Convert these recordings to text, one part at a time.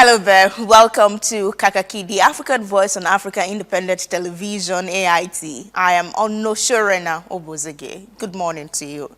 Hello there. Welcome to Kakaaki, the African Voice on Africa Independent Television, AIT. I am Onoshorena Obozege. Good morning to you.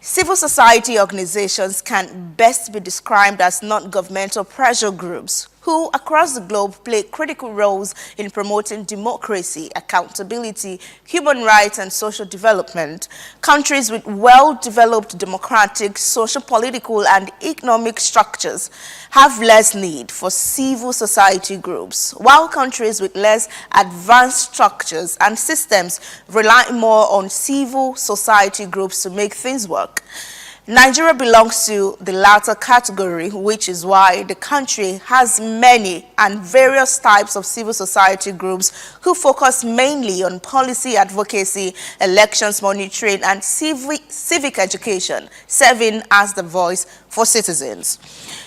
Civil society organizations can best be described as non-governmental pressure groups who across the globe play critical roles in promoting democracy, accountability, human rights, and social development. Countries with well-developed democratic, social, political, and economic structures have less need for civil society groups, while countries with less advanced structures and systems rely more on civil society groups to make things work. Nigeria belongs to the latter category, which is why the country has many and various types of civil society groups who focus mainly on policy advocacy, elections monitoring, and civic education, serving as the voice for citizens.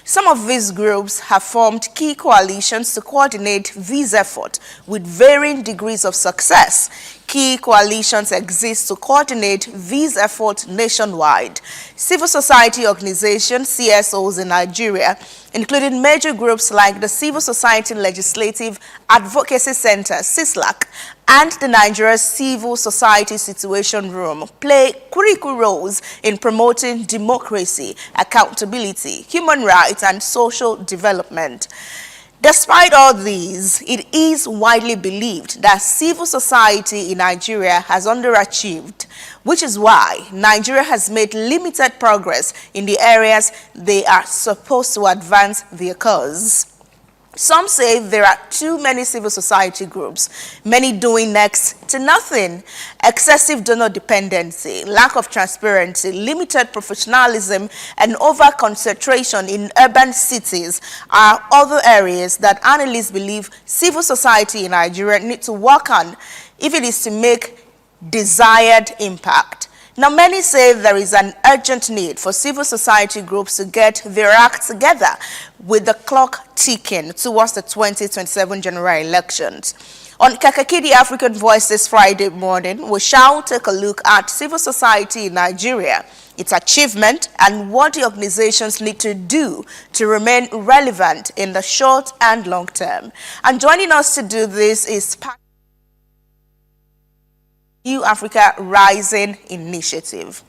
Some of these groups have formed key coalitions to coordinate these efforts with varying degrees of success. Key coalitions exist to coordinate these efforts nationwide. Civil society organizations, CSOs in Nigeria, including major groups like the Civil Society Legislative Advocacy Center, CISLAC, and the Nigeria Civil Society Situation Room, play critical roles in promoting democracy, accountability, human rights, and social development. Despite all these, it is widely believed that civil society in Nigeria has underachieved, which is why Nigeria has made limited progress in the areas they are supposed to advance their cause. Some say there are too many civil society groups, many doing next to nothing. Excessive donor dependency, lack of transparency, limited professionalism, and over-concentration in urban cities are other areas that analysts believe civil society in Nigeria need to work on if it is to make desired impact. Now, many say there is an urgent need for civil society groups to get their act together with the clock ticking towards the 2027 general elections. On Kakaaki, the African Voice this Friday morning, we shall take a look at civil society in Nigeria, its achievement, and what the organizations need to do to remain relevant in the short and long term. And joining us to do this is New Africa Rising Initiative.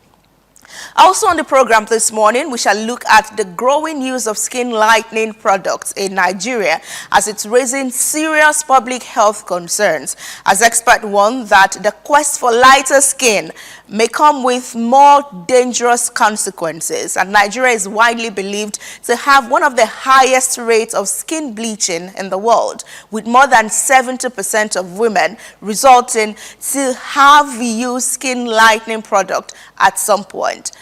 Also on the program this morning, we shall look at the growing use of skin lightening products in Nigeria as it's raising serious public health concerns, as experts warn that the quest for lighter skin may come with more dangerous consequences, and Nigeria is widely believed to have one of the highest rates of skin bleaching in the world, with more than 70% of women resulting to have used skin lightening product at some point.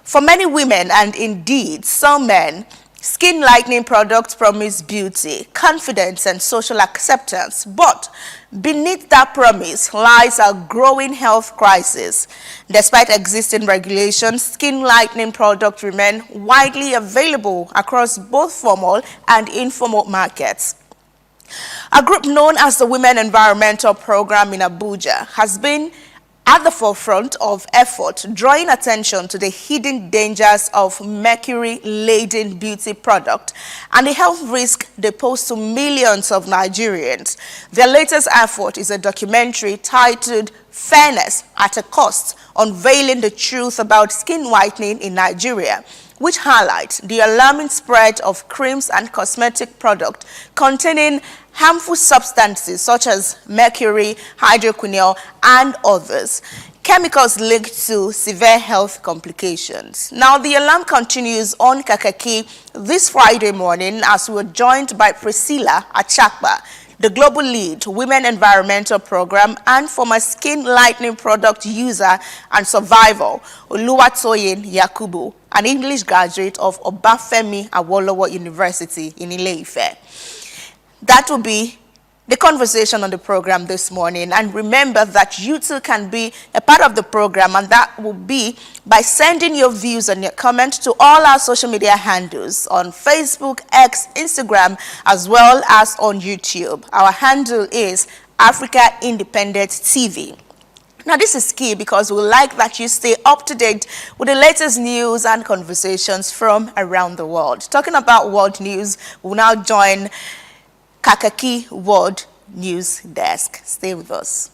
For many women, and indeed some men, skin lightening products promise beauty, confidence, and social acceptance. But beneath that promise lies a growing health crisis. Despite existing regulations, skin lightening products remain widely available across both formal and informal markets. A group known as the Women Environmental Program in Abuja has been at the forefront of effort, drawing attention to the hidden dangers of mercury-laden beauty product and the health risk they pose to millions of Nigerians. Their latest effort is a documentary titled Fairness at a Cost, unveiling the truth about skin whitening in Nigeria, which highlights the alarming spread of creams and cosmetic products containing harmful substances such as mercury, hydroquinone, and others, chemicals linked to severe health complications. Now, the alarm continues on Kakaaki this Friday morning as we were joined by Priscilla Achakba, the global lead Women Environmental Program, and former skin lightening product user and survivor Oluwatoyin Yakubu, an English graduate of Obafemi Awolowo University in Ile-Ife. That will be the conversation on the program this morning. And remember that you too can be a part of the program, and that will be by sending your views and your comments to all our social media handles on Facebook, X, Instagram, as well as on YouTube. Our handle is Africa Independent TV. Now, this is key because we like that you stay up to date with the latest news and conversations from around the world. Talking about world news, we'll now join Kakaaki World News Desk. Stay with us.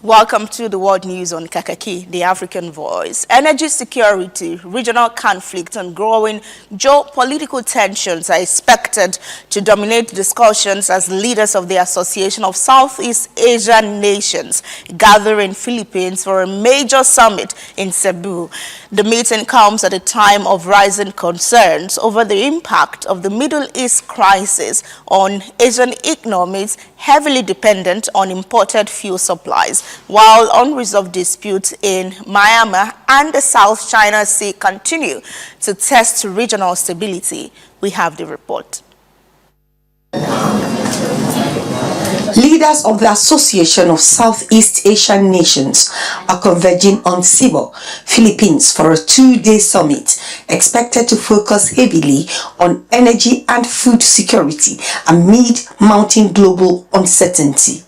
Welcome to the World News on Kakaaki, the African Voice. Energy security, regional conflict, and growing geopolitical tensions are expected to dominate discussions as leaders of the Association of Southeast Asian Nations gather in Philippines for a major summit in Cebu. The meeting comes at a time of rising concerns over the impact of the Middle East crisis on Asian economies heavily dependent on imported fuel supplies, while unresolved disputes in Myanmar and the South China Sea continue to test regional stability. We have the report. Leaders of the Association of Southeast Asian Nations are converging on Cebu, Philippines for a two-day summit expected to focus heavily on energy and food security amid mounting global uncertainty.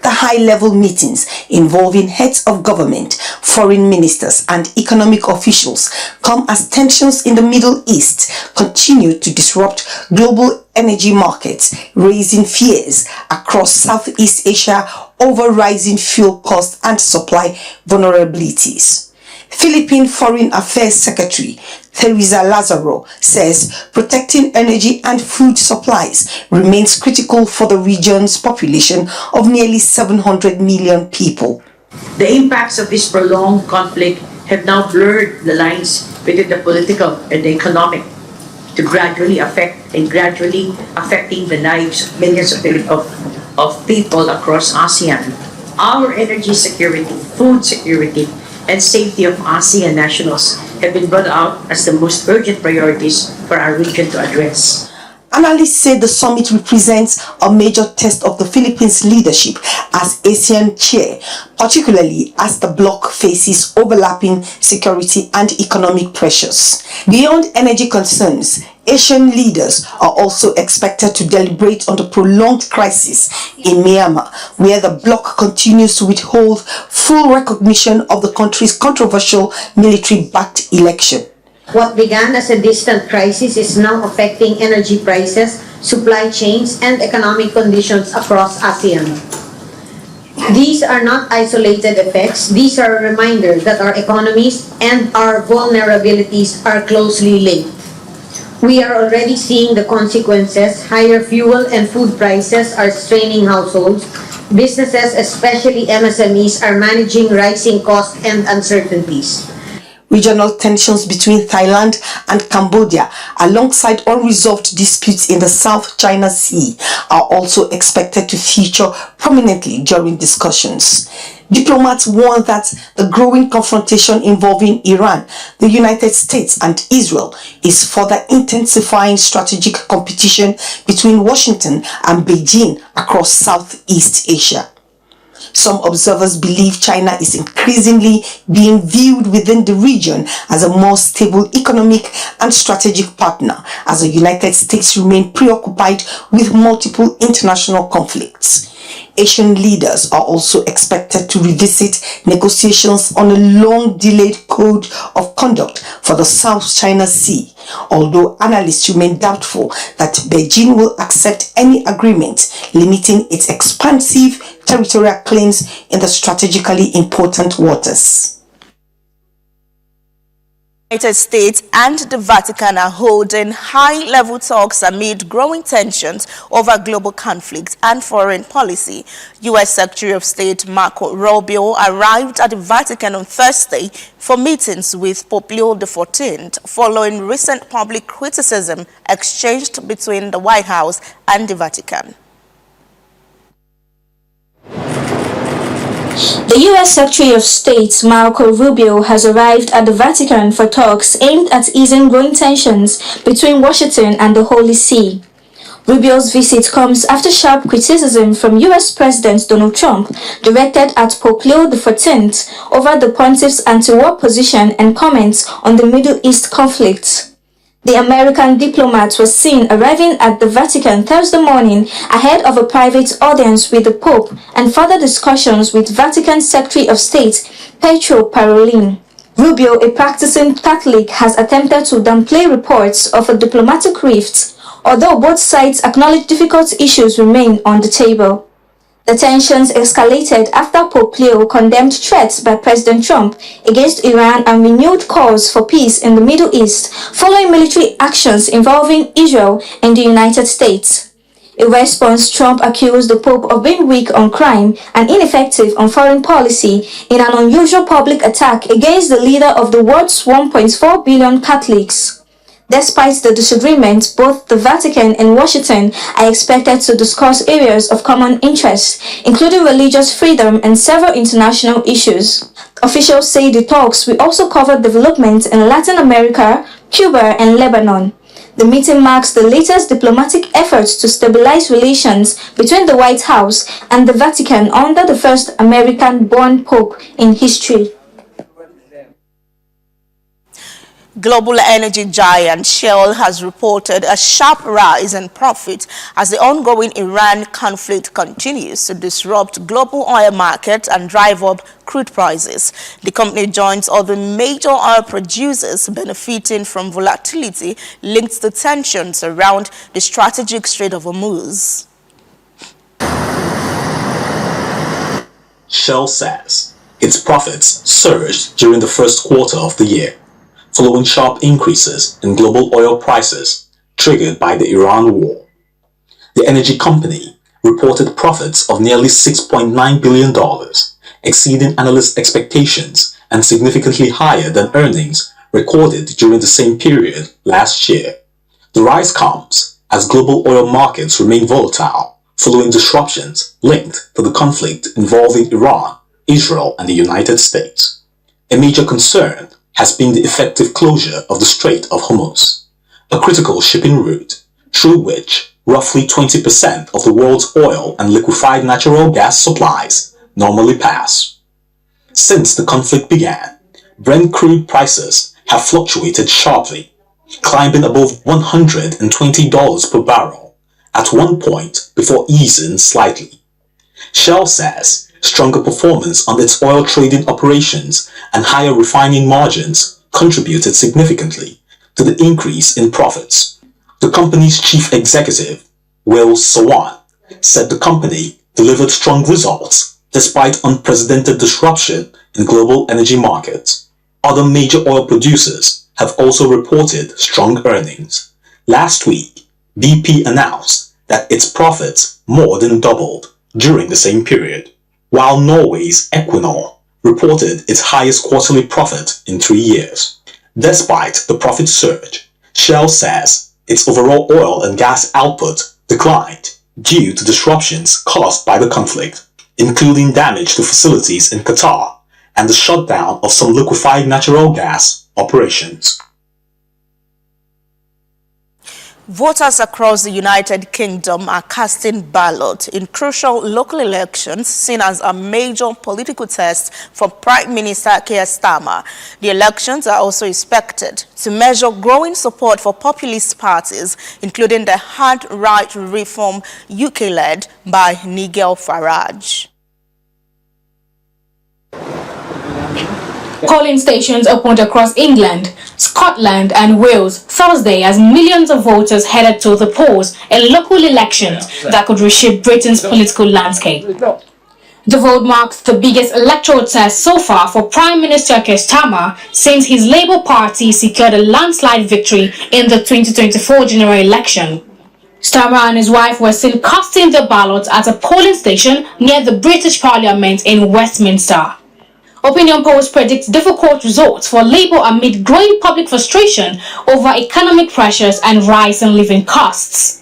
The high-level meetings involving heads of government, foreign ministers, and economic officials come as tensions in the Middle East continue to disrupt global energy markets, raising fears across Southeast Asia over rising fuel costs and supply vulnerabilities. Philippine Foreign Affairs Secretary Teresa Lazaro says protecting energy and food supplies remains critical for the region's population of nearly 700 million people. The impacts of this prolonged conflict have now blurred the lines between the political and the economic to gradually affecting the lives of millions of people across ASEAN. Our energy security, food security, and safety of ASEAN nationals have been brought out as the most urgent priorities for our region to address. Analysts say the summit represents a major test of the Philippines' leadership as ASEAN chair, particularly as the bloc faces overlapping security and economic pressures. Beyond energy concerns, Asian leaders are also expected to deliberate on the prolonged crisis in Myanmar, where the bloc continues to withhold full recognition of the country's controversial military-backed election. What began as a distant crisis is now affecting energy prices, supply chains, and economic conditions across ASEAN. These are not isolated effects. These are a reminder that our economies and our vulnerabilities are closely linked. We are already seeing the consequences. Higher fuel and food prices are straining households. Businesses, especially MSMEs, are managing rising costs and uncertainties. Regional tensions between Thailand and Cambodia, alongside unresolved disputes in the South China Sea, are also expected to feature prominently during discussions. Diplomats warn that the growing confrontation involving Iran, the United States, and Israel is further intensifying strategic competition between Washington and Beijing across Southeast Asia. Some observers believe China is increasingly being viewed within the region as a more stable economic and strategic partner, as the United States remain preoccupied with multiple international conflicts. Asian leaders are also expected to revisit negotiations on a long-delayed code of conduct for the South China Sea, although analysts remain doubtful that Beijing will accept any agreement limiting its expansive territorial claims in the strategically important waters. United States and the Vatican are holding high-level talks amid growing tensions over global conflict and foreign policy. U.S. Secretary of State Marco Rubio arrived at the Vatican on Thursday for meetings with Pope Leo XIV following recent public criticism exchanged between the White House and the Vatican. The U.S. Secretary of State Marco Rubio has arrived at the Vatican for talks aimed at easing growing tensions between Washington and the Holy See. Rubio's visit comes after sharp criticism from U.S. President Donald Trump directed at Pope Leo XIV over the pontiff's anti-war position and comments on the Middle East conflict. The American diplomat was seen arriving at the Vatican Thursday morning ahead of a private audience with the Pope and further discussions with Vatican Secretary of State Pietro Parolin. Rubio, a practicing Catholic, has attempted to downplay reports of a diplomatic rift, although both sides acknowledge difficult issues remain on the table. The tensions escalated after Pope Leo condemned threats by President Trump against Iran and renewed calls for peace in the Middle East following military actions involving Israel and the United States. In response, Trump accused the Pope of being weak on crime and ineffective on foreign policy in an unusual public attack against the leader of the world's 1.4 billion Catholics. Despite the disagreement, both the Vatican and Washington are expected to discuss areas of common interest, including religious freedom and several international issues. Officials say the talks will also cover developments in Latin America, Cuba, and Lebanon. The meeting marks the latest diplomatic efforts to stabilize relations between the White House and the Vatican under the first American-born Pope in history. Global energy giant Shell has reported a sharp rise in profit as the ongoing Iran conflict continues to disrupt global oil markets and drive up crude prices. The company joins other major oil producers benefiting from volatility linked to tensions around the strategic Strait of Hormuz. Shell says its profits surged during the first quarter of the year, following sharp increases in global oil prices triggered by the Iran war. The energy company reported profits of nearly $6.9 billion, exceeding analyst expectations and significantly higher than earnings recorded during the same period last year. The rise comes as global oil markets remain volatile following disruptions linked to the conflict involving Iran, Israel, and the United States. A major concern has been the effective closure of the Strait of Hormuz, a critical shipping route through which roughly 20% of the world's oil and liquefied natural gas supplies normally pass. Since the conflict began, Brent crude prices have fluctuated sharply, climbing above $120 per barrel at one point before easing slightly. Shell says stronger performance on its oil trading operations and higher refining margins contributed significantly to the increase in profits. The company's chief executive, Will Sawan, said the company delivered strong results despite unprecedented disruption in global energy markets. Other major oil producers have also reported strong earnings. Last week, BP announced that its profits more than doubled during the same period, while Norway's Equinor reported its highest quarterly profit in 3 years. Despite the profit surge, Shell says its overall oil and gas output declined due to disruptions caused by the conflict, including damage to facilities in Qatar and the shutdown of some liquefied natural gas operations. Voters across the United Kingdom are casting ballots in crucial local elections seen as a major political test for Prime Minister Keir Starmer. The elections are also expected to measure growing support for populist parties, including the hard right reform UK led by Nigel Farage. Polling stations opened across England, Scotland and Wales Thursday as millions of voters headed to the polls in local elections that could reshape Britain's political landscape. The vote marks the biggest electoral test so far for Prime Minister Keir Starmer since his Labour Party secured a landslide victory in the 2024 general election. Starmer and his wife were seen casting their ballots at a polling station near the British Parliament in Westminster. Opinion polls predict difficult results for Labour amid growing public frustration over economic pressures and rising living costs.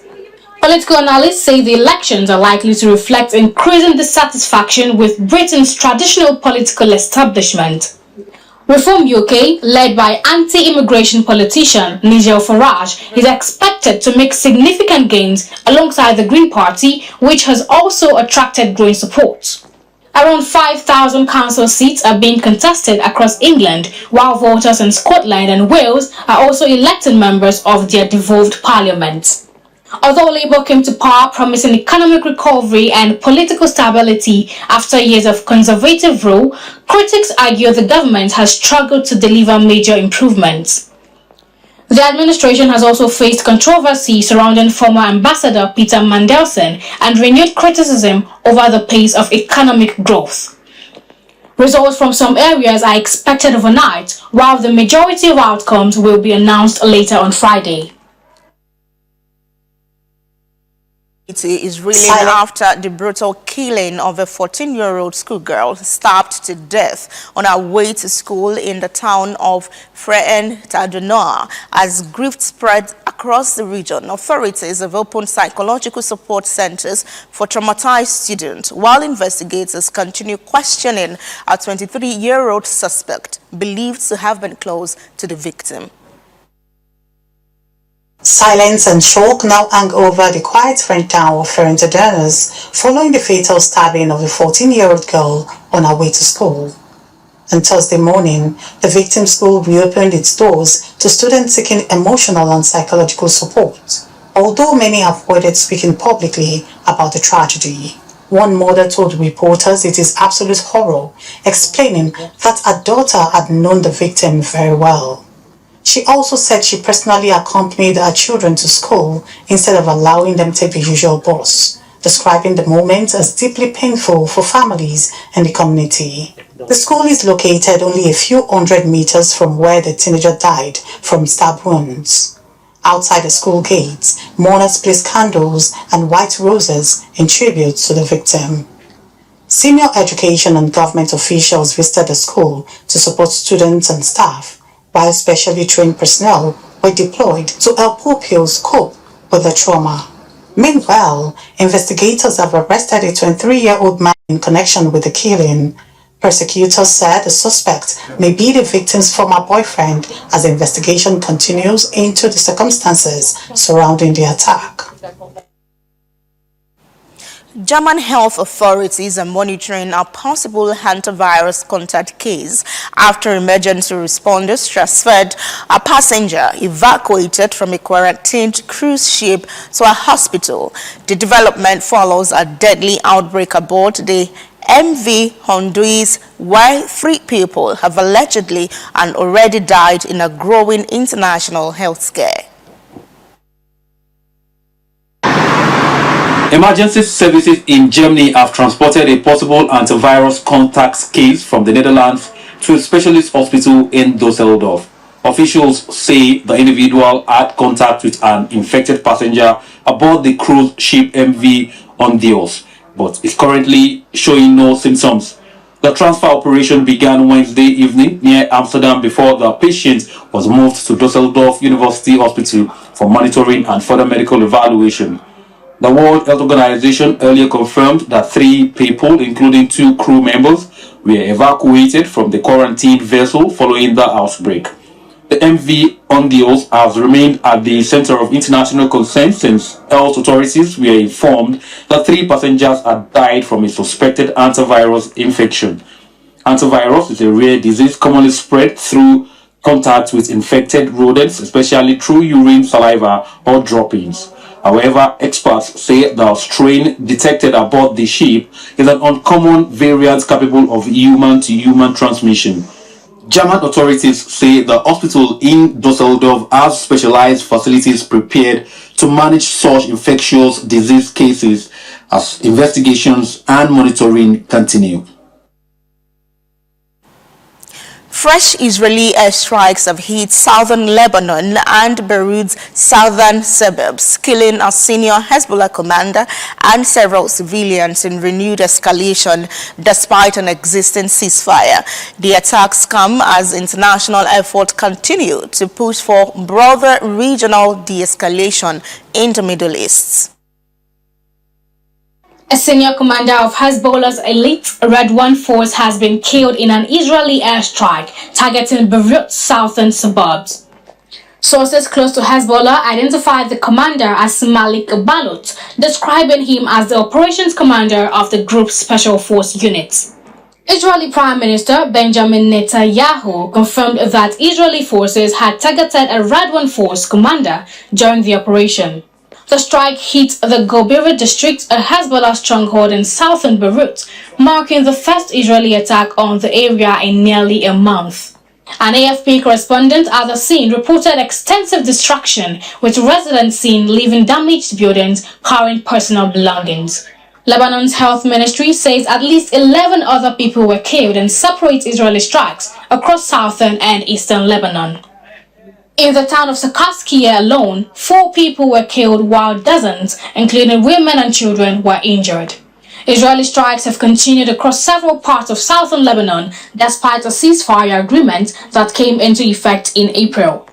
Political analysts say the elections are likely to reflect increasing dissatisfaction with Britain's traditional political establishment. Reform UK, led by anti-immigration politician Nigel Farage, is expected to make significant gains alongside the Green Party, which has also attracted growing support. Around 5,000 council seats are being contested across England, while voters in Scotland and Wales are also electing members of their devolved parliaments. Although Labour came to power promising economic recovery and political stability after years of conservative rule, critics argue the government has struggled to deliver major improvements. The administration has also faced controversy surrounding former Ambassador Peter Mandelson and renewed criticism over the pace of economic growth. Results from some areas are expected overnight, while the majority of outcomes will be announced later on Friday. It is reeling after the brutal killing of a 14-year-old schoolgirl stabbed to death on her way to school in the town of Hantavirus. As grief spread across the region, authorities have opened psychological support centers for traumatized students, while investigators continue questioning a 23-year-old suspect believed to have been close to the victim. Silence and shock now hang over the quiet French town of Hantavirus following the fatal stabbing of a 14-year-old girl on her way to school. On Thursday morning, the victim's school reopened its doors to students seeking emotional and psychological support, although many avoided speaking publicly about the tragedy. One mother told reporters it is absolute horror, explaining that her daughter had known the victim very well. She also said she personally accompanied her children to school instead of allowing them to take the usual bus, describing the moment as deeply painful for families and the community. The school is located only a few hundred meters from where the teenager died from stab wounds. Outside the school gates, mourners placed candles and white roses in tribute to the victim. Senior education and government officials visited the school to support students and staff, while specially trained personnel were deployed to help pupils cope with the trauma. Meanwhile, investigators have arrested a 23-year-old man in connection with the killing. Prosecutors said the suspect may be the victim's former boyfriend as the investigation continues into the circumstances surrounding the attack. German health authorities are monitoring a possible hantavirus contact case after emergency responders transferred a passenger evacuated from a quarantined cruise ship to a hospital. The development follows a deadly outbreak aboard the MV Honduras, where 3 people have allegedly and already died in a growing international health scare. Emergency services in Germany have transported a possible antivirus contact case from the Netherlands to a specialist hospital in Dusseldorf. Officials say the individual had contact with an infected passenger aboard the cruise ship MV Honduras, but is currently showing no symptoms. The transfer operation began Wednesday evening near Amsterdam before the patient was moved to Dusseldorf University Hospital for monitoring and further medical evaluation. The World Health Organization earlier confirmed that 3 people, including 2 crew members, were evacuated from the quarantined vessel following the outbreak. The MV Honduras has remained at the center of international concern since health authorities were informed that 3 passengers had died from a suspected hantavirus infection. Hantavirus is a rare disease commonly spread through contact with infected rodents, especially through urine, saliva, or droppings. However, experts say the strain detected aboard the ship is an uncommon variant capable of human-to-human transmission. German authorities say the hospital in Dusseldorf has specialized facilities prepared to manage such infectious disease cases as investigations and monitoring continue. Fresh Israeli airstrikes have hit southern Lebanon and Beirut's southern suburbs, killing a senior Hezbollah commander and several civilians in renewed escalation despite an existing ceasefire. The attacks come as international efforts continue to push for broader regional de-escalation in the Middle East. A senior commander of Hezbollah's elite Red One force has been killed in an Israeli airstrike targeting Beirut's southern suburbs. Sources close to Hezbollah identified the commander as Malik Balut, describing him as the operations commander of the group's special force unit. Israeli Prime Minister Benjamin Netanyahu confirmed that Israeli forces had targeted a Red One force commander during the operation. The strike hit the Gobira district, a Hezbollah stronghold in southern Beirut, marking the first Israeli attack on the area in nearly a month. An AFP correspondent at the scene reported extensive destruction, with residents seen leaving damaged buildings carrying personal belongings. Lebanon's health ministry says at least 11 other people were killed in separate Israeli strikes across southern and eastern Lebanon. In the town of Kakaaki alone, 4 people were killed while dozens, including women and children, were injured. Israeli strikes have continued across several parts of southern Lebanon despite a ceasefire agreement that came into effect in April.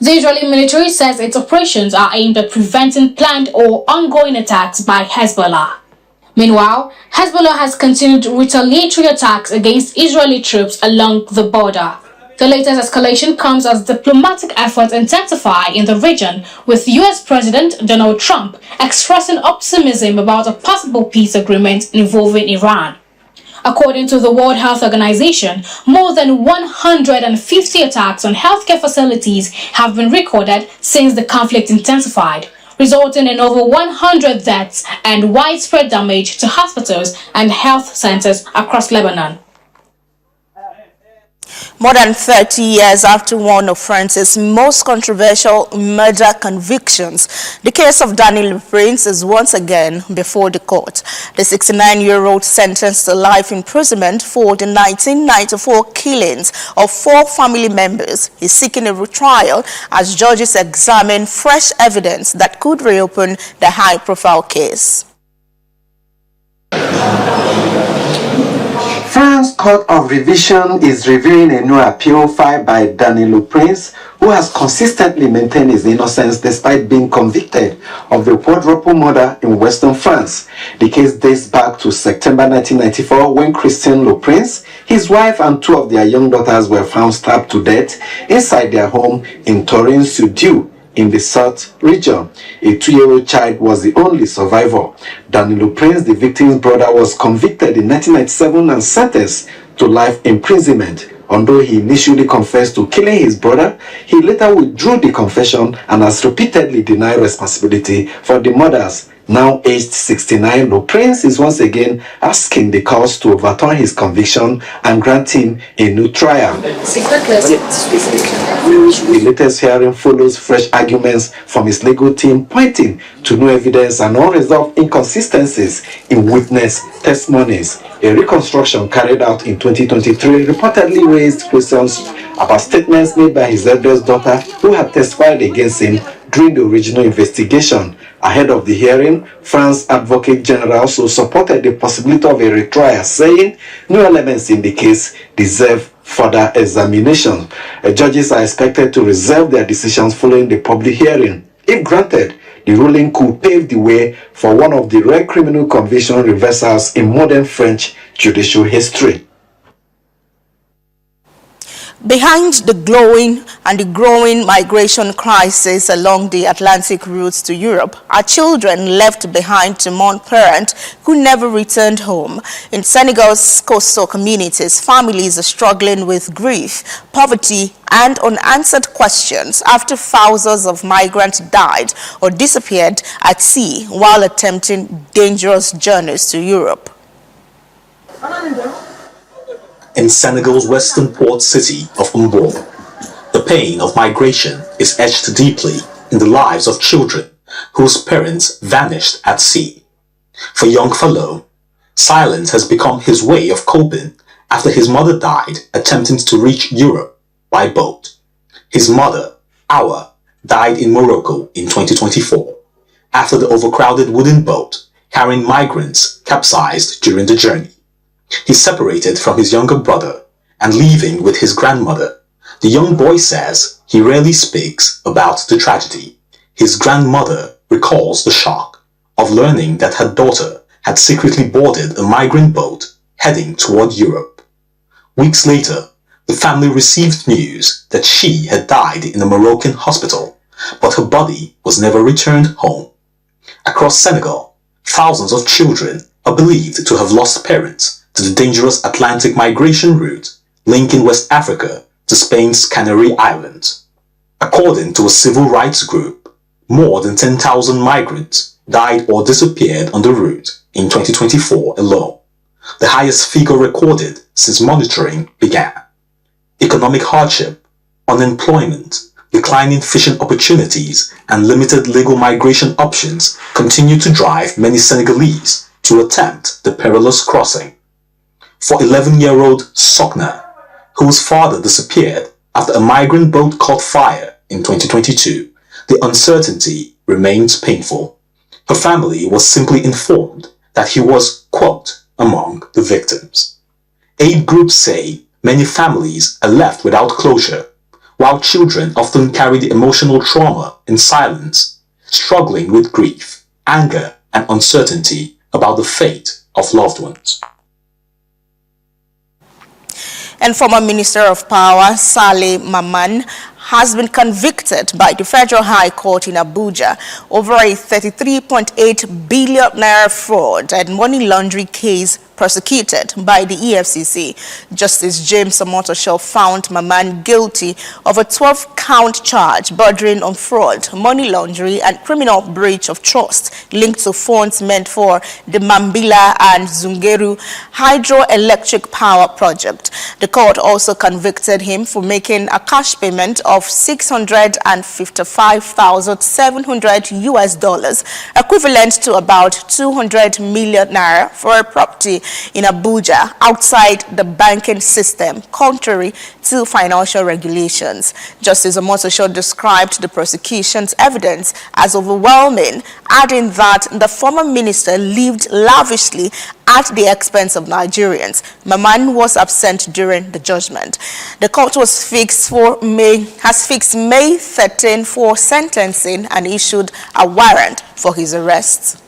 The Israeli military says its operations are aimed at preventing planned or ongoing attacks by Hezbollah. Meanwhile, Hezbollah has continued retaliatory attacks against Israeli troops along the border. The latest escalation comes as diplomatic efforts intensify in the region, with US President Donald Trump expressing optimism about a possible peace agreement involving Iran. According to the World Health Organization, more than 150 attacks on healthcare facilities have been recorded since the conflict intensified, resulting in over 100 deaths and widespread damage to hospitals and health centers across Lebanon. More than 30 years after one of France's most controversial murder convictions, the case of Daniel Prince is once again before the court. The 69-year-old sentenced to life imprisonment for the 1994 killings of 4 family members is seeking a retrial as judges examine fresh evidence that could reopen the high-profile case. France Court of Revision is reviewing a new appeal filed by Daniel Prince, who has consistently maintained his innocence despite being convicted of the quadruple murder in Western France. The case dates back to September 1994 when Christian Le Prince, his wife and 2 of their young daughters were found stabbed to death inside their home in Turin-sur-Dieu in the South region. A 2-year-old child was the only survivor. Daniel Prince, the victim's brother, was convicted in 1997 and sentenced to life imprisonment. Although he initially confessed to killing his brother, he later withdrew the confession and has repeatedly denied responsibility for the murders. Now aged 69, Le Prince is once again asking the court to overturn his conviction and grant him a new trial. The latest hearing follows fresh arguments from his legal team pointing to new evidence and unresolved inconsistencies in witness testimonies. A reconstruction carried out in 2023 reportedly raised questions about statements made by his eldest daughter, who had testified against him during the original investigation. Ahead of the hearing, France's Advocate General also supported the possibility of a retrial, saying new elements in the case deserve further examination. Judges are expected to reserve their decisions following the public hearing. If granted, the ruling could pave the way for one of the rare criminal conviction reversals in modern French judicial history. Behind the growing migration crisis along the Atlantic routes to Europe are children left behind to mourn parents who never returned home. In Senegal's coastal communities, families are struggling with grief, poverty, and unanswered questions after thousands of migrants died or disappeared at sea while attempting dangerous journeys to Europe. In Senegal's western port city of Mbour, the pain of migration is etched deeply in the lives of children whose parents vanished at sea. For young Fallow, silence has become his way of coping after his mother died attempting to reach Europe by boat. His mother, Awa, died in Morocco in 2024 after the overcrowded wooden boat carrying migrants capsized during the journey. He separated from his younger brother and leaving with his grandmother. The young boy says he rarely speaks about the tragedy. His grandmother recalls the shock of learning that her daughter had secretly boarded a migrant boat heading toward Europe. Weeks later, the family received news that she had died in a Moroccan hospital, but her body was never returned home. Across Senegal, thousands of children are believed to have lost parents to the dangerous Atlantic migration route linking West Africa to Spain's Canary Islands. According to a civil rights group, more than 10,000 migrants died or disappeared on the route in 2024 alone, the highest figure recorded since monitoring began. Economic hardship, unemployment, declining fishing opportunities, and limited legal migration options continue to drive many Senegalese to attempt the perilous crossing. For 11-year-old Sokna, whose father disappeared after a migrant boat caught fire in 2022, the uncertainty remains painful. Her family was simply informed that he was, quote, among the victims. Aid groups say many families are left without closure, while children often carry the emotional trauma in silence, struggling with grief, anger, and uncertainty about the fate of loved ones. And former Minister of Power, Saleh Maman, has been convicted by the Federal High Court in Abuja over a 33.8 billion naira fraud and money laundering case prosecuted by the EFCC. Justice James Omotosho found Maman guilty of a 12-count charge bordering on fraud, money laundering, and criminal breach of trust linked to funds meant for the Mambila and Zungeru hydroelectric power project. The court also convicted him for making a cash payment of $655,700 equivalent to about 200 million naira for a property in Abuja outside the banking system, contrary to financial regulations. Justice Omotosho described the prosecution's evidence as overwhelming, adding that the former minister lived lavishly at the expense of Nigerians. Maman was absent during the judgment. The court has fixed May 13 for sentencing and issued a warrant for his arrest.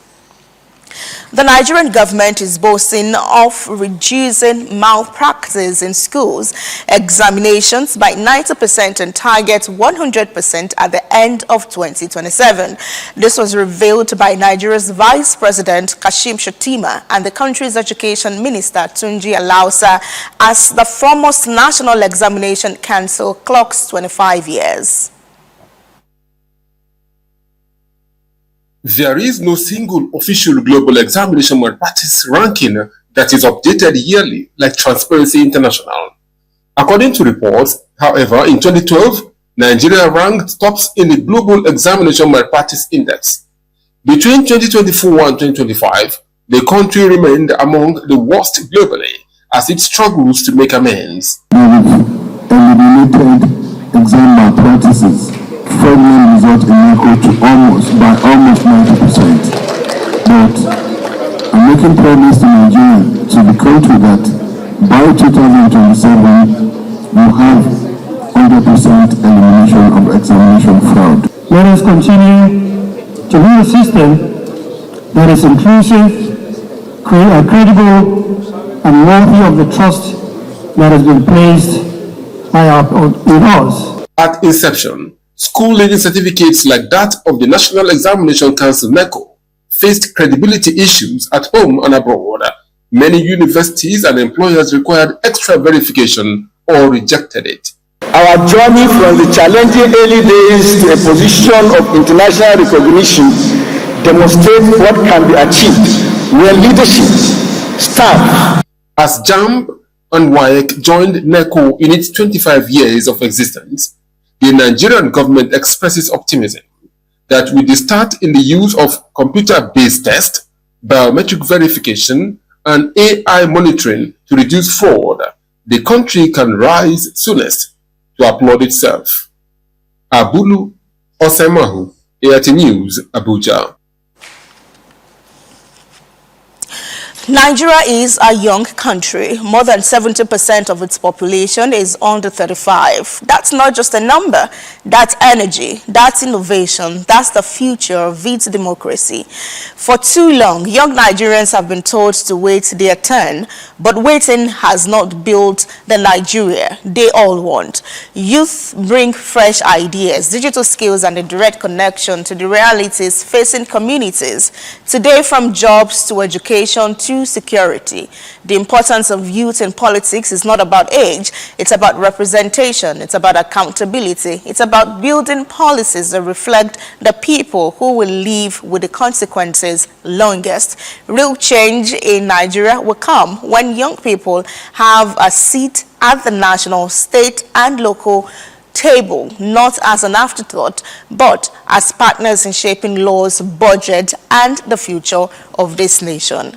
The Nigerian government is boasting of reducing malpractice in schools examinations by 90% and targets 100% at the end of 2027. This was revealed by Nigeria's Vice President Kashim Shettima and the country's Education Minister Tunji Alausa as the foremost National Examination Council clocks 25 years. There is no single official global examination malpractice ranking that is updated yearly like Transparency International. According to reports, however, in 2012, Nigeria ranked tops in the Global Examination Malpractice Index. Between 2024 and 2025, the country remained among the worst globally as it struggles to make amends. Eliminated exam malpractices. Fraudulent result in equal to almost 90%. But I'm making promise to Nigeria, to the country, that by 2027 we'll have 100% elimination of examination fraud. Let us continue to build a system that is inclusive, credible, and worthy of the trust that has been placed in us. At inception, school leaving certificates like that of the National Examination Council (NECO) faced credibility issues at home and abroad. Many universities and employers required extra verification or rejected it. Our journey from the challenging early days to a position of international recognition demonstrates what can be achieved where leadership, staff. As JAMB and WAEC joined NECO in its 25 years of existence, the Nigerian government expresses optimism that with the start in the use of computer-based tests, biometric verification, and AI monitoring to reduce fraud, the country can rise soonest to applaud itself. Abulu Osemahu, AIT News, Abuja. Nigeria is a young country. More than 70% of its population is under 35. That's not just a number. That's energy. That's innovation. That's the future of its democracy. For too long, young Nigerians have been told to wait their turn, but waiting has not built the Nigeria they all want. Youth bring fresh ideas, digital skills, and a direct connection to the realities facing communities. Today, from jobs to education to security. The importance of youth in politics is not about age, it's about representation, it's about accountability, it's about building policies that reflect the people who will live with the consequences longest. Real change in Nigeria will come when young people have a seat at the national, state, and local table, not as an afterthought, but as partners in shaping laws, budget, and the future of this nation.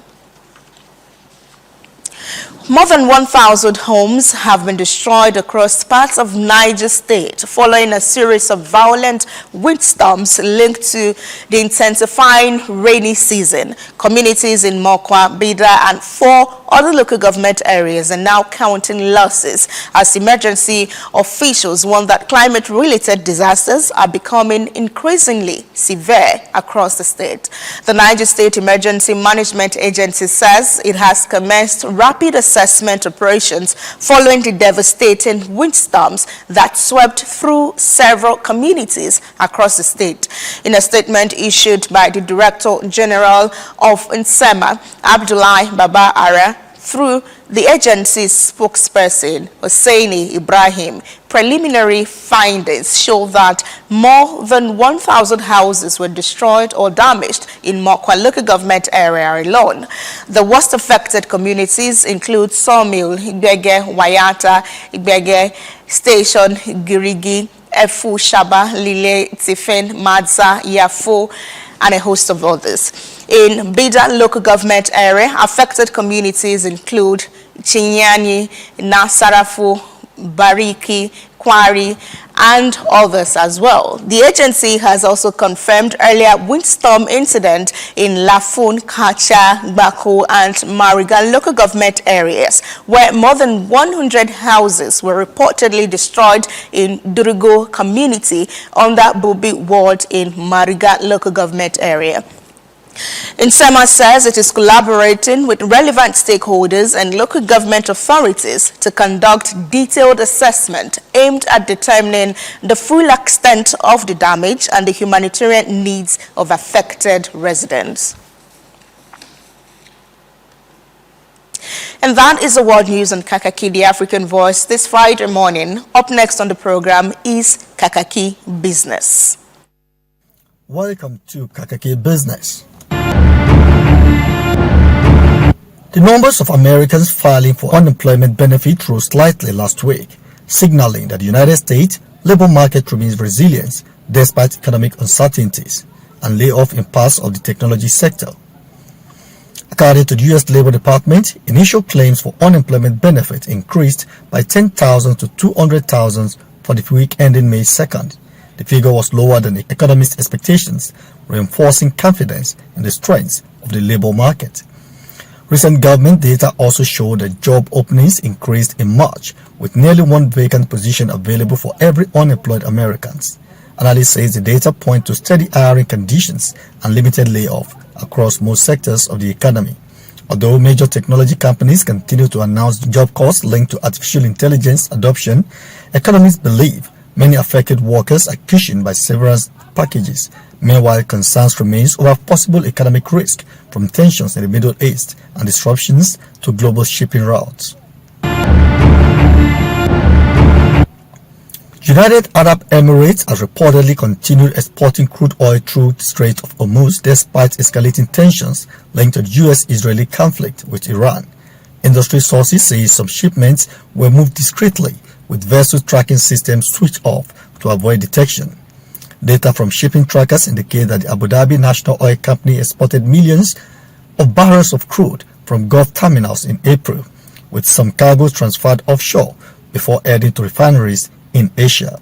More than 1,000 homes have been destroyed across parts of Niger State following a series of violent windstorms linked to the intensifying rainy season. Communities in Mokwa, Bida, and 4 other local government areas are now counting losses as emergency officials warn that climate-related disasters are becoming increasingly severe across the state. The Niger State Emergency Management Agency says it has commenced rapid assessment operations following the devastating windstorms that swept through several communities across the state. In a statement issued by the Director General of NSEMA, Abdullahi Baba Ara, through the agency's spokesperson, Hosseini Ibrahim, preliminary findings show that more than 1,000 houses were destroyed or damaged in Mokwa local government area alone. The worst affected communities include Sawmill, Igbege, Wayata, Igbege Station, Girigi, Efu, Shaba, Lile, Tifen, Madza, Yafo, and a host of others. In Bida local government area, affected communities include Chinyani, Nasarafu, Bariki, Kwari, and others as well. The agency has also confirmed earlier windstorm incident in Lafun, Kacha, Bako, and Marigan local government areas, where more than 100 houses were reportedly destroyed in Durugo community under Bubi ward in Mariga local government area. NSEMA says it is collaborating with relevant stakeholders and local government authorities to conduct detailed assessment aimed at determining the full extent of the damage and the humanitarian needs of affected residents. And that is the world news on Kakaaki, the African Voice, this Friday morning. Up next on the program is Kakaaki Business. Welcome to Kakaaki Business. The numbers of Americans filing for unemployment benefit rose slightly last week, signaling that the United States labor market remains resilient despite economic uncertainties and layoff in parts of the technology sector. According to the U.S. Labor Department, initial claims for unemployment benefit increased by 10,000 to 200,000 for the week ending May 2nd. The figure was lower than the economists' expectations, reinforcing confidence in the strength of the labor market. Recent government data also showed that job openings increased in March, with nearly 1 vacant position available for every unemployed Americans. Analysts say the data point to steady hiring conditions and limited layoff across most sectors of the economy. Although major technology companies continue to announce job cuts linked to artificial intelligence adoption, economists believe many affected workers are cushioned by severance packages. Meanwhile, concerns remains over possible economic risk from tensions in the Middle East and disruptions to global shipping routes. United Arab Emirates has reportedly continued exporting crude oil through the Strait of Hormuz despite escalating tensions linked to the US-Israeli conflict with Iran. Industry sources say some shipments were moved discreetly, with vessel tracking systems switched off to avoid detection. Data from shipping trackers indicate that the Abu Dhabi National Oil Company exported millions of barrels of crude from Gulf terminals in April, with some cargoes transferred offshore before heading to refineries in Asia.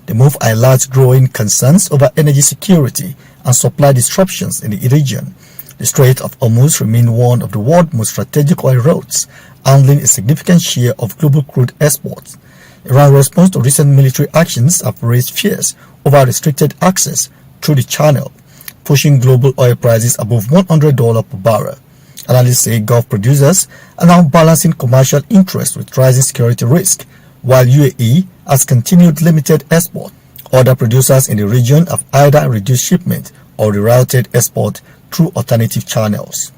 The move highlights growing concerns over energy security and supply disruptions in the region. The Strait of Hormuz remains one of the world's most strategic oil routes, handling a significant share of global crude exports. Iran's response to recent military actions have raised fears over restricted access through the channel, pushing global oil prices above $100 per barrel. Analysts say Gulf producers are now balancing commercial interests with rising security risk, while UAE has continued limited export. Other producers in the region have either reduced shipment or rerouted export through alternative channels.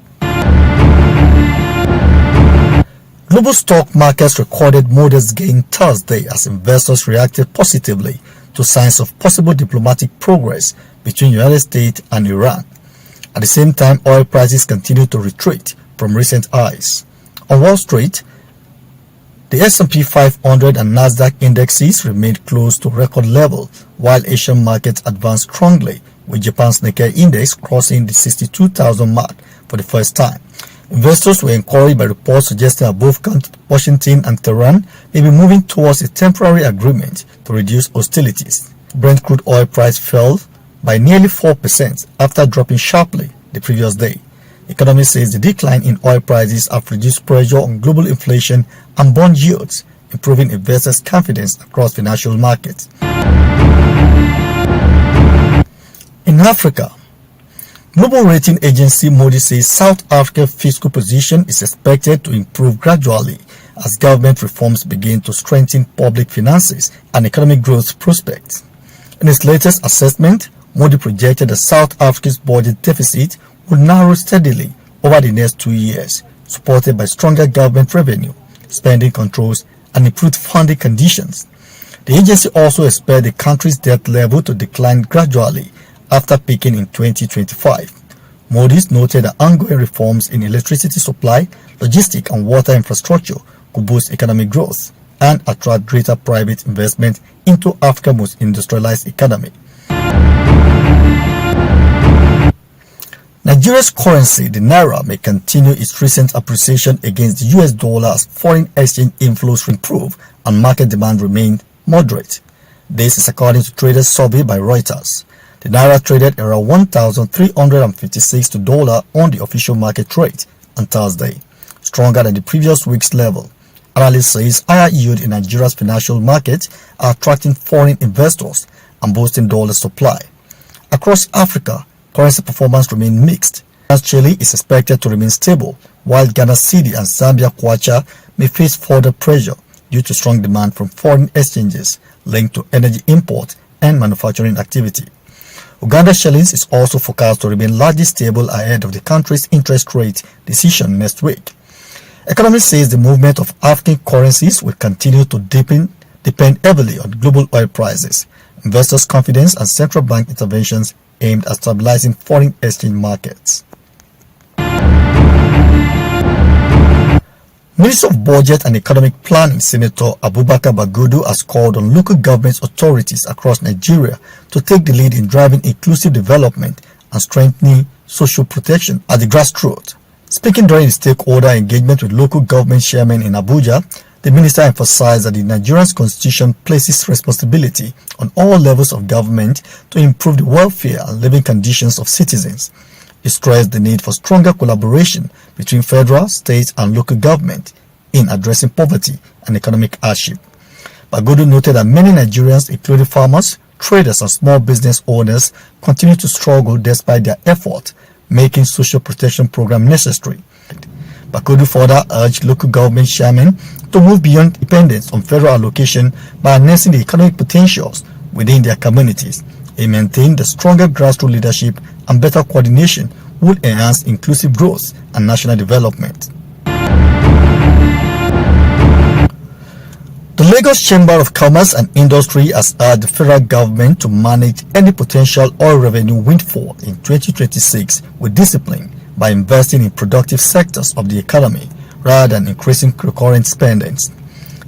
Global stock markets recorded modest gain Thursday as investors reacted positively to signs of possible diplomatic progress between the United States and Iran. At the same time, oil prices continue to retreat from recent highs. On Wall Street, the S&P 500 and Nasdaq indexes remained close to record level, while Asian markets advanced strongly, with Japan's Nikkei index crossing the 62,000 mark for the first time. Investors were encouraged by reports suggesting that both Washington and Tehran may be moving towards a temporary agreement to reduce hostilities. Brent crude oil price fell by nearly 4% after dropping sharply the previous day. Economists say the decline in oil prices have reduced pressure on global inflation and bond yields, improving investors' confidence across financial markets. In Africa, global rating agency Moody's says South Africa's fiscal position is expected to improve gradually as government reforms begin to strengthen public finances and economic growth prospects. In its latest assessment, Moody's projected that South Africa's budget deficit will narrow steadily over the next 2 years, supported by stronger government revenue, spending controls, and improved funding conditions. The agency also expects the country's debt level to decline gradually after peaking in 2025. Moody's noted that ongoing reforms in electricity supply, logistics, and water infrastructure could boost economic growth and attract greater private investment into Africa's most industrialized economy. Nigeria's currency, the Naira, may continue its recent appreciation against the US dollar as foreign exchange inflows improve and market demand remain moderate. This is according to traders survey by Reuters. The Naira traded around 1,356 to dollar on the official market rate on Thursday, stronger than the previous week's level. Analysts say higher yield in Nigeria's financial markets are attracting foreign investors and boosting dollar supply. Across Africa, currency performance remained mixed. Chile is expected to remain stable, while Ghana Cedi and Zambia Kwacha may face further pressure due to strong demand from foreign exchanges linked to energy import and manufacturing activity. Uganda shillings is also forecast to remain largely stable ahead of the country's interest rate decision next week. Economists say the movement of African currencies will continue to depend heavily on global oil prices, investors' confidence, and central bank interventions aimed at stabilizing foreign exchange markets. Minister of Budget and Economic Planning Senator Abubakar Bagudu has called on local government authorities across Nigeria to take the lead in driving inclusive development and strengthening social protection at the grassroots. Speaking during the stakeholder engagement with local government chairmen in Abuja, the minister emphasized that the Nigerian constitution places responsibility on all levels of government to improve the welfare and living conditions of citizens. He stressed the need for stronger collaboration between federal, state, and local government in addressing poverty and economic hardship. Bagudu noted that many Nigerians, including farmers, traders, and small business owners, continue to struggle despite their effort, making social protection programs necessary. Bagudu further urged local government chairmen to move beyond dependence on federal allocation by harnessing the economic potentials within their communities. He maintained that stronger grassroots leadership and better coordination would enhance inclusive growth and national development. The Lagos Chamber of Commerce and Industry has urged the federal government to manage any potential oil revenue windfall in 2026 with discipline by investing in productive sectors of the economy rather than increasing recurrent spendings.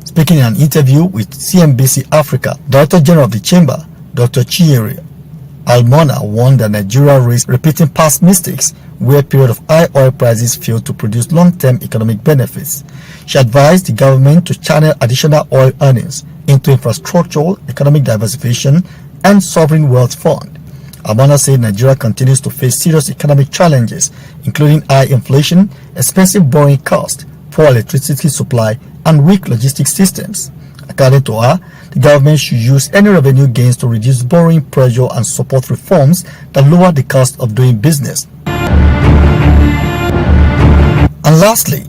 Speaking in an interview with CNBC Africa, Director General of the Chamber, Dr. Chinyere Almona, warned that Nigeria risks repeating past mistakes where a period of high oil prices failed to produce long-term economic benefits. She advised the government to channel additional oil earnings into infrastructural, economic diversification, and sovereign wealth fund. Amana said Nigeria continues to face serious economic challenges, including high inflation, expensive borrowing costs, poor electricity supply, and weak logistics systems. According to her, the government should use any revenue gains to reduce borrowing pressure and support reforms that lower the cost of doing business. And lastly,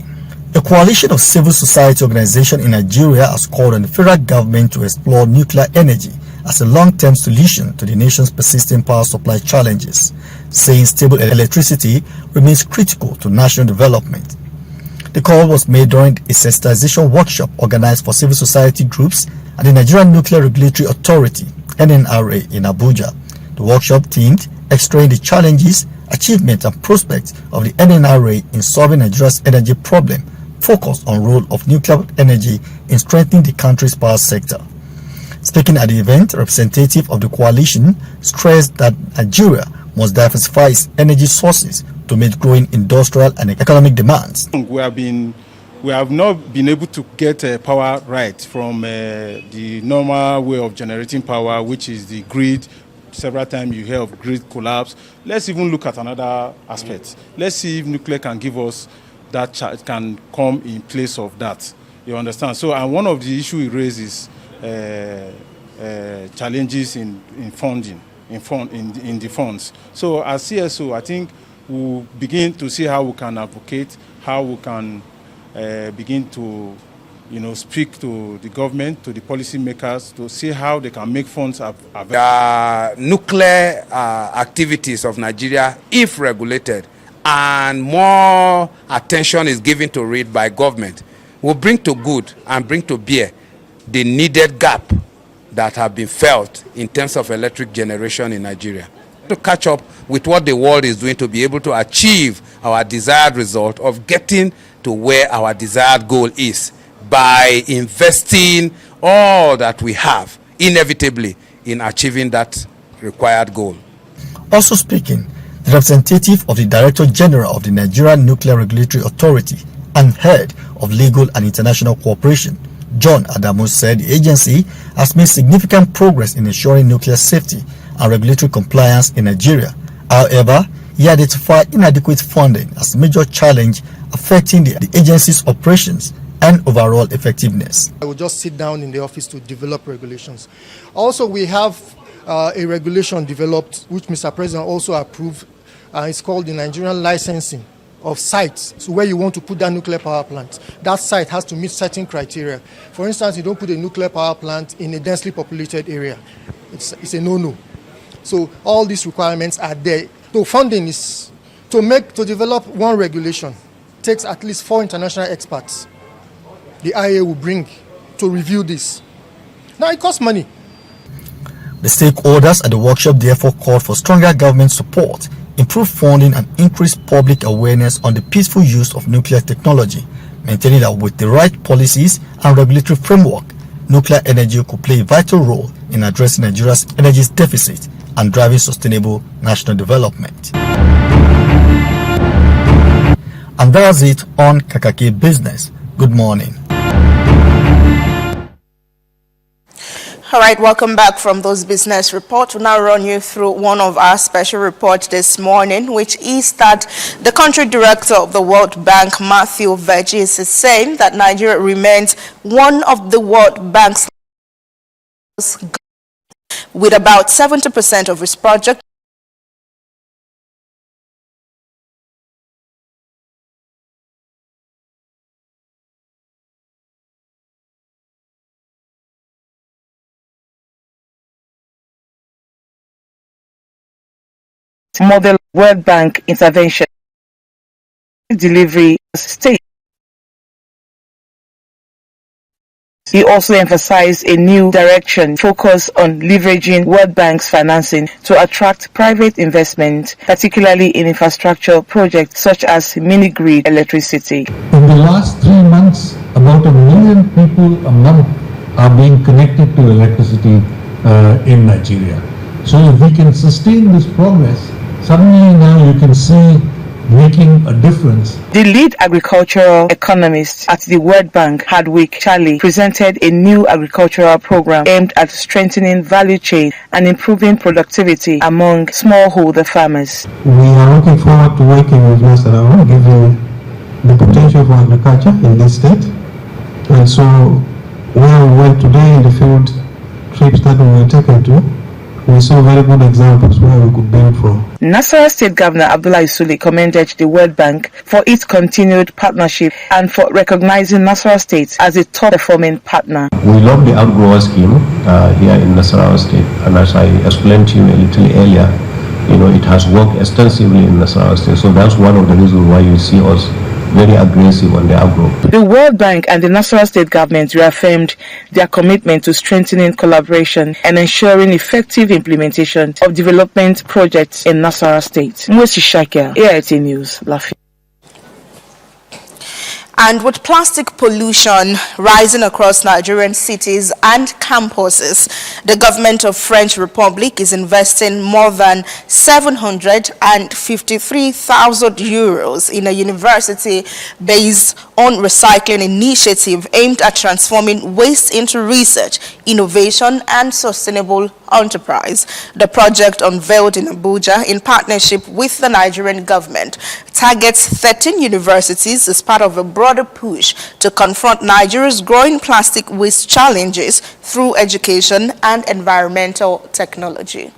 a coalition of civil society organizations in Nigeria has called on the federal government to explore nuclear energy as a long-term solution to the nation's persisting power supply challenges, saying stable electricity remains critical to national development. The call was made during a sensitization workshop organized for civil society groups at the Nigerian Nuclear Regulatory Authority, NNRA, in Abuja. The workshop themed Exploring the Challenges, Achievements and Prospects of the NNRA in Solving Nigeria's Energy Problem, focused on the role of nuclear energy in strengthening the country's power sector. Speaking at the event, a representative of the coalition stressed that Nigeria must diversify its energy sources to meet growing industrial and economic demands. We have not been able to get power right from the normal way of generating power, which is the grid. Several times you hear of grid collapse. Let's even look at another aspect. Let's see if nuclear can give us that, can come in place of that. You understand? So, and one of the issues we raise is challenges in funding, in the funds. So as CSO, I think we'll begin to see how we can advocate, how we can begin to, speak to the government, to the policymakers, to see how they can make funds available. Nuclear activities of Nigeria, if regulated, and more attention is given to it by government, will bring to good and bring to bear the needed gap that have been felt in terms of electric generation in Nigeria. To catch up with what the world is doing to be able to achieve our desired result of getting to where our desired goal is by investing all that we have inevitably in achieving that required goal. Also speaking, the representative of the Director General of the Nigerian Nuclear Regulatory Authority and head of Legal and International Cooperation, John Adamu, said the agency has made significant progress in ensuring nuclear safety and regulatory compliance in Nigeria. However, he identified inadequate funding as a major challenge affecting the agency's operations and overall effectiveness. I will just sit down in the office to develop regulations. Also, we have a regulation developed, which Mr. President also approved. It's called the Nigerian licensing of sites. So where you want to put that nuclear power plant, that site has to meet certain criteria. For instance, you don't put a nuclear power plant in a densely populated area. It's a no-no. So all these requirements are there. So funding is to develop one regulation takes at least 4 international experts the IA will bring to review this. Now it costs money. The stakeholders at the workshop therefore called for stronger government support, improved funding and increased public awareness on the peaceful use of nuclear technology, maintaining that with the right policies and regulatory framework, nuclear energy could play a vital role in addressing Nigeria's energy deficit and driving sustainable national development. And that's it on Kakaaki Business. Good morning. All right, welcome back from those business reports. We'll now run you through one of our special reports this morning, which is that the country director of the World Bank, Matthew Verghese, is saying that Nigeria remains one of the World Bank's with about 70% of its projects model World Bank intervention delivery state. He also emphasized a new direction focused on leveraging World Bank's financing to attract private investment, particularly in infrastructure projects such as mini-grid electricity. In the last 3 months, about 1 million people a month are being connected to electricity in Nigeria. So if we can sustain this progress, suddenly now you can see making a difference. The lead agricultural economist at the World Bank, Hardwick Charlie, presented a new agricultural program aimed at strengthening value chain and improving productivity among smallholder farmers. We are looking forward to working with Mr. Rao, given the potential for agriculture in this state. And so, where we went today in the field trips that we were taken to, we saw very good examples where we could build from. Nasarawa State Governor Abdullah Isuli commended the World Bank for its continued partnership and for recognizing Nasarawa State as a top-performing partner. We love the outgrower scheme here in Nasarawa State, and as I explained to you a little earlier, it has worked extensively in Nasarawa State, so that's one of the reasons why you see us very aggressive on the agro. The World Bank and the Nasarawa State government reaffirmed their commitment to strengthening collaboration and ensuring effective implementation of development projects in Nasarawa State. Mwesi Shakia, AIT News, Lafi. And with plastic pollution rising across Nigerian cities and campuses, the government of French Republic is investing more than 753,000 euros in a university based on recycling initiative aimed at transforming waste into research, innovation, and sustainable enterprise. The project, unveiled in Abuja in partnership with the Nigerian government, targets 13 universities as part of a broader push to confront Nigeria's growing plastic waste challenges through education and environmental technology.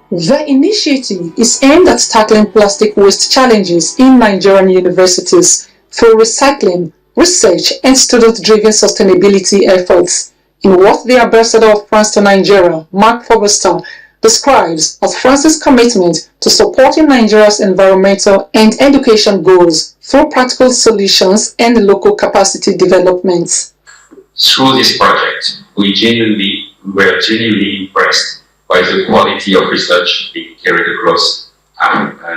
The initiative is aimed at tackling plastic waste challenges in Nigerian universities through recycling, research, and student-driven sustainability efforts, in what the ambassador of France to Nigeria, Mark Forrester, describes as France's commitment to supporting Nigeria's environmental and education goals through practical solutions and local capacity development. Through this project, we were genuinely impressed by the quality of research being carried across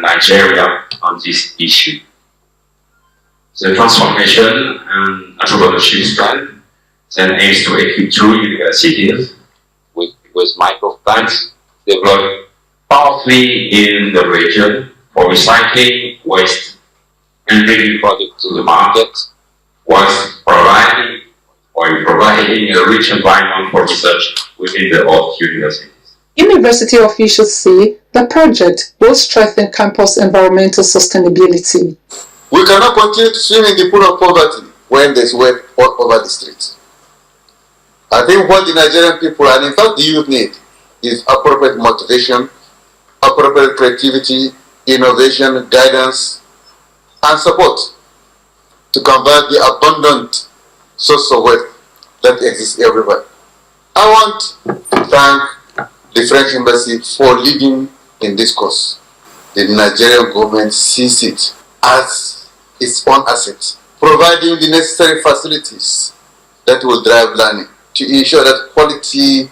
Nigeria on this issue. The transformation and entrepreneurship strand then aims to equip two universities with microplants developed partly in the region for recycling waste and bringing products to the market, whilst providing a rich environment for research within the host universities. University officials say the project will strengthen campus environmental sustainability. We cannot continue to swim in the pool of poverty when there's wet all over the streets. I think what the Nigerian people and in fact the youth need is appropriate motivation, appropriate creativity, innovation, guidance, and support to combat the abundant source of wealth that exists everywhere. I want to thank the French Embassy for leading in this cause. The Nigerian government sees it as its own asset, providing the necessary facilities that will drive learning to ensure that quality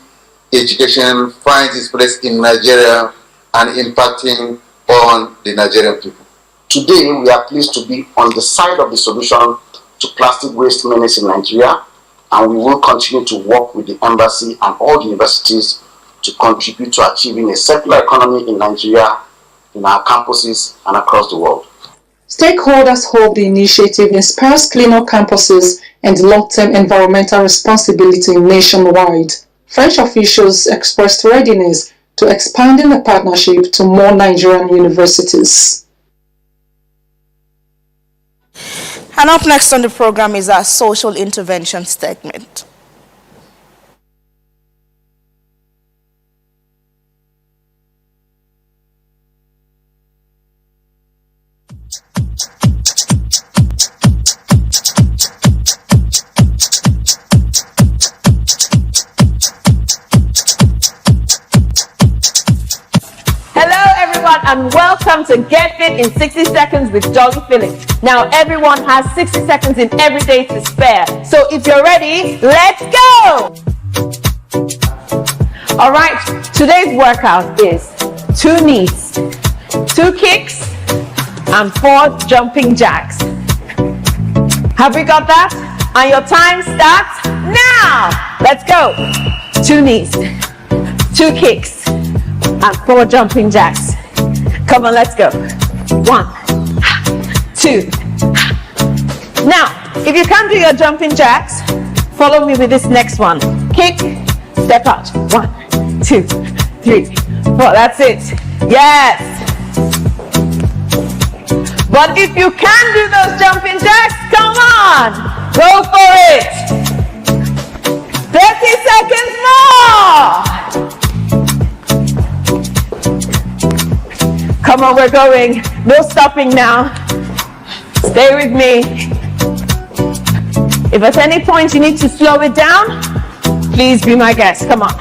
education finds its place in Nigeria and impacting on the Nigerian people. Today, we are pleased to be on the side of the solution to plastic waste menace in Nigeria, and we will continue to work with the embassy and all the universities to contribute to achieving a circular economy in Nigeria, in our campuses, and across the world. Stakeholders hope the initiative inspires cleaner campuses and long-term environmental responsibility nationwide. French officials expressed readiness to expanding the partnership to more Nigerian universities. And up next on the program is our social intervention segment. And welcome to Get Fit in 60 Seconds with Jolly Phillips. Now everyone has 60 seconds in every day to spare. So if you're ready, let's go! Alright, today's workout is 2 knees, 2 kicks, and 4 jumping jacks. Have we got that? And your time starts now! Let's go! 2 knees, 2 kicks, and 4 jumping jacks. Come on, let's go. 1, 2. Now, if you can't do your jumping jacks, follow me with this next one. Kick, step out. 1, 2, 3, 4. That's it. Yes. But if you can't do those jumping jacks, come on, go for it. 30 seconds more. Come on, we're going. No stopping now. Stay with me. If at any point you need to slow it down, please be my guest. Come on.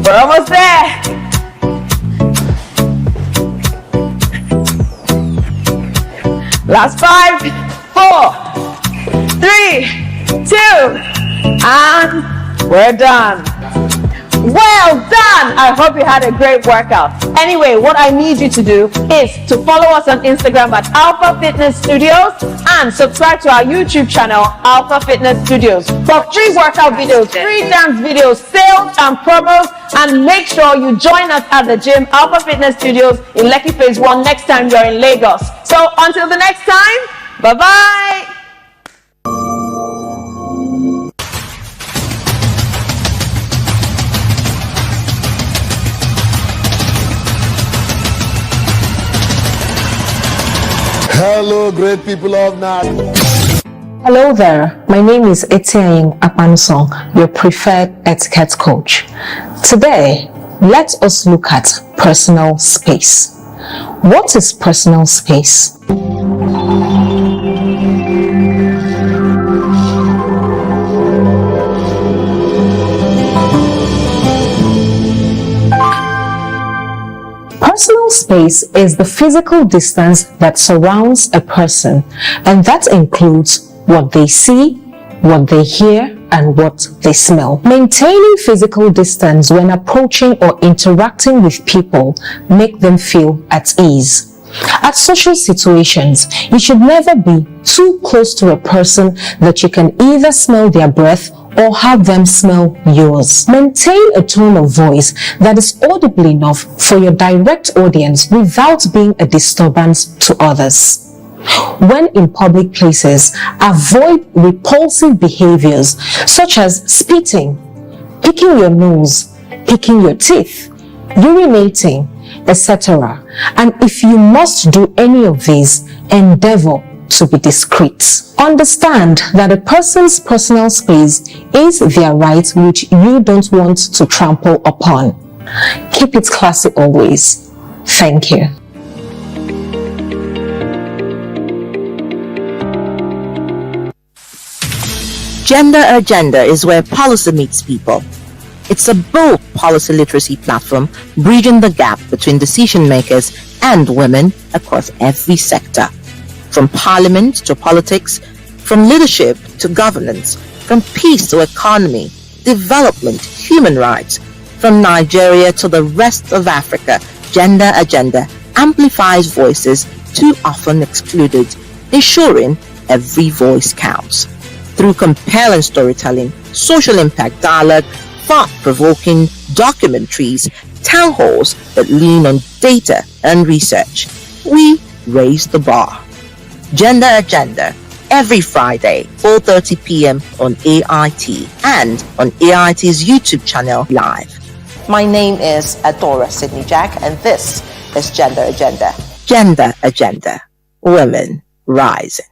We're almost there. Last 5, 4, 3, 2, and we're done. Well done! I hope you had a great workout. Anyway, what I need you to do is to follow us on Instagram at Alpha Fitness Studios and subscribe to our YouTube channel, Alpha Fitness Studios, for free workout videos, free dance videos, sales and promos, and make sure you join us at the gym, Alpha Fitness Studios in Lekki Phase 1 next time you're in Lagos. So until the next time, bye-bye! Hello, great people of Nigeria. Hello there, my name is Etienne Apansong, your preferred etiquette coach. Today, let us look at personal space. What is personal space? Personal space is the physical distance that surrounds a person, and that includes what they see, what they hear, and what they smell. Maintaining physical distance when approaching or interacting with people make them feel at ease. At social situations, you should never be too close to a person that you can either smell their breath or have them smell yours. Maintain a tone of voice that is audible enough for your direct audience without being a disturbance to others. When in public places, avoid repulsive behaviors such as spitting, picking your nose, picking your teeth, urinating, etc. And if you must do any of these, endeavor to be discreet. Understand that a person's personal space is their right which you don't want to trample upon. Keep it classy always. Thank you. Gender Agenda is where policy meets people. It's a bold policy literacy platform bridging the gap between decision makers and women across every sector. From parliament to politics, from leadership to governance, from peace to economy, development, human rights, from Nigeria to the rest of Africa, Gender Agenda amplifies voices too often excluded, ensuring every voice counts. Through compelling storytelling, social impact dialogue, thought-provoking documentaries, town halls that lean on data and research, we raise the bar. Gender Agenda, every Friday, 4:30 p.m. on AIT and on AIT's YouTube channel live. My name is Adora Sydney Jack, and this is Gender Agenda. Gender Agenda, women rising.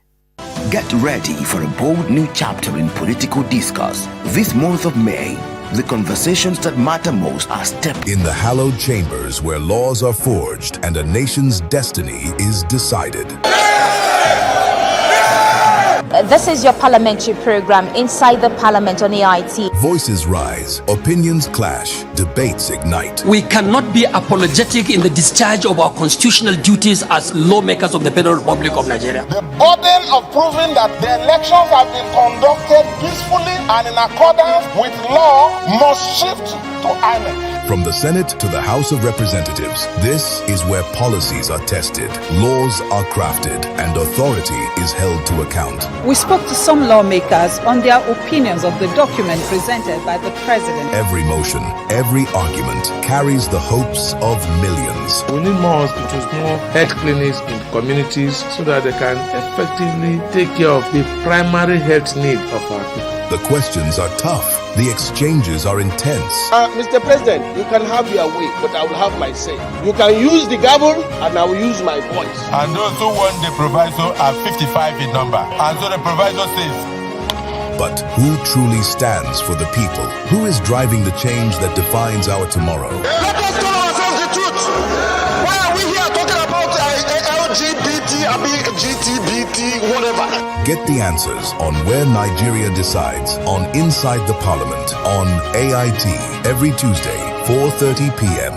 Get ready for a bold new chapter in political discourse. This month of May, the conversations that matter most are stepped in the hallowed chambers where laws are forged and a nation's destiny is decided. This is your parliamentary program, Inside the Parliament on AIT. Voices rise, opinions clash, debates ignite. We cannot be apologetic in the discharge of our constitutional duties as lawmakers of the Federal Republic of Nigeria. The burden of proving that the elections have been conducted peacefully and in accordance with law must shift Dr. Ahmed. From the Senate to the House of Representatives, this is where policies are tested, laws are crafted, and authority is held to account. We spoke to some lawmakers on their opinions of the document presented by the president. Every motion, every argument carries the hopes of millions. We need more hospitals, more health clinics in communities so that they can effectively take care of the primary health need of our people. The questions are tough. The exchanges are intense. Mr. President, you can have your way, but I will have my say. You can use the gavel, and I will use my voice. And those who want the proviso are 55 in number. And so the proviso says. But who truly stands for the people? Who is driving the change that defines our tomorrow? Let us tell ourselves the truth. Why are we here talking about LGBT, GTBT, whatever? Get the answers on Where Nigeria Decides on Inside the Parliament on AIT every Tuesday, 4:30 p.m.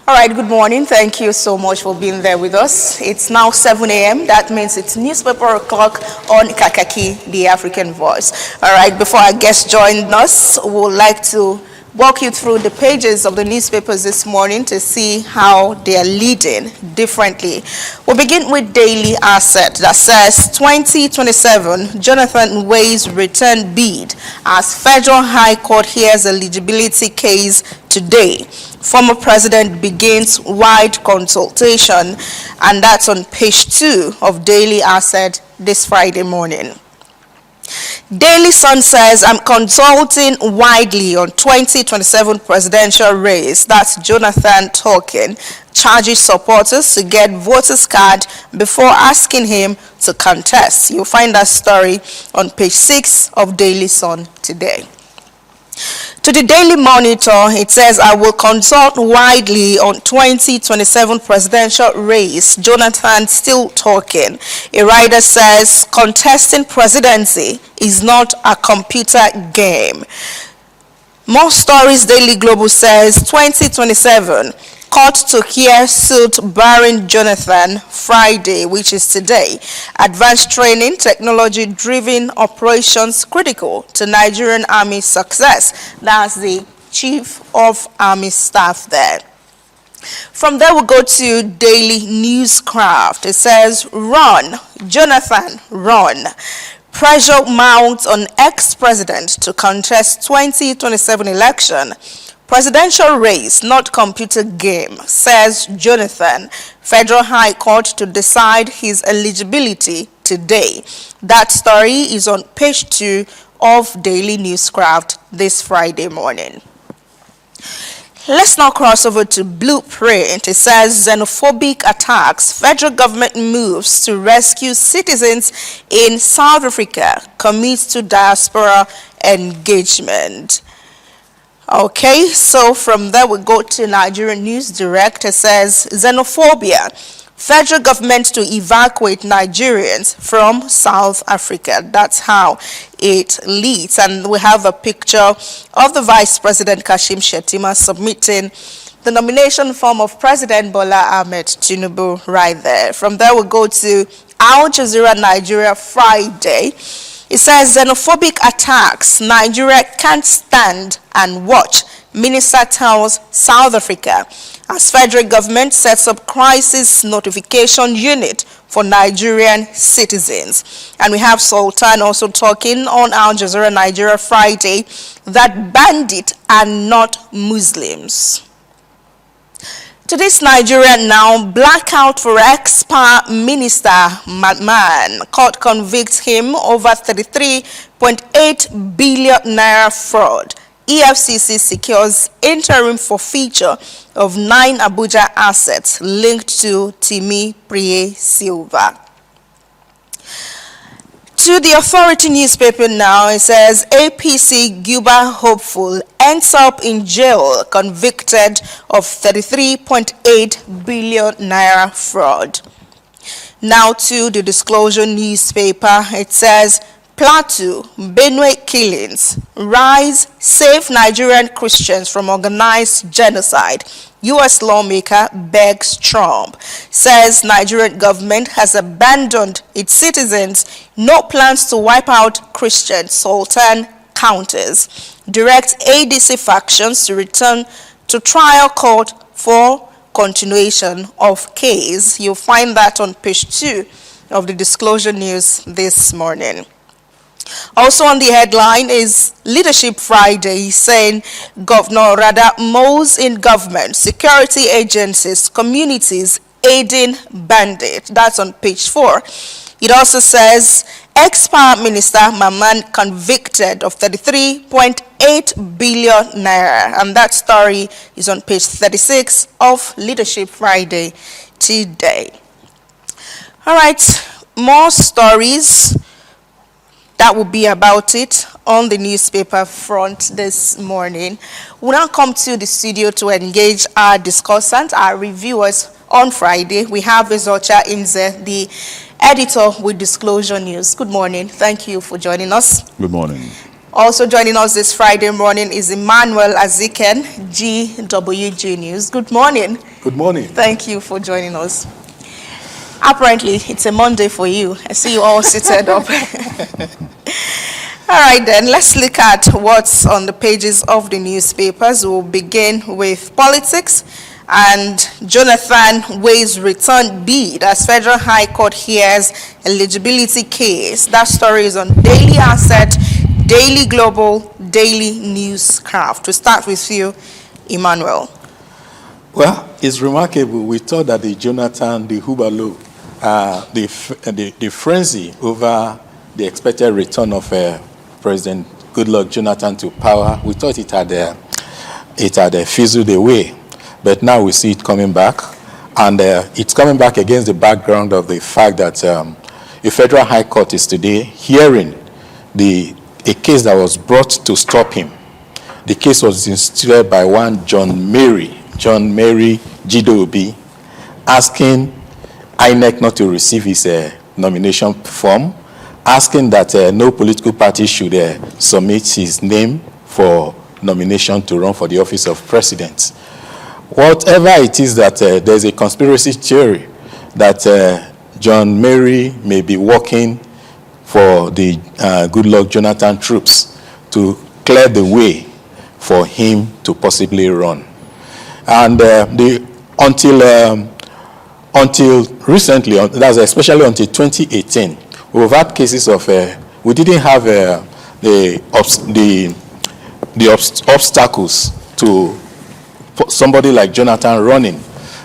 All right, good morning. Thank you so much for being there with us. It's now 7 a.m. That means it's newspaper o'clock on Kakaaki, the African Voice. All right, before our guests join us, we would like to walk you through the pages of the newspapers this morning to see how they are leading differently. We'll begin with Daily Asset that says 2027 Jonathan weighs return bid as Federal High Court hears eligibility case today. Former president begins wide consultation, and that's on page 2 of Daily Asset this Friday morning. Daily Sun says, I'm consulting widely on 2027 presidential race. That's Jonathan talking. Charges supporters to get voters card before asking him to contest. You'll find that story on page 6 of Daily Sun today. To the Daily Monitor, it says, I will consult widely on 2027 presidential race. Jonathan still talking. A writer says, contesting presidency is not a computer game. More stories. Daily Global says, 2027 court to hear suit barring Jonathan Friday, which is today. Advanced training, technology-driven operations critical to Nigerian Army success. That's the Chief of Army Staff there. From there, we'll go to Daily Newscraft. It says, run, Jonathan, run. Pressure mounts on ex-president to contest 2027 election. Presidential race, not computer game, says Jonathan. Federal High Court to decide his eligibility today. That story is on page 2 of Daily Newscraft this Friday morning. Let's now cross over to Blueprint. It says xenophobic attacks. Federal government moves to rescue citizens in South Africa. Commits to diaspora engagement. Okay, so from there we go to Nigerian News Direct. It says xenophobia. Federal government to evacuate Nigerians from South Africa. That's how it leads. And we have a picture of the Vice President Kashim Shettima submitting the nomination form of President Bola Ahmed Tinubu right there. From there we'll go to Al Jazeera Nigeria Friday. It says xenophobic attacks. Nigeria can't stand and watch. Minister tells South Africa as federal government sets up crisis notification unit for Nigerian citizens. And we have Sultan also talking on Al Jazeera Nigeria Friday that bandits are not Muslims. To this Nigeria now, blackout for ex-power minister Madman. Court convicts him over 33.8 billion naira fraud. EFCC secures interim forfeiture of 9 Abuja assets linked to Timi Priye Silva. To the Authority newspaper now, it says APC Guba hopeful ends up in jail convicted of 33.8 billion naira fraud. Now to the Disclosure newspaper, it says Plateau, Benue killings, rise, save Nigerian Christians from organized genocide. U.S. lawmaker begs Trump, says Nigerian government has abandoned its citizens, no plans to wipe out Christian Sultan counters. Directs ADC factions to return to trial court for continuation of case. You'll find that on page 2 of the Disclosure News this morning. Also on the headline is Leadership Friday, saying Governor Rada mows in government, security agencies, communities aiding bandit. That's on page 4. It also says ex-power minister Maman convicted of 33.8 billion naira. And that story is on page 36 of Leadership Friday today. All right, more stories. That will be about it on the newspaper front this morning. We'll now come to the studio to engage our discussants, our reviewers on Friday. We have Ezocha Inze, the editor with Disclosure News. Good morning. Thank you for joining us. Good morning. Also joining us this Friday morning is Emmanuel Aziken, GWG News. Good morning. Good morning. Thank you for joining us. Apparently, it's a Monday for you. I see you all seated up. All right, then, let's look at what's on the pages of the newspapers. We'll begin with politics. And Jonathan weighs return bid as Federal High Court hears eligibility case. That story is on Daily Asset, Daily Global, Daily Newscraft. To start with you, Emmanuel. Well, it's remarkable. We thought that the Jonathan, the Hubalo, the frenzy over the expected return of President Goodluck Jonathan to power, we thought it had fizzled away. But now we see it coming back. And it's coming back against the background of the fact that a Federal High Court is today hearing a case that was brought to stop him. The case was instituted by one John Mary Jidobi, asking INEC not to receive his nomination form, asking that no political party should submit his name for nomination to run for the office of president. Whatever it is that there's a conspiracy theory that John Mary may be working for the Goodluck Jonathan troops to clear the way for him to possibly run. And until recently, that's especially until 2018, we've had cases of we didn't have the obstacles to somebody like Jonathan running.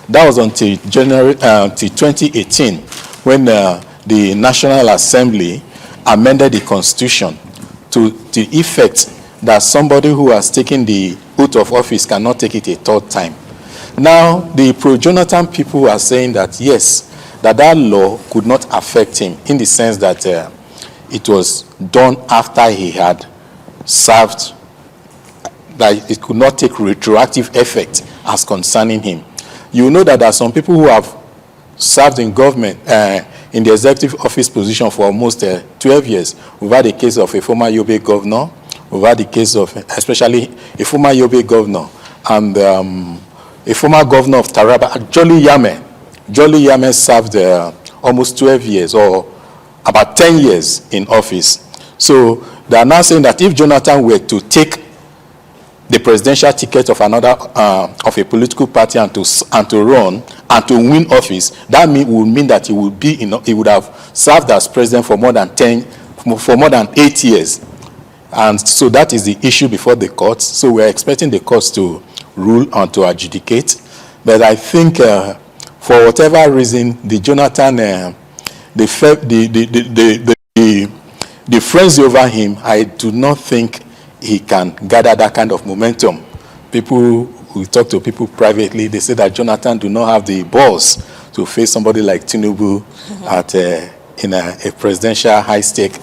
That was until January 2018, when the National Assembly amended the Constitution to the effect that somebody who has taken the oath of office cannot take it a third time. Now, the pro-Jonathan people are saying that, yes, that law could not affect him in the sense that it was done after he had served, that it could not take retroactive effect as concerning him. You know that there are some people who have served in government, in the executive office position for almost 12 years. We've had a case of a former Yobe governor. We've had the case of especially a former Yobe governor and a former governor of Taraba, Jolly Yame. Jolly Yame served almost 12 years or about 10 years in office. So they are now saying that if Jonathan were to take the presidential ticket of another of a political party and to run and to win office, that would mean that he would have served as president for more than 8 years. And so that is the issue before the courts. So we're expecting the courts to rule and to adjudicate. But I think for whatever reason, the Jonathan, the frenzy over him, I do not think he can gather that kind of momentum. People, we talk to people privately, they say that Jonathan do not have the balls to face somebody like Tinubu in a presidential high stake,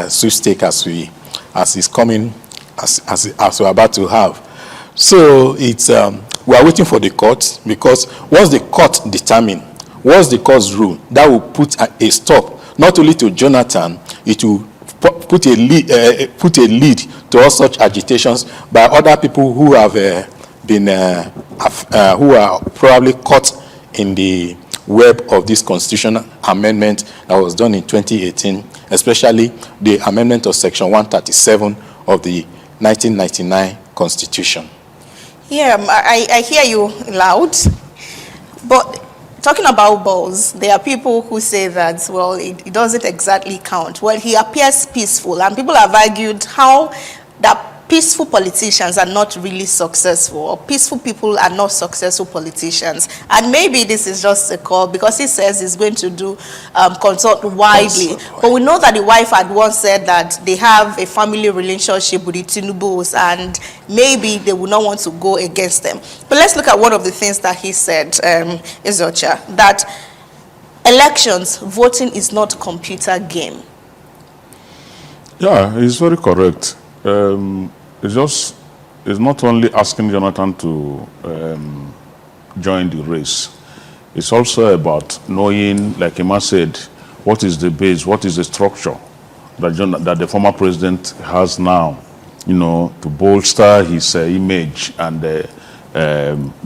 sweepstake as is coming, as we're about to have. So it's we are waiting for the court, because once the court determine, once the court's rule, that will put a stop not only to Jonathan, it will put a lead to all such agitations by other people who have who are probably caught in the web of this constitutional amendment that was done in 2018, especially the amendment of Section 137 of the 1999 Constitution. Yeah, I hear you loud, but talking about balls, there are people who say that, well, it doesn't exactly count. Well, he appears peaceful, and people have argued how that peaceful politicians are not really successful, or peaceful people are not successful politicians. And maybe this is just a call, because he says he's going to do consult widely. But we know that the wife had once said that they have a family relationship with the Tinubus, and maybe they would not want to go against them. But let's look at one of the things that he said, Izocha, that elections, voting is not a computer game. Yeah, he's very correct. It's not only asking Jonathan to join the race. It's also about knowing, like Emma said, what is the base, what is the structure that the former president has now, you know, to bolster his image and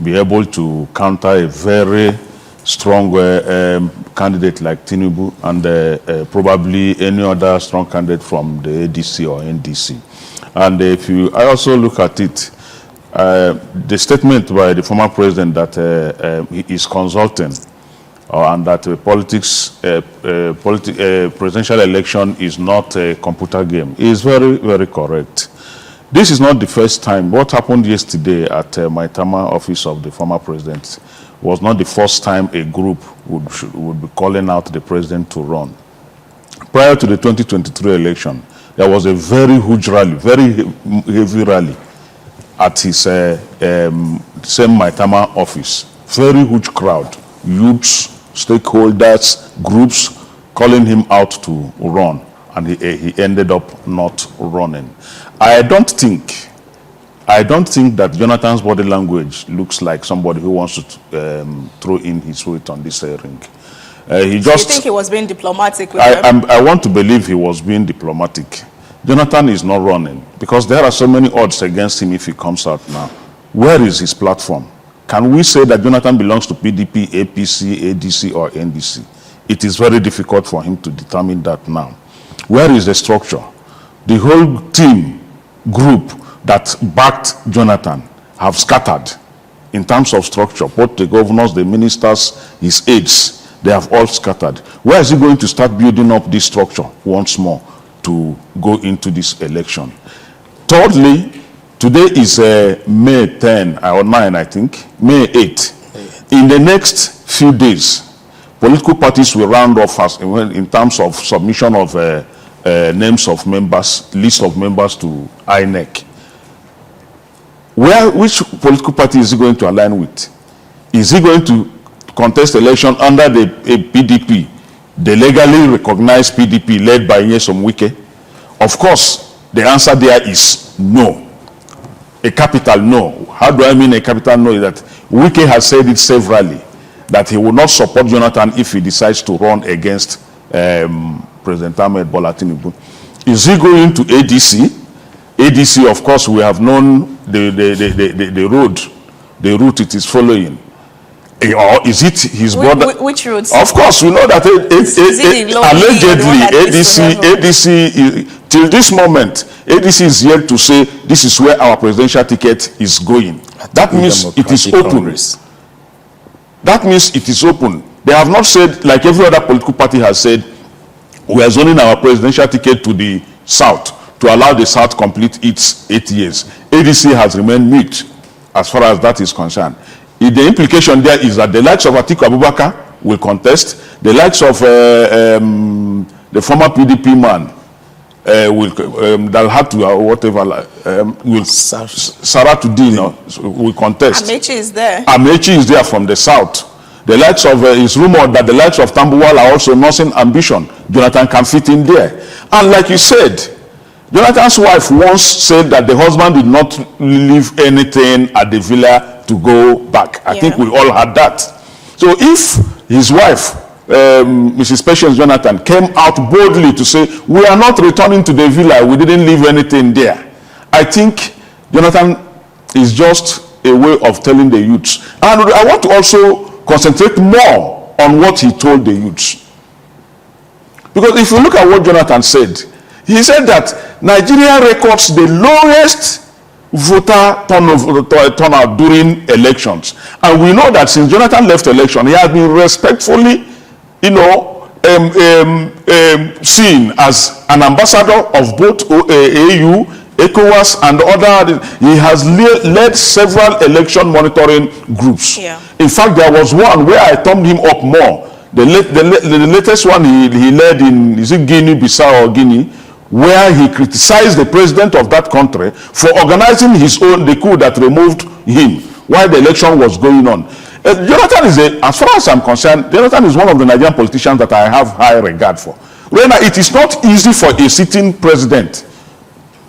be able to counter a very strong candidate like Tinubu and probably any other strong candidate from the ADC or NDC. And I also look at it, the statement by the former president that he is consulting and that presidential election is not a computer game is very, very correct. This is not the first time. What happened yesterday at Maitama office of the former president was not the first time a group would be calling out the president to run. Prior to the 2023 election, there was a very huge rally, very heavy rally at his same Maitama office. Very huge crowd, youths, stakeholders, groups calling him out to run, and he ended up not running. I don't think that Jonathan's body language looks like somebody who wants to throw in his weight on this ring. You think he was being diplomatic with them? I want to believe he was being diplomatic. Jonathan is not running because there are so many odds against him if he comes out now. Where is his platform? Can we say that Jonathan belongs to PDP, APC, ADC, or NDC? It is very difficult for him to determine that now. Where is the structure? The whole team, group that backed Jonathan have scattered in terms of structure. Both the governors, the ministers, his aides, they have all scattered. Where is he going to start building up this structure once more to go into this election? Thirdly, today is May 10 or 9, I think, May 8. In the next few days, political parties will round off in terms of submission of names of members, list of members to INEC. Which political party is he going to align with? Is he going to contest election under the PDP, the legally recognized PDP led by Nyesom Wike? Of course, the answer there is no. A capital no. How do I mean a capital no? Is that Wike has said it severally, that he will not support Jonathan if he decides to run against President Ahmed Bola Tinubu. Is he going to ADC? ADC, of course, we have known the route it is following. Or is it his brother? Which route? Of course, we know that allegedly ADC, till this moment, ADC is yet to say this is where our presidential ticket is going. That means it is open. That means it is open. They have not said, like every other political party has said, we are zoning our presidential ticket to the south to allow the south complete its 8 years. ADC has remained mute as far as that is concerned. The implication there is that the likes of Atiku Abubakar will contest, the likes of the former PDP man, they'll have to whatever will Saratuddin will contest. Amechi is there. Amechi is there from the south. The likes of it's rumored that the likes of Tambuwal are also nursing ambition. Jonathan can fit in there. And like you said, Jonathan's wife once said that the husband did not leave anything at the villa to go back. I think we all had that. So if his wife, Mrs. Patience Jonathan, came out boldly to say, we are not returning to the villa, we didn't leave anything there, I think Jonathan is just a way of telling the youths. And I want to also concentrate more on what he told the youths. Because if you look at what Jonathan said, he said that Nigeria records the lowest voter turnout during elections. And we know that since Jonathan left election, he has been respectfully, seen as an ambassador of both AU, ECOWAS, and other. He has led several election monitoring groups. In fact, there was one where I thumbed him up more. The latest one he led in, is it Guinea-Bissau or Guinea, where he criticized the president of that country for organizing the coup that removed him while the election was going on. Jonathan is, as far as I'm concerned, Jonathan is one of the Nigerian politicians that I have high regard for. Rena, it is not easy for a sitting president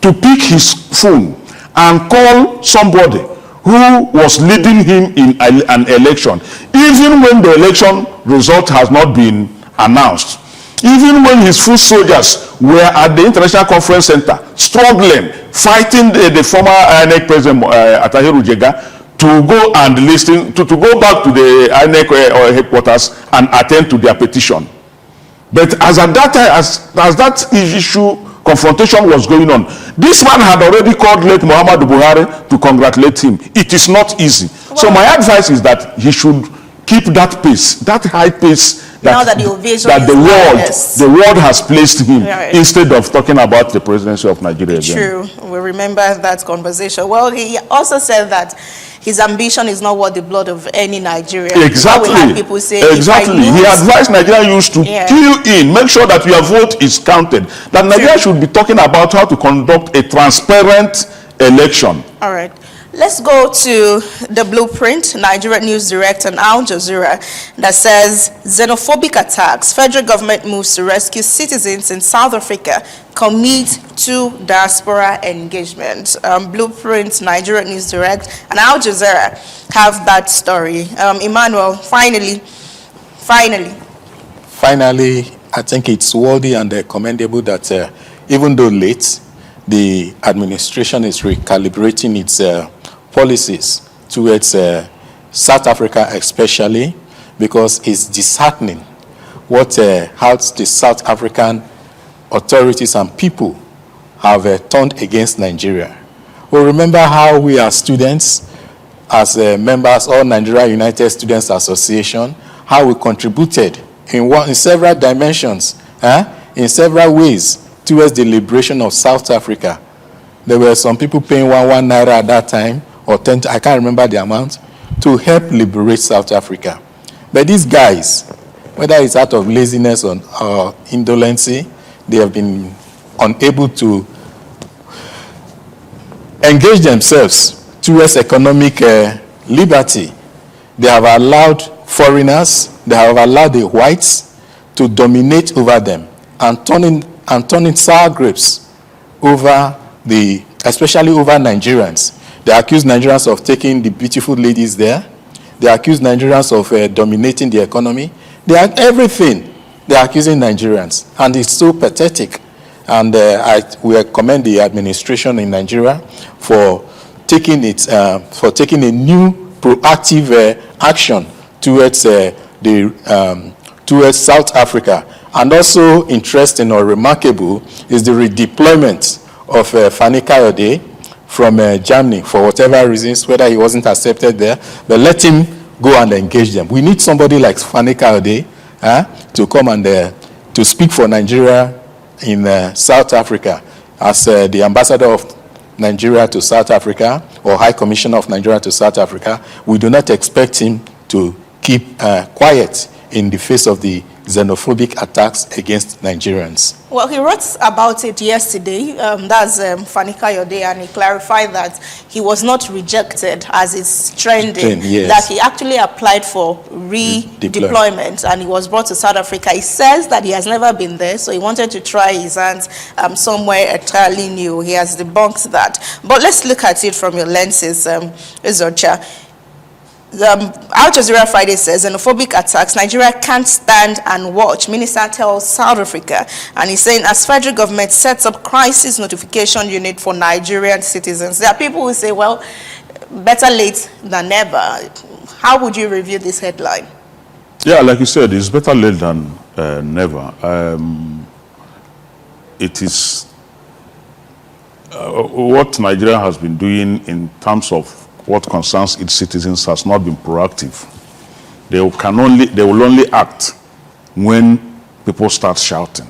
to pick his phone and call somebody who was leading him in an election, even when the election result has not been announced. Even when his foot soldiers were at the International Conference Center struggling, fighting the former INEC president Atahiru Jega to go and listen, to go back to the INEC headquarters and attend to their petition. But as at that time, as that issue, confrontation was going on, this man had already called late Muhammadu Buhari to congratulate him. It is not easy. Well, so my advice is that he should keep that pace, that high pace that the world has placed him, instead of talking about the presidency of Nigeria again. True. We remember that conversation. Well, he also said that his ambition is not worth the blood of any Nigerian. Exactly. We had people say, exactly. He advised Nigerian youth to tune in, make sure that your vote is counted. That Nigeria should be talking about how to conduct a transparent election. All right. Let's go to the blueprint, Nigerian News Direct and Al Jazeera, that says xenophobic attacks. Federal government moves to rescue citizens in South Africa, commit to diaspora engagement. Blueprint, Nigerian News Direct and Al Jazeera have that story. Emmanuel, finally, I think it's worthy and commendable that even though late, the administration is recalibrating its policies towards South Africa, especially because it's disheartening how the South African authorities and people have turned against Nigeria. We remember how we as students, as members of Nigeria United Students Association, how we contributed in several dimensions, in several ways towards the liberation of South Africa. There were some people paying one naira at that time, or 10, I can't remember the amount, to help liberate South Africa. But these guys, whether it's out of laziness or indolency, they have been unable to engage themselves towards economic liberty. They have allowed foreigners, they have allowed the whites to dominate over them and turning sour grapes over especially over Nigerians. They accuse Nigerians of taking the beautiful ladies there. They accuse Nigerians of dominating the economy. They are everything. They are accusing Nigerians, and it's so pathetic. And we commend the administration in Nigeria for taking a new proactive action towards towards South Africa. And also interesting or remarkable is the redeployment of Fani Kayode from Germany for whatever reasons, whether he wasn't accepted there, but let him go and engage them. We need somebody like Fani Kayode to come and to speak for Nigeria in South Africa as the ambassador of Nigeria to South Africa, or High Commissioner of Nigeria to South Africa. We do not expect him to keep quiet in the face of the xenophobic attacks against Nigerians. Well, he wrote about it yesterday. That's Fani Kayode, and he clarified that he was not rejected as it's trending, yes. that he actually applied for redeployment and he was brought to South Africa. He says that he has never been there, so he wanted to try his hands somewhere entirely new. He has debunked that. But let's look at it from your lenses, Izocha. Al Jazeera Friday says, xenophobic attacks, Nigeria can't stand and watch. Minister tells South Africa. And he's saying, as federal government sets up crisis notification unit for Nigerian citizens. There are people who say, well, better late than never. How would you review this headline? Yeah, like you said, it's better late than never. It is what Nigeria has been doing in terms of what concerns its citizens has not been proactive. They will only act when people start shouting,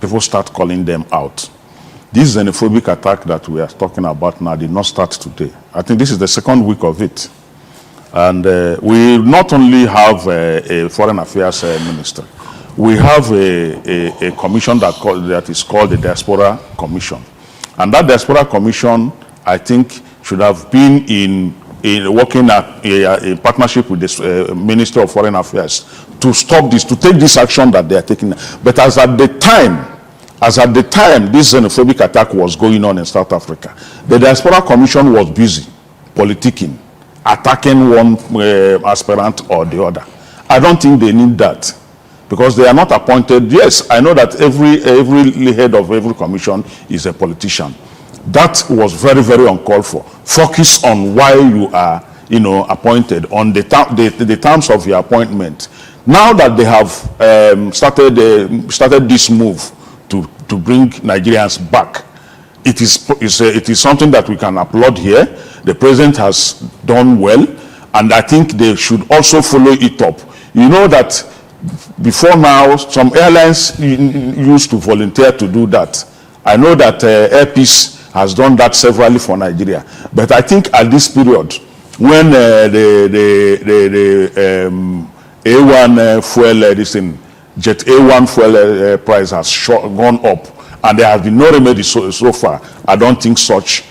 people start calling them out. This xenophobic attack that we are talking about now did not start today. I think this is the second week of it. And we not only have a foreign affairs minister, we have a commission that is called the Diaspora Commission. And that Diaspora Commission, I think, should have been in working in partnership with the Minister of Foreign Affairs to stop this, to take this action that they are taking. But as at the time this xenophobic attack was going on in South Africa, the Diaspora Commission was busy politicking, attacking one aspirant or the other. I don't think they need that, because they are not appointed. Yes, I know that every head of every commission is a politician. That was very, very uncalled for. Focus on why you are, appointed, on the terms of your appointment. Now that they have started this move to bring Nigerians back, it is something that we can applaud here. The president has done well, and I think they should also follow it up. You know that before now, some airlines used to volunteer to do that. I know that Air Peace has done that severally for Nigeria. But I think at this period, when the A1 fuel, Jet A1 fuel price has gone up, and there has been no remedy so far, I don't think such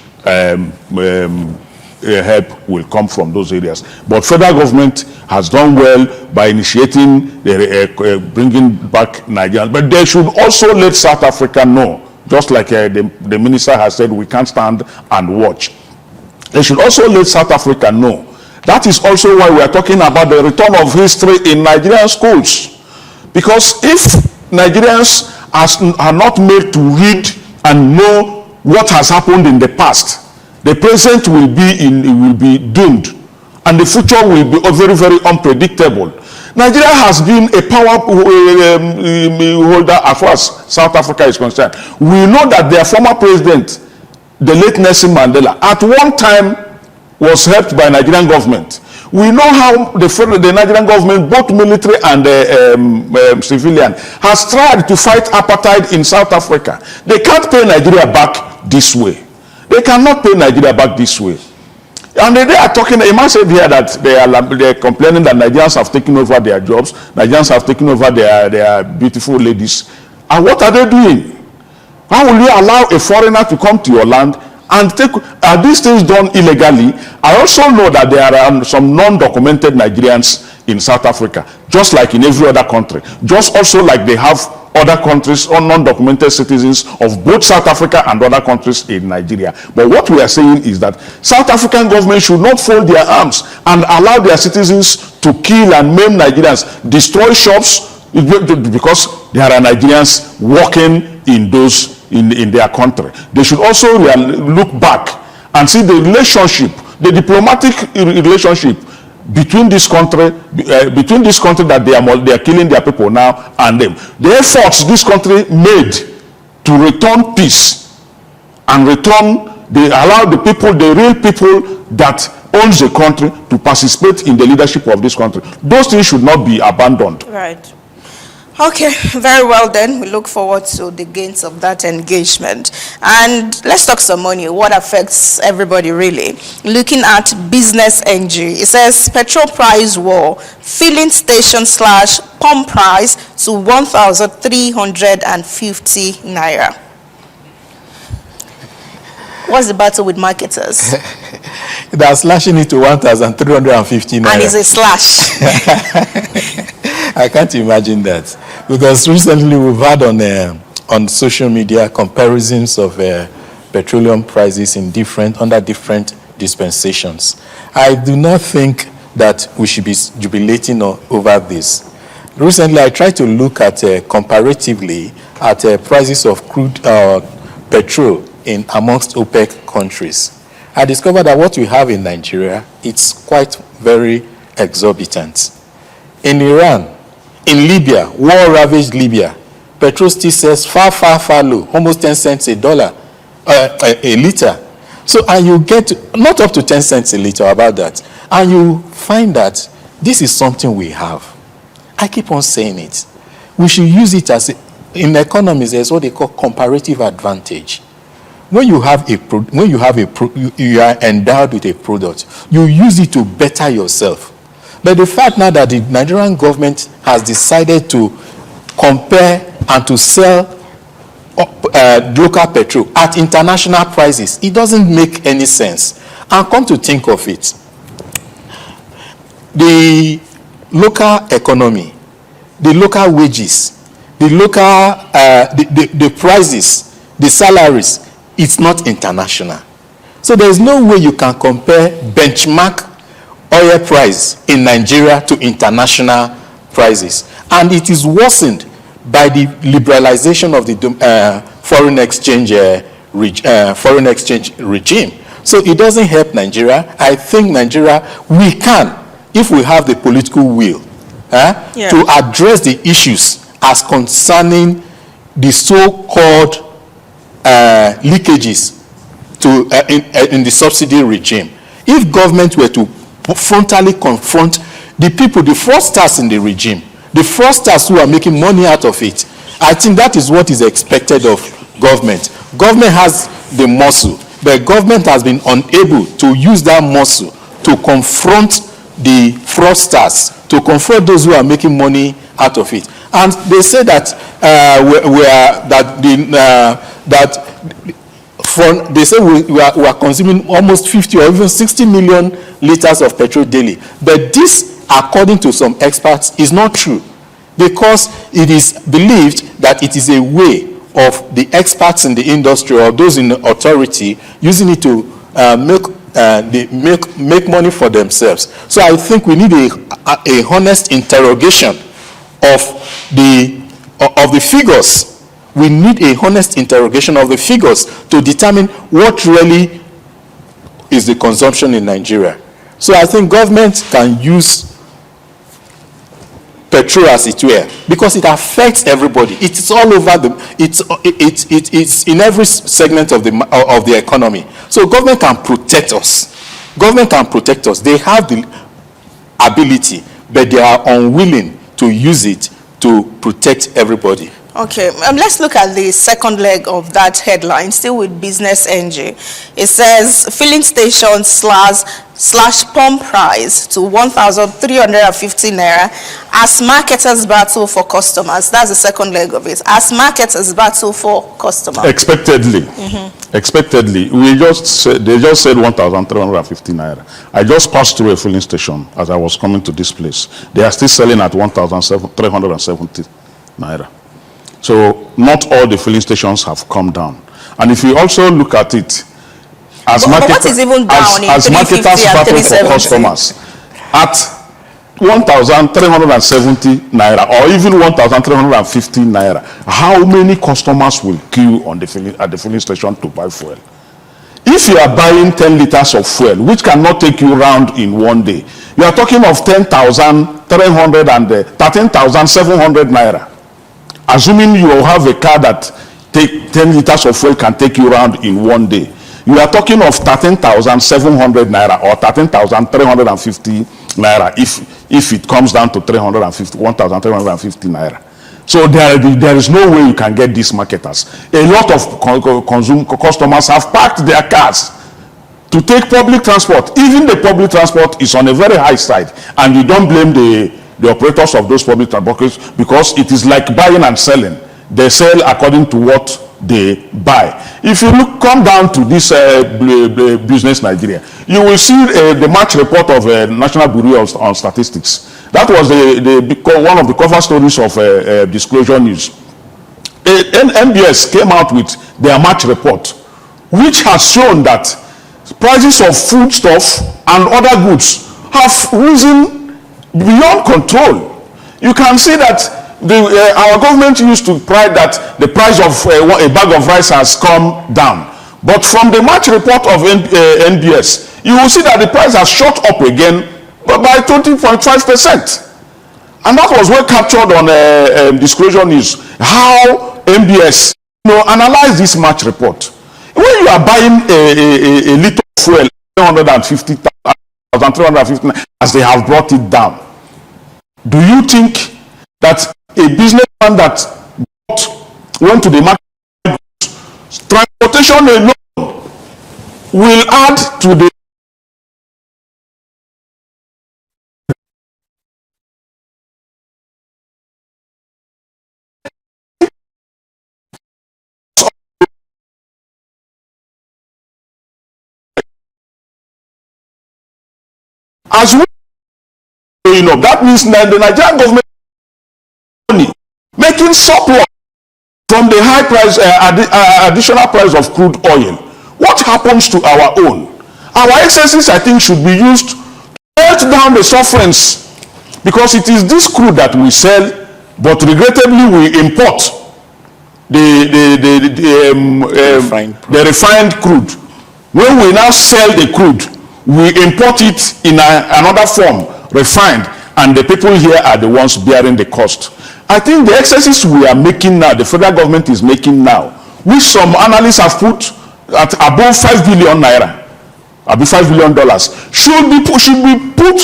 help will come from those areas. But federal government has done well by initiating, bringing back Nigerians. But they should also let South Africa know, just like the minister has said, we can't stand and watch. They should also let South Africa know. That is also why we are talking about the return of history in Nigerian schools. Because if Nigerians are not made to read and know what has happened in the past, the present will be doomed, and the future will be very, very unpredictable. Nigeria has been a power holder as far as South Africa is concerned. We know that their former president, the late Nelson Mandela, at one time was helped by Nigerian government. We know how the Nigerian government, both military and civilian, has tried to fight apartheid in South Africa. They can't pay Nigeria back this way. They cannot pay Nigeria back this way. And they are talking, a man said here that they are complaining that Nigerians have taken over their jobs, Nigerians have taken over their beautiful ladies. And what are they doing? How will you allow a foreigner to come to your land and take, are these things done illegally? I also know that there are some non-documented Nigerians in South Africa, just like in every other country. Just also like they have other countries or non-documented citizens of both South Africa and other countries in Nigeria. But what we are saying is that South African government should not fold their arms and allow their citizens to kill and maim Nigerians, destroy shops, because there are Nigerians working in their country. They should also look back and see the relationship, the diplomatic relationship between this country that they are killing their people now and them. The efforts this country made to return peace and allow the people, the real people that owns the country, to participate in the leadership of this country. Those things should not be abandoned. Right. Okay, very well then. We look forward to the gains of that engagement. And let's talk some money. What affects everybody really? Looking at business NG, it says petrol price war, filling station / pump price to 1,350 naira. What's the battle with marketers? They are slashing it to 1,350 naira. And it's a slash. I can't imagine that, because recently we've had on social media comparisons of petroleum prices in under different dispensations. I do not think that we should be jubilating over this. Recently, I tried to look at comparatively at prices of crude petrol in amongst OPEC countries. I discovered that what we have in Nigeria, it's quite very exorbitant. In Iran, in Libya, war-ravaged Libya, petrol still sells far, far, far low, almost 10 cents a liter. So, and you get not up to 10 cents a liter about that. And you find that this is something we have. I keep on saying it. We should use it as, in economics, there's what they call comparative advantage. When you have you are endowed with a product, you use it to better yourself. But the fact now that the Nigerian government has decided to compare and to sell local petrol at international prices, it doesn't make any sense. And come to think of it, the local economy, the local wages, the local the prices, the salaries, it's not international. So there's no way you can compare benchmark oil price in Nigeria to international prices. And it is worsened by the liberalization of the foreign exchange regime. So it doesn't help Nigeria. I think Nigeria, we can, if we have the political will, to address the issues as concerning the so-called leakages in the subsidy regime. If government were to frontally confront the people, the fraudsters in the regime, the fraudsters who are making money out of it, I think that is what is expected of government. Government has the muscle, but government has been unable to use that muscle to confront the fraudsters, to confront those who are making money out of it. And they say that they say we are consuming almost 50 or even 60 million liters of petrol daily. But this, according to some experts, is not true, because it is believed that it is a way of the experts in the industry or those in the authority using it to make money for themselves. So I think we need a honest interrogation of the figures. We need a honest interrogation of the figures to determine what really is the consumption in Nigeria. So I think government can use petrol as it were, because it affects everybody. It's all over it's in every segment of the economy. So government can protect us. Government can protect us. They have the ability, but they are unwilling to use it to protect everybody. Okay, let's look at the second leg of that headline, still with Business NG. It says filling station slash pump price to 1,350 naira as marketers battle for customers. That's the second leg of it. As marketers battle for customers. Expectedly. Expectedly. They just said 1,350 naira. I just passed through a filling station as I was coming to this place. They are still selling at 1,370 naira. So not all the filling stations have come down. And if you also look at it, as marketers battle for customers, at 1,370 naira or even 1,350 naira, how many customers will queue at the filling station to buy fuel? If you are buying 10 liters of fuel, which cannot take you round in one day, you are talking of 10,300 and 13,700 naira. Assuming you will have a car that take 10 liters of fuel can take you around in one day, you are talking of 13,700 naira or 13,350 naira if it comes down to 1,350 naira. So there is no way you can get these marketers. A lot of customers have parked their cars to take public transport. Even the public transport is on a very high side, and you don't blame the operators of those public transports, because it is like buying and selling. They sell according to what they buy. If you come down to this Business Nigeria, you will see the March report of National Bureau on Statistics. That was one of the cover stories of Disclosure News. NBS came out with their March report, which has shown that prices of foodstuff and other goods have risen beyond control. You can see that our government used to pride that the price of a bag of rice has come down. But from the March report of NBS, you will see that the price has shot up again by 20.5%. And that was well captured on Disclosure News, how NBS analyzed this March report. When you are buying a liter of fuel, 350, as they have brought it down, do you think that a businessman that went to the market, transportation alone will add to the as well going up? That means that the Nigerian government money making surplus from the high price, additional price of crude oil. What happens to our own? Our excesses, I think, should be used to melt down the sufferance, because it is this crude that we sell, but regrettably we import the refined crude. When we now sell the crude, we import it in another form, refined, and the people here are the ones bearing the cost. I think the excesses we are making now, the federal government is making now, which some analysts have put at above 5 billion naira, above $5 billion, should be put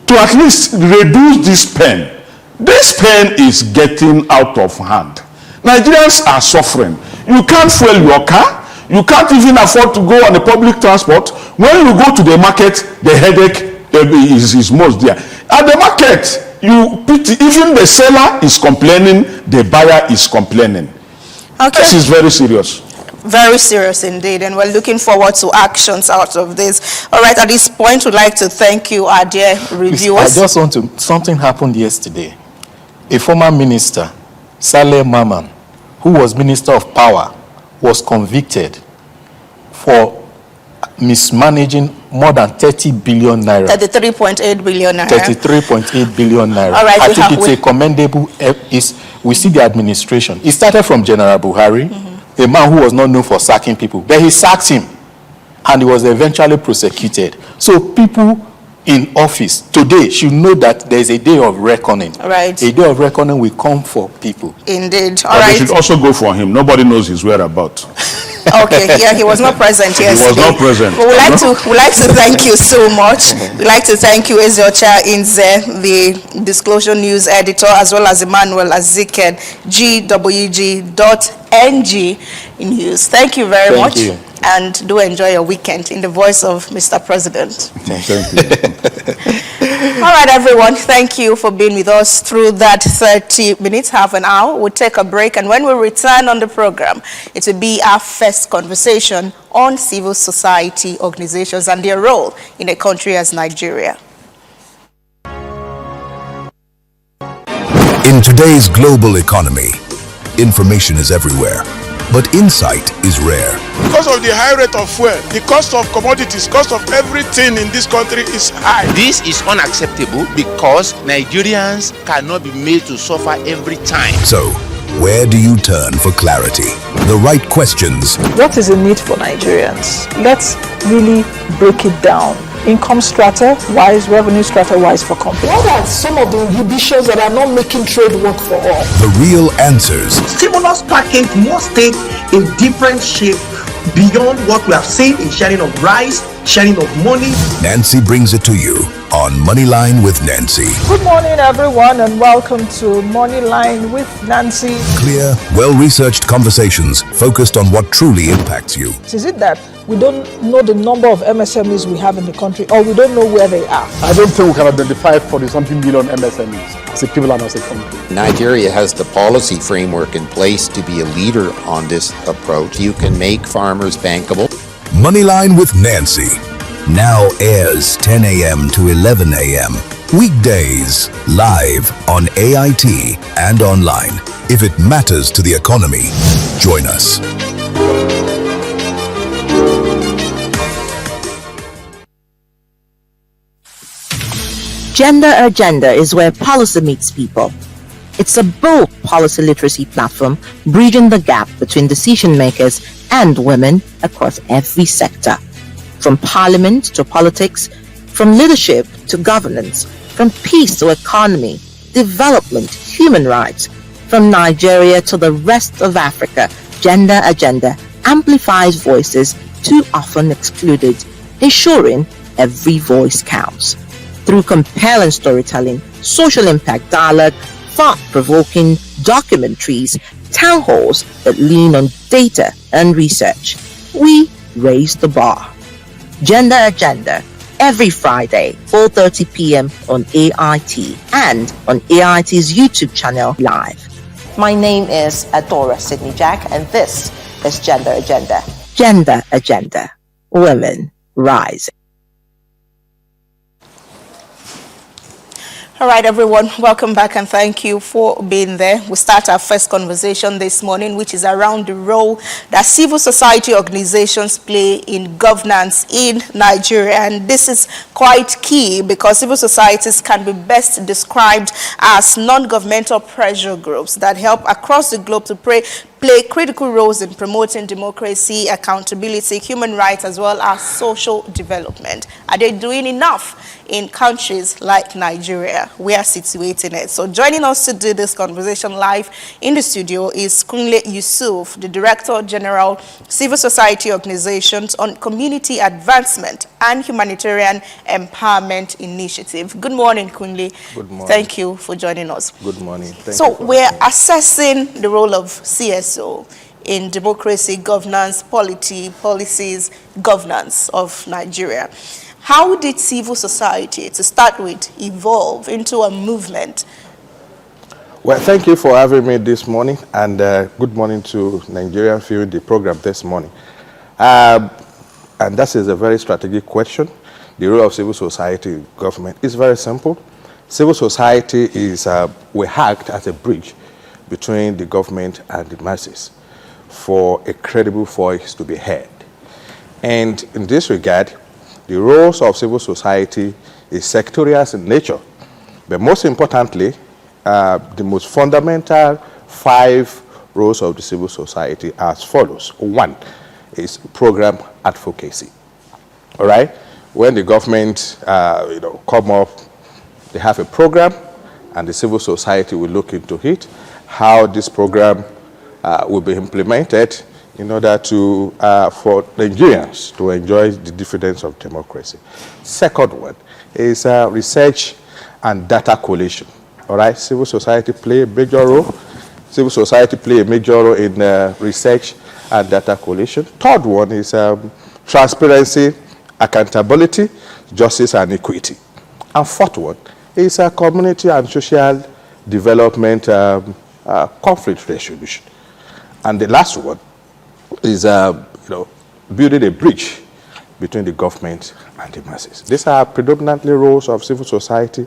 to at least reduce this pain. This pain is getting out of hand. Nigerians are suffering. You can't fuel your car. You can't even afford to go on the public transport. When you go to the market, the headache is most there. At the market, even the seller is complaining, the buyer is complaining. Okay. This is very serious. Very serious indeed, and we're looking forward to actions out of this. All right, at this point, we'd like to thank you, our dear reviewers. I just want to, something happened yesterday. A former minister, Saleh Maman, who was Minister of Power, was convicted for mismanaging more than 30 billion naira. 33.8 billion naira. 33.8 billion naira. All right, I think it's a commendable, we see the administration. It started from General Buhari, a man who was not known for sacking people, but he sacked him and he was eventually prosecuted. So people in office today should know that there is a day of reckoning. Right. A day of reckoning will come for people. Indeed. All right. They should also go for him. Nobody knows his whereabouts. Okay, yeah, he was not present yesterday. He was not present. But we'd like to thank you so much. We'd like to thank you, Eziocha Inze, the Disclosure News editor, as well as Emmanuel Aziken, gwg.ng News. Thank you very much. Thank you. And do enjoy your weekend in the voice of Mr. President. Thank you. All right, everyone. Thank you for being with us through that 30 minutes, half an hour. We'll take a break, and when we return on the program, it will be our first conversation on civil society organizations and their role in a country as Nigeria. In today's global economy, information is everywhere, but insight is rare. Because of the high rate of fuel, the cost of commodities, cost of everything in this country is high. This is unacceptable because Nigerians cannot be made to suffer every time. So, where do you turn for clarity? The right questions. What is the need for Nigerians? Let's really break it down. Income strata wise, revenue strata wise for companies. What are some of the inhibitions that are not making trade work for all? The real answers. Stimulus package must take a different shape beyond what we have seen in sharing of rice, sharing of money. Nancy brings it to you on Moneyline with Nancy. Good morning, everyone, and welcome to Moneyline with Nancy. Clear, well-researched conversations focused on what truly impacts you. Is it that we don't know the number of MSMEs we have in the country, or we don't know where they are? I don't think we can identify 40-something million MSMEs as a people and as a country. Nigeria has the policy framework in place to be a leader on this approach. You can make farmers bankable. Moneyline with Nancy now airs 10 a.m. to 11 a.m. Weekdays, live on AIT and online. If it matters to the economy, join us. Gender Agenda is where policy meets people. It's a bold policy literacy platform bridging the gap between decision makers and women across every sector. From parliament to politics, from leadership to governance, from peace to economy, development, human rights, from Nigeria to the rest of Africa, Gender Agenda amplifies voices too often excluded, ensuring every voice counts. Through compelling storytelling, social impact dialogue, thought-provoking documentaries, town halls that lean on data and research, we raise the bar. Gender Agenda, every Friday, 4:30 p.m. on AIT and on AIT's YouTube channel live. My name is Adora Sydney Jack, and this is Gender Agenda. Gender Agenda. Women Rise. All right, everyone, welcome back and thank you for being there. We start our first conversation this morning, which is around the role that civil society organizations play in governance in Nigeria. And this is quite key because civil societies can be best described as non-governmental pressure groups that help across the globe to play critical roles in promoting democracy, accountability, human rights, as well as social development. Are they doing enough in countries like Nigeria? We are situating it. So joining us to do this conversation live in the studio is Kunle Yusuf, the Director General, Civil Society Organizations on Community Advancement and Humanitarian Empowerment Initiative. Good morning, Kunle. Good morning. Thank you for joining us. Good morning. So we're assessing the role of CSO in democracy, governance, policies, governance of Nigeria. How did civil society, to start with, evolve into a movement? Well, thank you for having me this morning, and good morning to Nigerians viewing the program this morning. And that is a very strategic question. The role of civil society in government is very simple. Civil society is, we act as a bridge between the government and the masses for a credible voice to be heard. And in this regard, the roles of civil society is sectorial in nature, but most importantly, the most fundamental 5 roles of the civil society as follows. 1 is program advocacy. All right, when the government, come up, they have a program, and the civil society will look into it, how this program will be implemented in order to for Nigerians to enjoy the dividends of democracy. Second one is research and data collation. All right, civil society play a major role. Civil society play a major role in research and data collation. Third one is transparency, accountability, justice, and equity. And fourth one is community and social development, conflict resolution. And the last one is building a bridge between the government and the masses. These are predominantly roles of civil society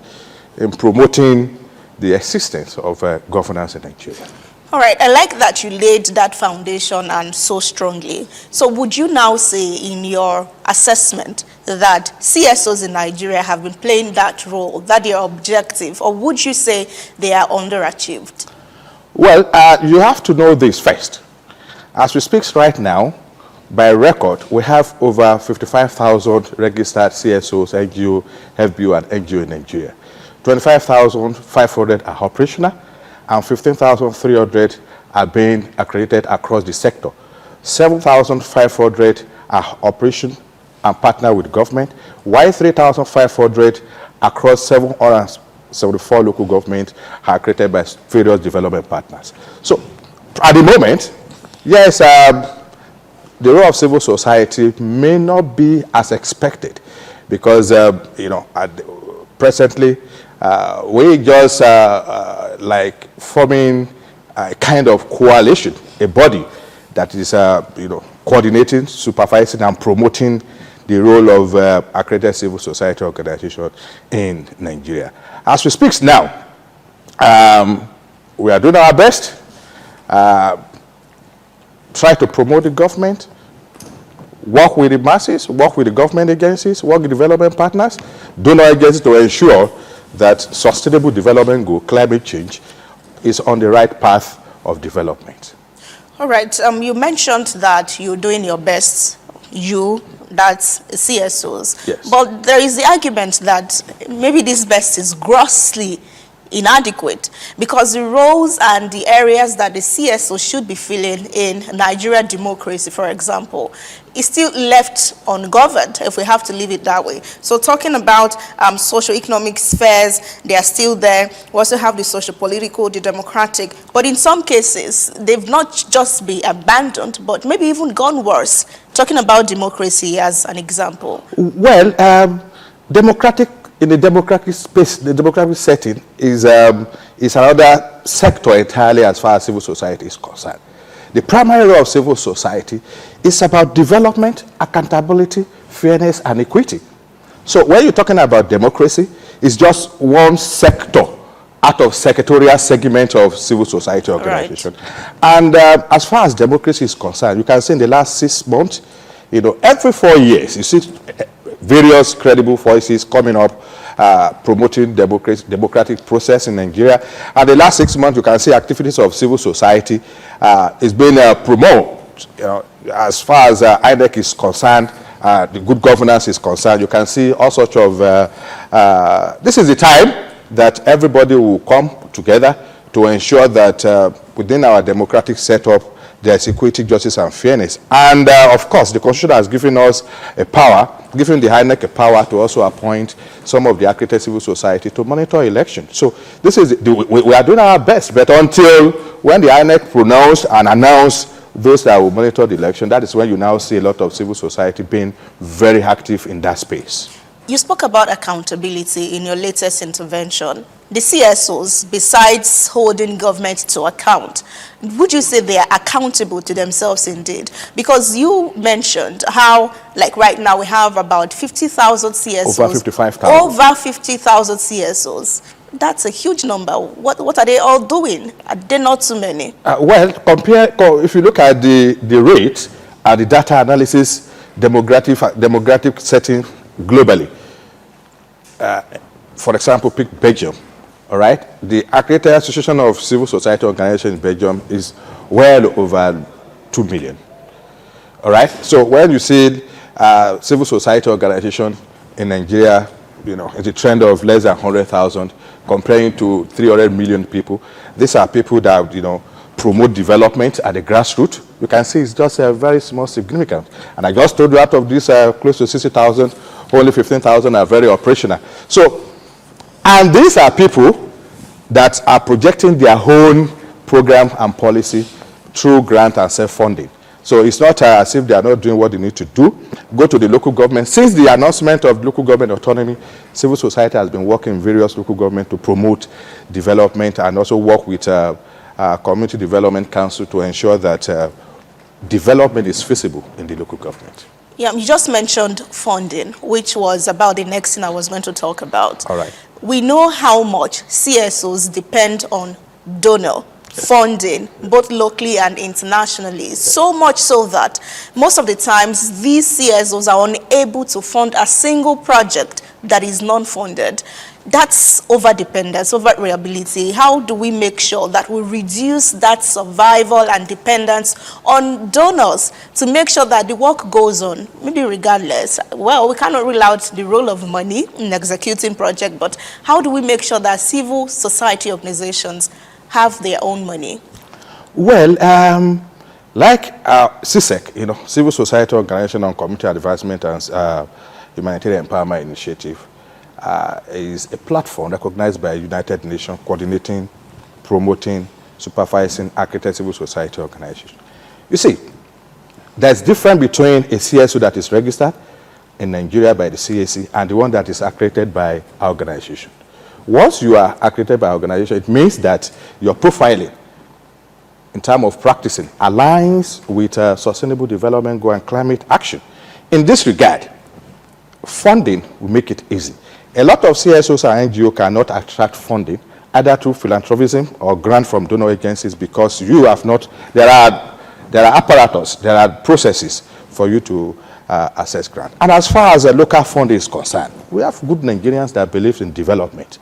in promoting the existence of governance in Nigeria. All right, I like that you laid that foundation and so strongly. So would you now say in your assessment that CSOs in Nigeria have been playing that role, that they are objective, or would you say they are underachieved? Well, you have to know this first. As we speak right now, by record, we have over 55,000 registered CSOs, NGO, FBO, and NGO in Nigeria. 25,500 are operational, and 15,300 are being accredited across the sector. 7,500 are operation and partner with government, while 3,500 across 774 local governments are created by various development partners. So at the moment, yes, the role of civil society may not be as expected because, presently, we just like forming a kind of coalition, a body that is, coordinating, supervising, and promoting the role of accredited civil society organization in Nigeria. As we speak now, we are doing our best. Try to promote the government, work with the masses, work with the government agencies, work with development partners, donor agencies to ensure that sustainable development goal, climate change, is on the right path of development. All right. You mentioned that you're doing your best. That's CSOs. Yes. But there is the argument that maybe this best is grossly inadequate because the roles and the areas that the CSO should be filling in Nigerian democracy, for example, is still left ungoverned, if we have to leave it that way. So talking about socio-economic spheres, they are still there. We also have the socio-political, the democratic, but in some cases, they've not just been abandoned, but maybe even gone worse. Talking about democracy as an example. Well, in the democratic space, the democratic setting is another sector entirely as far as civil society is concerned. The primary role of civil society is about development, accountability, fairness, and equity. So when you're talking about democracy, it's just one sector out of secretarial segment of civil society organization. Right. And as far as democracy is concerned, you can see in the last 6 months, every 4 years, you see various credible voices coming up, promoting democratic process in Nigeria. And the last 6 months, you can see activities of civil society is being promoted. As far as INEC is concerned, the good governance is concerned, you can see all sorts of, this is the time that everybody will come together to ensure that within our democratic setup, there's equity, justice, and fairness. And of course, the Constitution has given us a power, given the INEC a power to also appoint some of the accredited civil society to monitor elections. So this is, we are doing our best, but until when the INEC pronounce and announce those that will monitor the election, that is when you now see a lot of civil society being very active in that space. You spoke about accountability in your latest intervention. The CSOs, besides holding government to account, would you say they are accountable to themselves indeed? Because you mentioned how, like right now, we have about 50,000 CSOs. Over 55,000. Over 50,000 CSOs. That's a huge number. What are they all doing? Are they not too many? Well, if you look at the rate and the data analysis, demographic setting globally, for example, pick Belgium. All right, the accredited Association of Civil Society Organizations in Belgium is well over 2 million. All right, so when you see civil society organization in Nigeria, it's a trend of less than 100,000 comparing to 300 million people. These are people that promote development at the grassroots. You can see it's just a very small significance. And I just told you out of this close to 60,000, only 15,000 are very operational. So. And these are people that are projecting their own program and policy through grant and self-funding. So it's not as if they are not doing what they need to do. Go to the local government. Since the announcement of local government autonomy, civil society has been working in various local governments to promote development and also work with Community Development Council to ensure that development is feasible in the local government. Yeah, you just mentioned funding, which was about the next thing I was going to talk about. All right. We know how much CSOs depend on donor funding, both locally and internationally. So much so that most of the times these CSOs are unable to fund a single project that is non-funded. That's over-dependence, over-reliability. How do we make sure that we reduce that survival and dependence on donors to make sure that the work goes on, maybe regardless? Well, we cannot rule out the role of money in executing projects, but how do we make sure that civil society organizations have their own money? Well, like CSEC, Civil Society Organization on Community Advancement and Humanitarian Empowerment Initiative, is a platform recognized by United Nations coordinating, promoting, supervising accredited civil society organizations. You see, there's difference between a CSO that is registered in Nigeria by the CAC and the one that is accredited by our organization. Once you are accredited by our organization, it means that your profiling in terms of practicing aligns with sustainable development goal and climate action. In this regard, funding will make it easy. A lot of CSOs and NGOs cannot attract funding either through philanthropism or grant from donor agencies because you have not, there are apparatus, there are processes for you to access grant. And as far as local funding is concerned, we have good Nigerians that believe in development.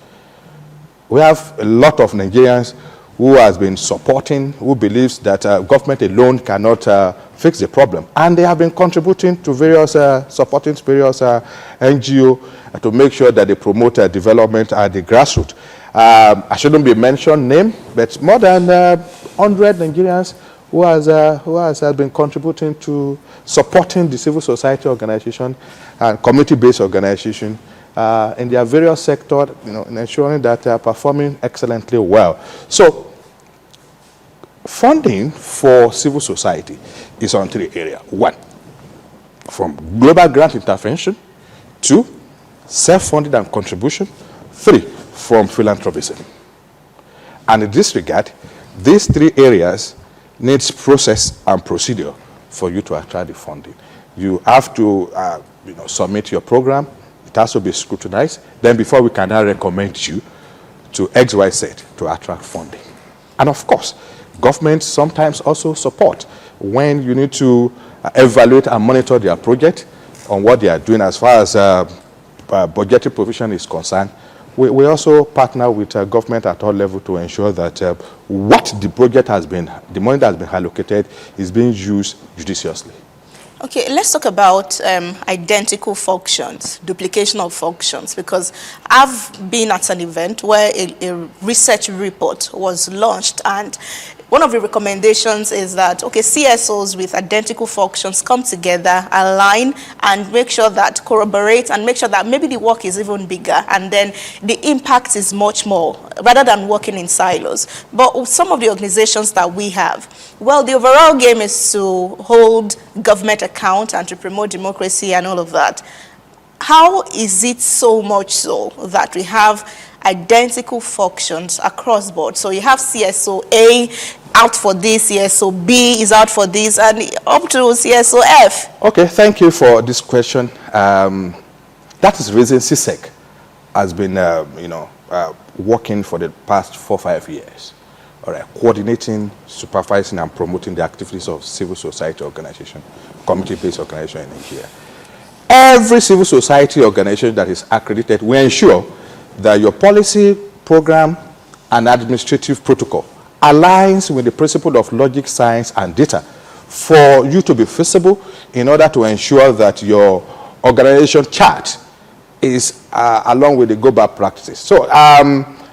We have a lot of Nigerians who has been supporting, who believes that government alone cannot fix the problem. And they have been contributing to various, supporting various NGO to make sure that they promote development at the grassroots. I shouldn't be mentioned name, but more than 100 Nigerians who has been contributing to supporting the civil society organization and community-based organization in their various sectors, in ensuring that they are performing excellently well. So, funding for civil society is on 3 areas. 1, from global grant intervention. 2, self-funded and contribution. 3, from philanthropism. And in this regard, these 3 areas needs process and procedure for you to attract the funding. You have to submit your program. It has to be scrutinized. Then before we can now recommend you to XYZ to attract funding. And of course, governments sometimes also support when you need to evaluate and monitor their project on what they are doing as far as budgetary provision is concerned. We also partner with government at all levels to ensure that what the project has been, the money that has been allocated is being used judiciously. Okay, let's talk about identical functions, duplication of functions, because I've been at an event where a research report was launched, and one of the recommendations is that, okay, CSOs with identical functions come together, align, and make sure that corroborate and make sure that maybe the work is even bigger and then the impact is much more rather than working in silos. But some of the organizations that we have, well, the overall game is to hold government account and to promote democracy and all of that. How is it so much so that we have identical functions across board? So you have CSO A out for this, CSO B is out for this, and up to CSO F. Okay, thank you for this question. That is the reason CSEC has been, working for the past 4 or 5 years. All right, coordinating, supervising, and promoting the activities of civil society organization, community-based organization in Nigeria. Every civil society organization that is accredited, we ensure that your policy, program, and administrative protocol aligns with the principle of logic, science, and data for you to be feasible in order to ensure that your organization chart is along with the global practices. So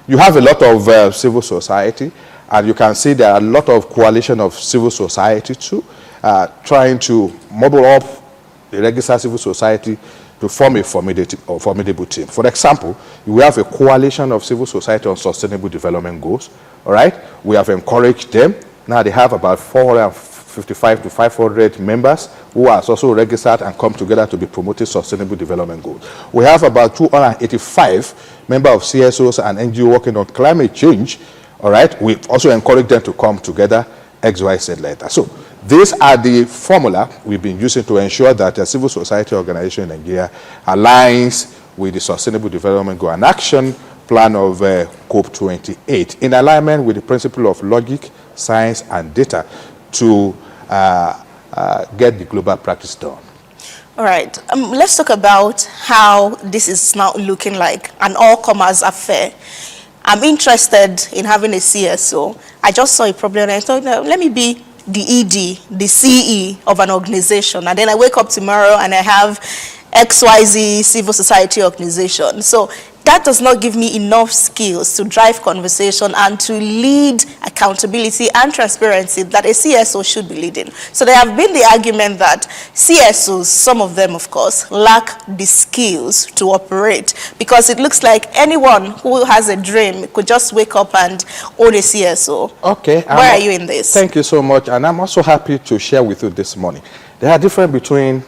you have a lot of civil society, and you can see there are a lot of coalition of civil society too, trying to mobile up the registered civil society to form a formidable team. For example, we have a coalition of civil society on sustainable development goals. All right, we have encouraged them. Now they have about 455 to 500 members who are also registered and come together to be promoting sustainable development goals. We have about 285 members of CSOs and NGO working on climate change. All right, we also encourage them to come together, XYZ later. So these are the formula we've been using to ensure that a civil society organization in Nigeria aligns with the Sustainable Development Goal and Action Plan of COP28 in alignment with the principle of logic, science, and data to get the global practice done. All right, let's talk about how this is now looking like an all-comers affair. I'm interested in having a CSO. I just saw a problem and I thought, let me be the ED, the CE of an organization, and then I wake up tomorrow and I have XYZ civil society organization. So that does not give me enough skills to drive conversation and to lead accountability and transparency that a CSO should be leading. So there have been the argument that CSOs, some of them of course, lack the skills to operate, because it looks like anyone who has a dream could just wake up and own a CSO. Okay. Where are you in this? Thank you so much. And I'm also happy to share with you this morning. There are difference between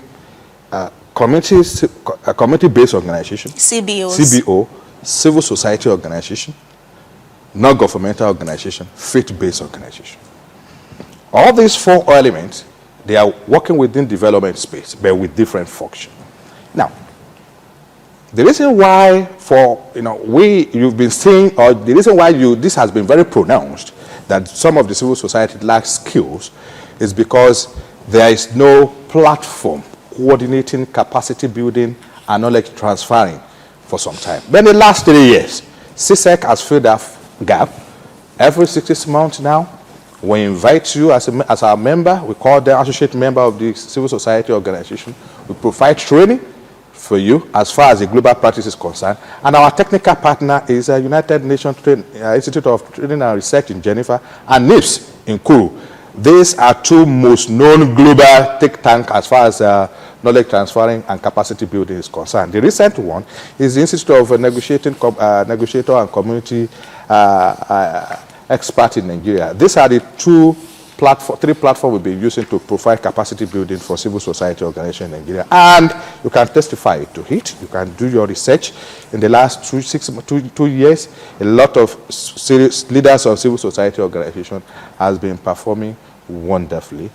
community-based organization, CBOs. CBO, civil society organization, non-governmental organization, faith-based organization. All these four elements, they are working within development space, but with different function. Now, the reason why you've been seeing, or the reason why this has been very pronounced, that some of the civil society lacks skills, is because there is no platform coordinating capacity building and knowledge transferring for some time. But in the last 3 years, CSEC has filled that gap. Every 6 months now, we invite you as our member, we call them associate member of the civil society organization. We provide training for you as far as the global practice is concerned. And our technical partner is a United Nations Institute of Training and Research in Geneva and NIPS in Kuru. These are two most known global think tanks as far as knowledge transferring and capacity building is concerned. The recent one is the Institute of Negotiator and Community Expert in Nigeria. These are the three platforms we've been using to provide capacity building for civil society organizations in Nigeria. And you can testify to it. You can do your research. In the last 2 years, a lot of serious leaders of civil society organizations has been performing wonderfully,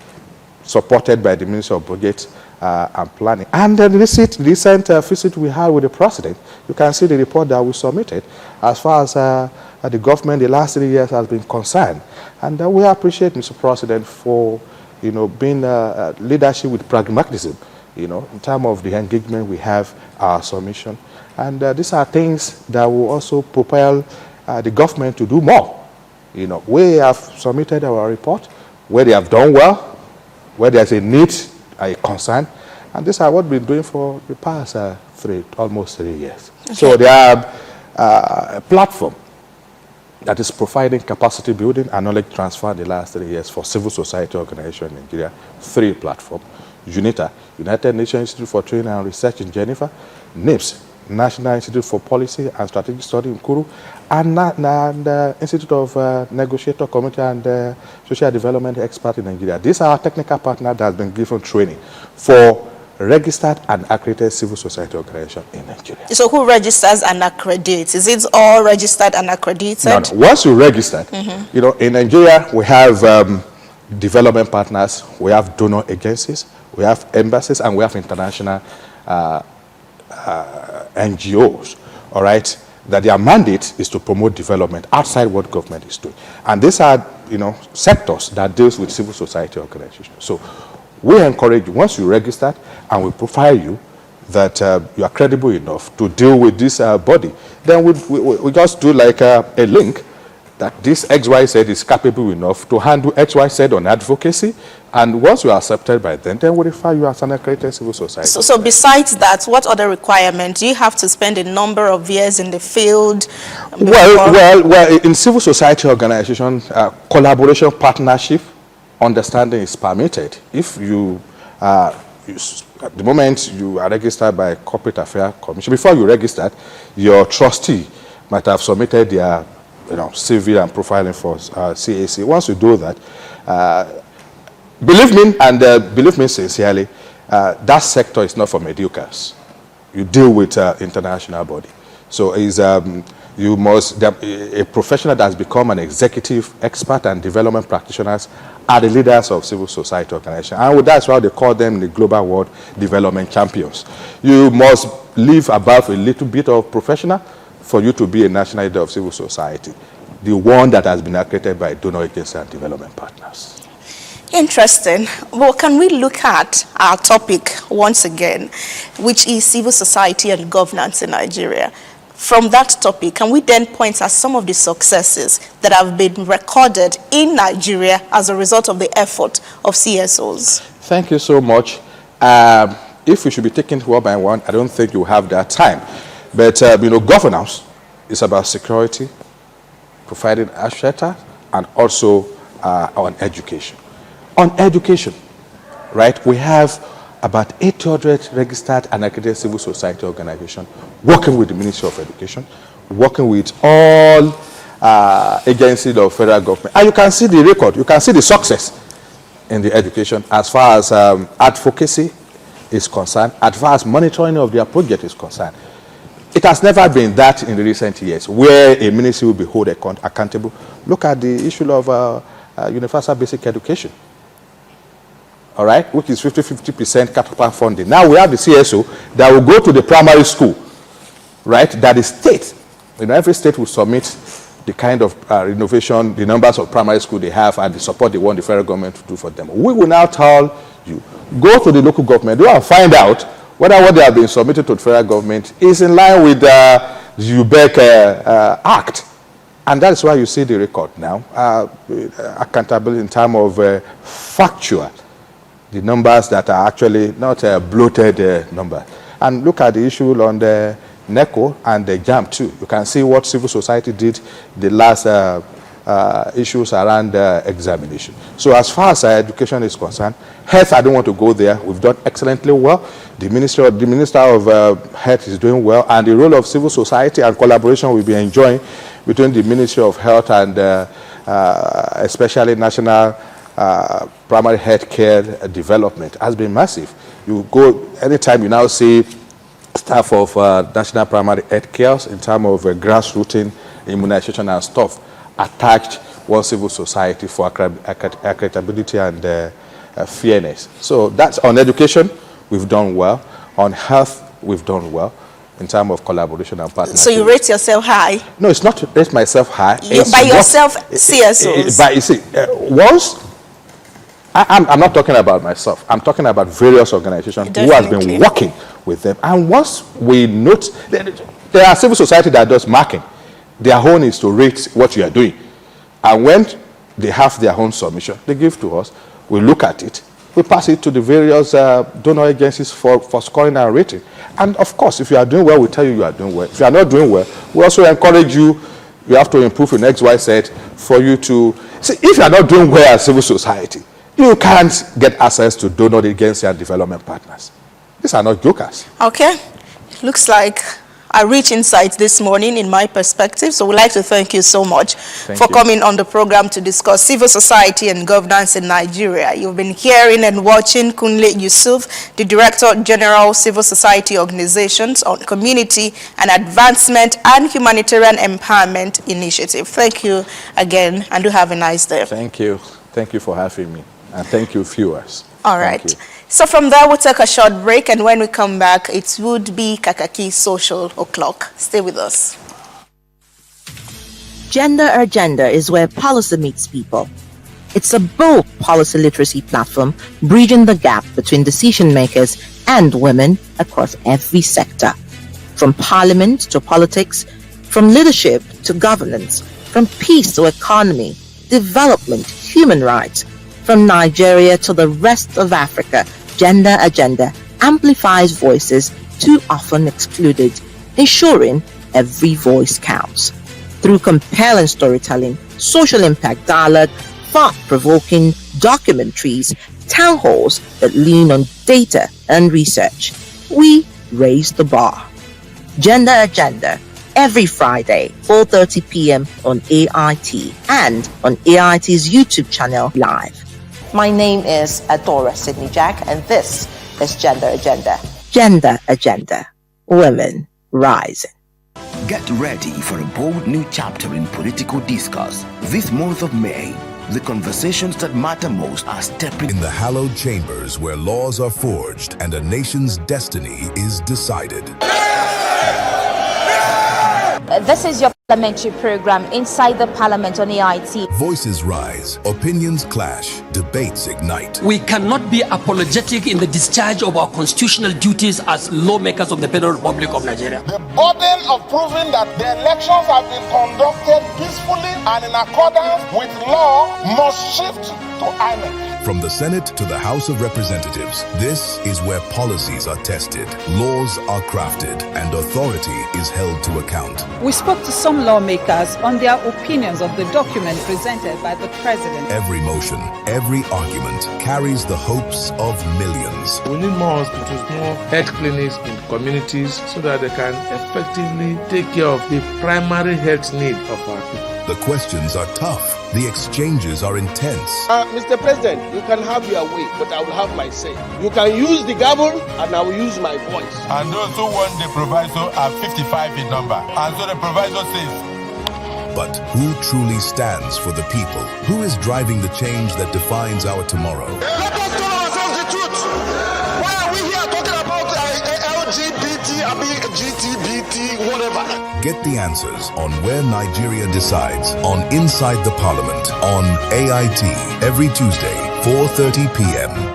supported by the Ministry of Budget and Planning. And the recent visit we had with the President, you can see the report that we submitted as far as the government the last 3 years has been concerned. And we appreciate Mr. President for being leadership with pragmatism, in terms of the engagement we have, our submission. And these are things that will also propel the government to do more. We have submitted our report where they have done well, where there's a need, a concern, and these are what we've been doing for the past almost 3 years. Okay. So they are a platform that is providing capacity building and knowledge transfer in the last 3 years for civil society organizations in Nigeria. 3 platforms: UNITA, United Nations Institute for Training and Research in Geneva; NIPS, National Institute for Policy and Strategic Study in Kuru; and the Institute of Negotiator, Community and Social Development Expert in Nigeria. These are our technical partners that has been given training for registered and accredited civil society organization in Nigeria. So who registers and accreditates? Is it all registered and accredited? No. Once you register, in Nigeria we have development partners, we have donor agencies, we have embassies, and we have international NGOs, all right, that their mandate is to promote development outside what government is doing. And these are, sectors that deals with civil society organizations. So we encourage you, once you register and we profile you that you are credible enough to deal with this body, then we just do like a link that this XYZ is capable enough to handle XYZ on advocacy, and once you are accepted by them, then we refer you as an accredited civil society. So besides that, what other requirements? Do you have to spend a number of years in the field? Well, in civil society organizations, collaboration, partnership, understanding is permitted. If you, at the moment you are registered by Corporate Affairs Commission, before you registered, your trustee might have submitted their CV and profiling for CAC. Once you do that, believe me, and believe me sincerely, that sector is not for mediocres. You deal with international body. So you must, a professional that has become an executive expert and development practitioners are the leaders of civil society organizations. And that's why they call them the global world development champions. You must live above a little bit of professional for you to be a national leader of civil society, the one that has been accredited by donor agencies and development partners. Interesting. Well, can we look at our topic once again, which is civil society and governance in Nigeria? From that topic, can we then point at some of the successes that have been recorded in Nigeria as a result of the effort of CSOs? Thank you so much. If we should be taking one by one, I don't think you have that time. But governance is about security, providing a shelter, and also on education. On education, right, we have about 800 registered and accredited civil society organizations working with the Ministry of Education, working with all agencies of federal government. And you can see the record, you can see the success in the education as far as advocacy is concerned, as far as monitoring of their project is concerned. It has never been that in the recent years, where a ministry will be held accountable. Look at the issue of universal basic education, all right, which is 50% capital funding. Now we have the CSO that will go to the primary school, right, that is state. Every state will submit the kind of renovation, the numbers of primary school they have, and the support they want the federal government to do for them. We will now tell you, go to the local government, go and find out whether what they have been submitted to the federal government is in line with the UBEC Act. And that's why you see the record now, accountability in terms of factual, the numbers that are actually not bloated numbers. And look at the issue on the NECO and the JAM too. You can see what civil society did the last issues around examination. So as far as education is concerned, health, I don't want to go there. We've done excellently well. The Minister of Health is doing well, and the role of civil society and collaboration we'll be enjoying between the Ministry of Health and especially National Primary Health Care Development has been massive. You go, anytime you now see staff of National Primary Health Care in terms of grassroots immunization and stuff, attached one civil society for accountability and fairness. So that's on education, we've done well. On health, we've done well in terms of collaboration and partnership. So you rate yourself high? No, it's not to rate myself high. By yourself, CSOs? But you see, once, I'm not talking about myself. I'm talking about various organizations who have been working with them. And once we note, there are civil society that does marking. Their own is to rate what you are doing. And when they have their own submission, they give to us, we look at it, we pass it to the various donor agencies for scoring and rating. And of course, if you are doing well, we tell you are doing well. If you are not doing well, we also encourage you, you have to improve in XYZ for you to, see, if you are not doing well as civil society, you can't get access to donor agency and development partners. These are not jokers. Okay. Looks like a rich insight this morning in my perspective. So we'd like to thank you so much for coming on the program to discuss civil society and governance in Nigeria. You've been hearing and watching Kunle Yusuf, the Director General Civil Society Organizations on Community and Advancement and Humanitarian Empowerment Initiative. Thank you again, and do have a nice day. Thank you. Thank you for having me. And thank you, viewers. All right. So from there, we'll take a short break, and when we come back, it would be Kakaaki Social O'Clock. Stay with us. Gender Agenda is where policy meets people. It's a bold policy literacy platform bridging the gap between decision makers and women across every sector. From parliament to politics, from leadership to governance, from peace to economy, development, human rights, from Nigeria to the rest of Africa, Gender Agenda amplifies voices too often excluded, ensuring every voice counts. Through compelling storytelling, social impact dialogue, thought-provoking documentaries, town halls that lean on data and research, we raise the bar. Gender Agenda, every Friday, 4:30 p.m. on AIT and on AIT's YouTube channel live. My name is Adora Sydney Jack, and this is Gender Agenda. Gender Agenda. Women rising. Get ready for a bold new chapter in political discourse. This month of May, the conversations that matter most are stepping in the hallowed chambers where laws are forged and a nation's destiny is decided. This is your parliamentary program inside the parliament on AIT. Voices rise, opinions clash, debates ignite. We cannot be apologetic in the discharge of our constitutional duties as lawmakers of the Federal Republic of Nigeria. The burden of proving that the elections have been conducted peacefully and in accordance with law must shift to INEC. From the Senate to the House of Representatives, this is where policies are tested, laws are crafted, and authority is held to account. We spoke to some lawmakers on their opinions of the document presented by the president. Every motion, every argument carries the hopes of millions. We need more hospitals, more health clinics in communities so that they can effectively take care of the primary health need of our people. The questions are tough. The exchanges are intense. Mr. President, you can have your way, but I will have my say. You can use the gavel, and I will use my voice. And those who want the proviso are 55 in number. And so the proviso says. But who truly stands for the people? Who is driving the change that defines our tomorrow? Let us tell ourselves the truth. Why are we here talking about LGBT, GTBT, whatever? Get the answers on Where Nigeria Decides on Inside the Parliament on AIT every Tuesday, 4:30 p.m.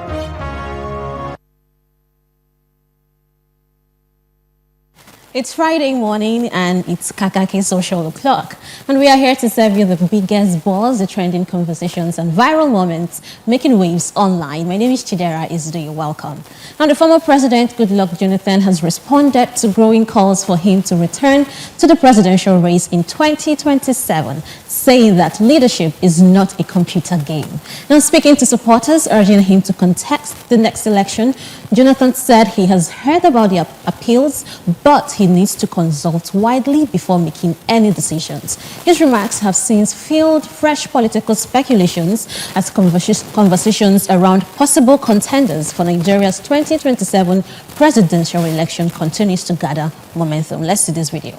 It's Friday morning and it's Kakaaki Social O'Clock. And we are here to serve you the biggest buzz, the trending conversations and viral moments making waves online. My name is Chidera Isde. Welcome. Now, the former president, Goodluck Jonathan, has responded to growing calls for him to return to the presidential race in 2027, saying that leadership is not a computer game. Now, speaking to supporters urging him to contest the next election, Jonathan said he has heard about the appeals, but he needs to consult widely before making any decisions. His remarks have since fueled fresh political speculations as conversations around possible contenders for Nigeria's 2027 presidential election continues to gather momentum. Let's see this video.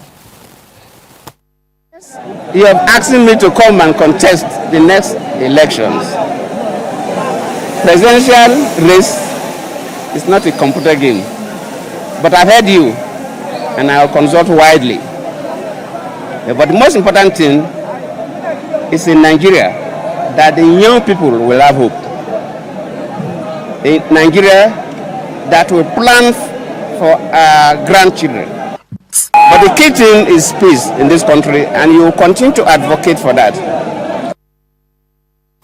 You have asked me to come and contest the next elections. Presidential race is not a computer game, but I've heard you, and I'll consult widely. But the most important thing is in Nigeria that the young people will have hope. In Nigeria that will plan for our grandchildren. But the key thing is peace in this country, and you will continue to advocate for that.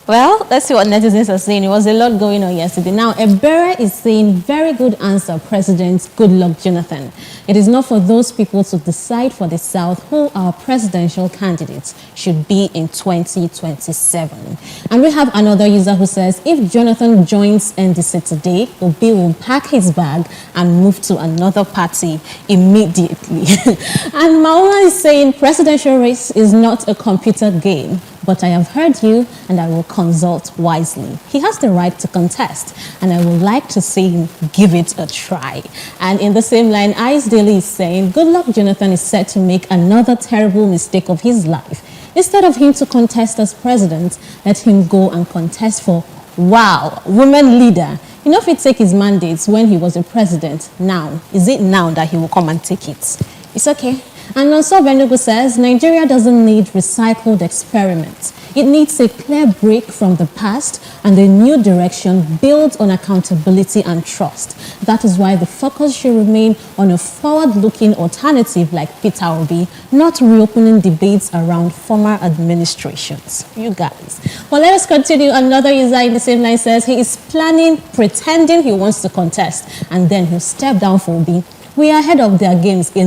Well, let's see what netizens are saying. It was a lot going on yesterday. Now, Ebere is saying, very good answer, President Goodluck Jonathan. It is not for those people to decide for the South who our presidential candidates should be in 2027. And we have another user who says, if Jonathan joins NDC today, Obi will pack his bag and move to another party immediately. And Maula is saying, presidential race is not a computer game. But I have heard you, and I will consult wisely. He has the right to contest, and I would like to see him give it a try. And in the same line, Ice Daily is saying, Goodluck Jonathan is set to make another terrible mistake of his life. Instead of him to contest as president, let him go and contest for, wow, women leader. You know, if he take his mandates when he was a president, now, is it now that he will come and take it? It's okay. And Nonso Benugu says, Nigeria doesn't need recycled experiments. It needs a clear break from the past and a new direction built on accountability and trust. That is why the focus should remain on a forward-looking alternative like Peter Obi, not reopening debates around former administrations. You guys. Well, let us continue. Another user in the same line says he is pretending he wants to contest, and then he'll step down for Obi. We are ahead of their games we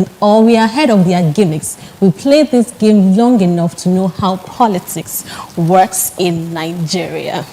are ahead of their gimmicks. We played this game long enough to know how politics works in Nigeria.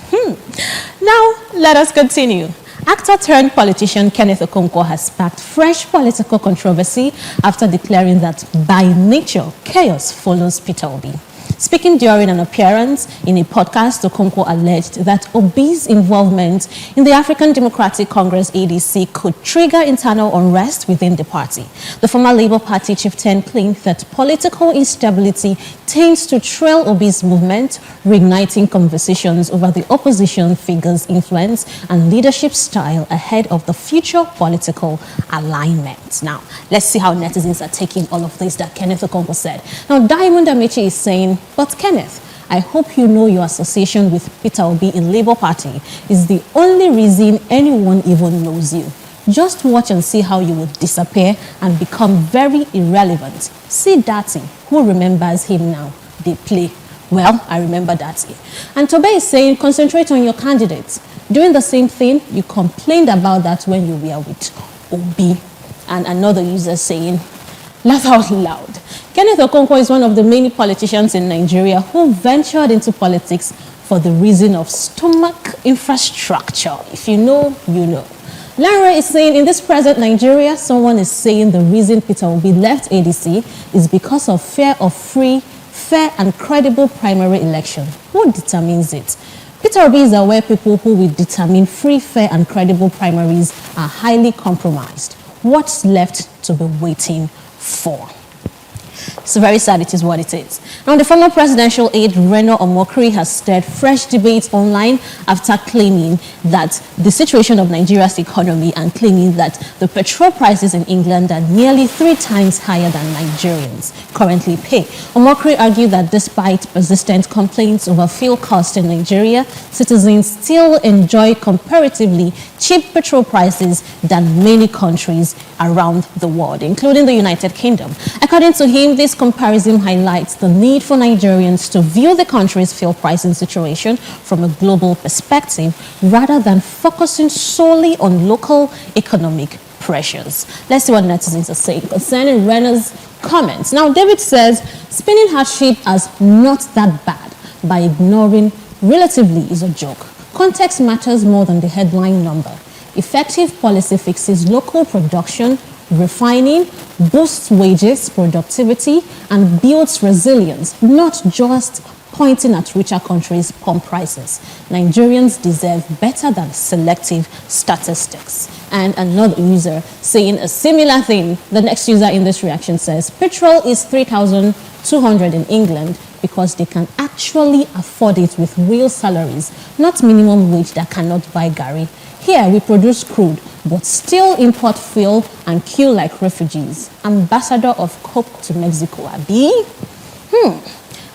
Now, let us continue. Actor turned politician Kenneth Okonkwo has sparked fresh political controversy after declaring that by nature, chaos follows Peter Obi. Speaking during an appearance in a podcast, Okonkwo alleged that Obi's involvement in the African Democratic Congress ADC could trigger internal unrest within the party. The former Labour Party chieftain claimed that political instability tends to trail Obi's movement, reigniting conversations over the opposition figure's influence and leadership style ahead of the future political alignment. Now, let's see how netizens are taking all of this that Kenneth Okonkwo said. Now, Diamond Amechi is saying, but Kenneth, I hope you know your association with Peter Obi in Labour Party is the only reason anyone even knows you. Just watch and see how you will disappear and become very irrelevant. See Dati, who remembers him now? They play. Well, I remember Dati. And Tobe is saying, concentrate on your candidates. Doing the same thing, you complained about that when you were with Obi. And another user saying, laugh out loud. Kenneth Okonkwo is one of the many politicians in Nigeria who ventured into politics for the reason of stomach infrastructure. If you know, you know. Lara is saying, in this present Nigeria, someone is saying the reason Peter Obi left ADC is because of fear of free, fair and credible primary election. Who determines it? Peter Obi is aware people who will determine free, fair and credible primaries are highly compromised. What's left to be waiting for? It's very sad, it is what it is. Now, the former presidential aide, Reno Omokri, has stirred fresh debates online after claiming that the situation of Nigeria's economy and claiming that the petrol prices in England are nearly 3 times higher than Nigerians currently pay. Omokri argued that despite persistent complaints over fuel costs in Nigeria, citizens still enjoy comparatively cheap petrol prices than many countries around the world, including the United Kingdom. According to him, this comparison highlights the need for Nigerians to view the country's fuel pricing situation from a global perspective rather than focusing solely on local economic pressures. Let's see what netizens are saying concerning Rena's comments. Now, David says, spinning hardship as not that bad by ignoring relatively is a joke. Context matters more than the headline number. Effective policy fixes local production, refining, boosts wages, productivity, and builds resilience, not just pointing at richer countries' pump prices. Nigerians deserve better than selective statistics. And another user saying a similar thing. The next user in this reaction says, petrol is 3,200 in England because they can actually afford it with real salaries, not minimum wage that cannot buy Gary. Here we produce crude, but still import fuel and queue like refugees. Ambassador of Coke to Mexico, Abi?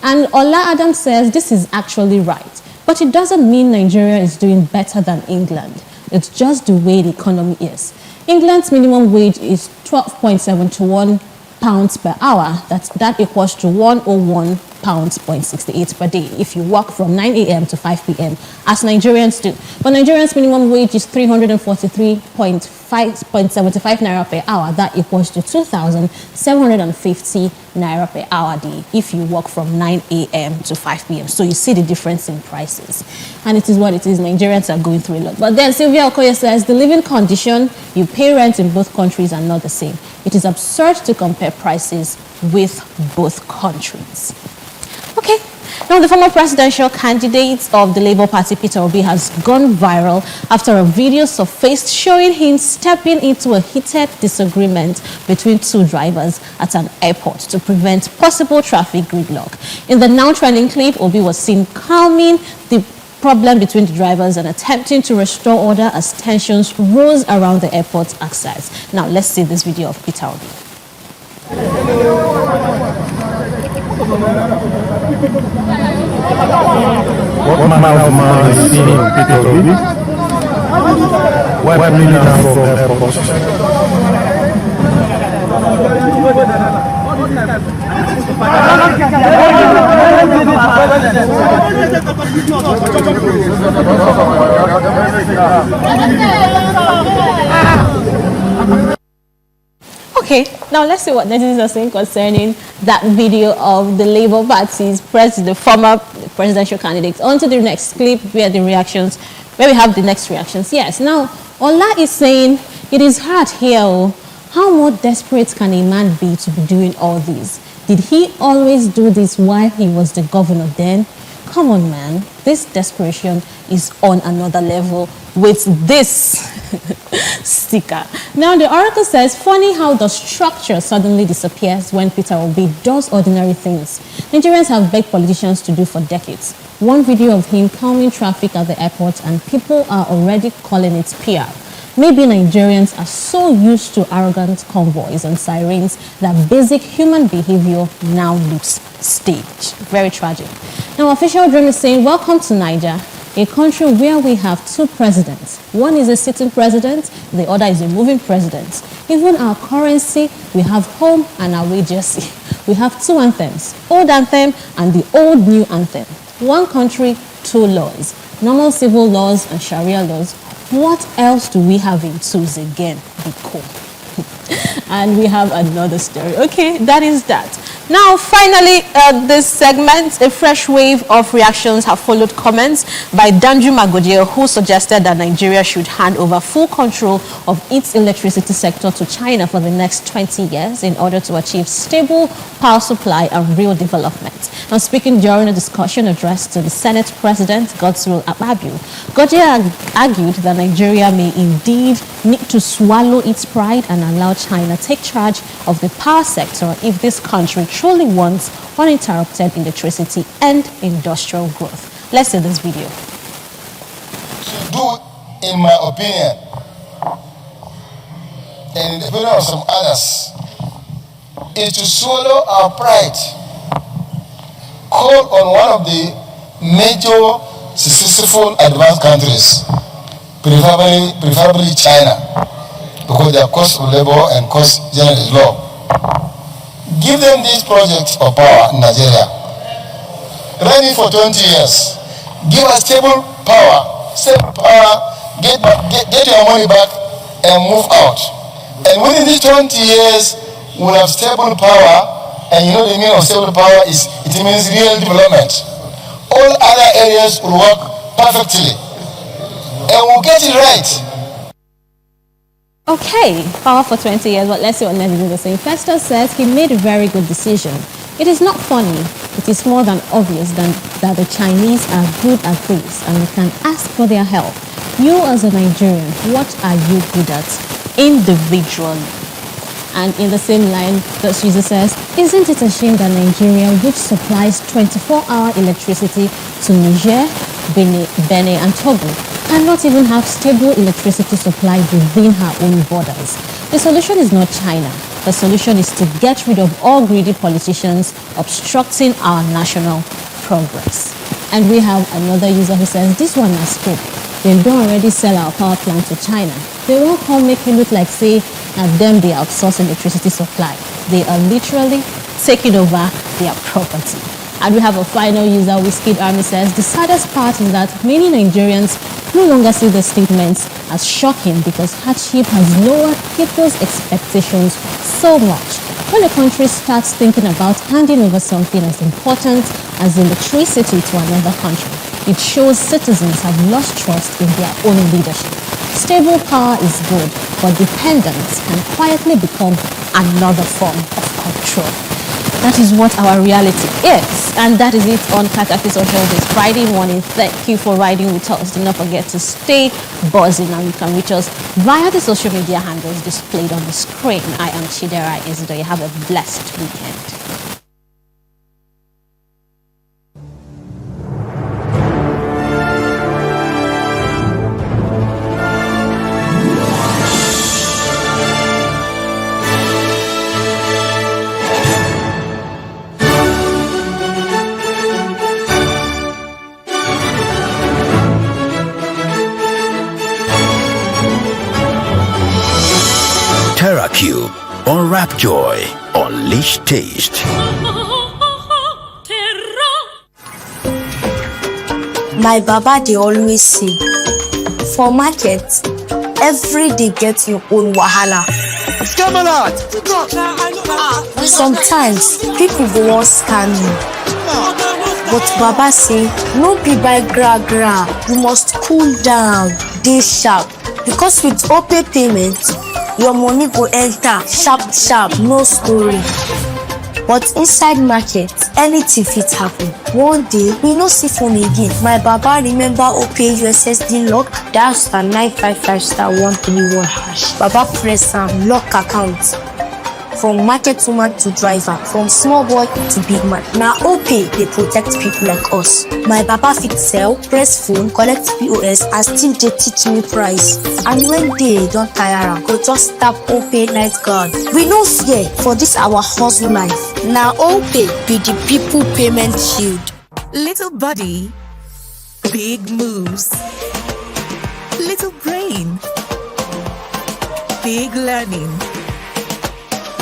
And Ola Adam says this is actually right, but it doesn't mean Nigeria is doing better than England. It's just the way the economy is. England's minimum wage is 12.71 pounds per hour. That equals to 101 pounds 0.68 per day if you work from 9 a.m. to 5 p.m. as Nigerians do. But Nigerians' minimum wage is 343.75 naira per hour. That equals to 2,750 naira per hour day if you work from 9 a.m. to 5 p.m. So you see the difference in prices. And it is what it is. Nigerians are going through a lot. But then Sylvia Okoye says the living condition, you pay rent in both countries are not the same. It is absurd to compare prices with both countries. Okay, now the former presidential candidate of the Labour Party, Peter Obi, has gone viral after a video surfaced showing him stepping into a heated disagreement between 2 drivers at an airport to prevent possible traffic gridlock. In the now trending clip, Obi was seen calming the problem between the drivers and attempting to restore order as tensions rose around the airport's access. Now let's see this video of Peter Obi. What manner of man is seen Peter Obi? What millions from airports? Okay, now let's see what netizens are saying concerning that video of the Labour Party's former presidential candidate. On to the next clip where we have the next reactions. Yes, now Ola is saying it is hard here. How more desperate can a man be to be doing all this? Did he always do this while he was the governor then? Come on, man. This desperation is on another level with this sticker. Now, the oracle says, funny how the structure suddenly disappears when Peter Obi does ordinary things. Nigerians have begged politicians to do for decades. One video of him calming traffic at the airport and people are already calling it PR. Maybe Nigerians are so used to arrogant convoys and sirens that basic human behavior now looks staged. Very tragic. Now, Official Dream is saying, welcome to Niger, a country where we have 2 presidents. One is a sitting president, the other is a moving president. Even our currency, we have home and away jersey. We have 2 anthems, old anthem and the old new anthem. 1 country, 2 laws. normal civil laws and Sharia laws. What else do we have in tools again? Biko. And we have another story. Okay, that is that. Now, finally, this segment, a fresh wave of reactions have followed comments by Danju Magodie, who suggested that Nigeria should hand over full control of its electricity sector to China for the next 20 years in order to achieve stable power supply and real development. Now, speaking during a discussion addressed to the Senate President, Godswill Akpabio, Godie argued that Nigeria may indeed need to swallow its pride and allow China take charge of the power sector if this country truly wants uninterrupted electricity and industrial growth. Let's see this video. To do, in my opinion, and in the opinion of some others, is to swallow our pride, call on one of the major successful advanced countries, preferably China, because their cost of labor and cost generally is low. Give them these projects of power in Nigeria. Run it for 20 years. Give us stable power. Get your money back and move out. And within these 20 years, we'll have stable power. And you know the meaning of stable power is it means real development. All other areas will work perfectly. And we'll get it right. Okay, power for 20 years, but let's see what Nigerian is saying. Festus says he made a very good decision. It is not funny. It is more than obvious that the Chinese are good at this and we can ask for their help. You as a Nigerian, what are you good at individually? And in the same line, Dr. Jesus says, isn't it a shame that Nigeria, which supplies 24-hour electricity to Niger, Benin and Togo, cannot even have stable electricity supply within her own borders? The solution is not China. The solution is to get rid of all greedy politicians obstructing our national progress. And we have another user who says, this one is good. They don't already sell our power plant to China. They won't come make it look like, say, at them they outsource electricity supply. They are literally taking over their property. And we have a final user, Whiskey Army says, the saddest part is that many Nigerians no longer see the statements as shocking because hardship has lowered people's expectations so much. When a country starts thinking about handing over something as important as electricity to another country, it shows citizens have lost trust in their own leadership. Stable power is good, but dependence can quietly become another form of control. That is what our reality is. And that is it on Kakaaki Social this Friday morning. Thank you for riding with us. Do not forget to stay buzzing, and you can reach us via the social media handles displayed on the screen. I am Chidera Isido. You have a blessed weekend. TerraCube, unwrap joy, unleash taste. My baba dey always say, for market, every day get your own wahala. Sometimes people go wan scam you, but baba say no be by gra gra. You must cool down, dey sharp, because with OPay payment, your money go enter sharp sharp, no story. But inside market, anything fit happen. One day, we no see phone again. My baba remember OPay USSD lock, dial *955*131#. Baba press am, lock account. From market woman to driver, from small boy to big man. Now OPay dey protect people like us. My baba fit sell, press phone, collect POS, and still dey teach me price. And when day don tire am, go just tap OPay night guard. We no fear for this our hustle life. Now OPay be the people payment shield. Little body, big moves. Little brain, big learning.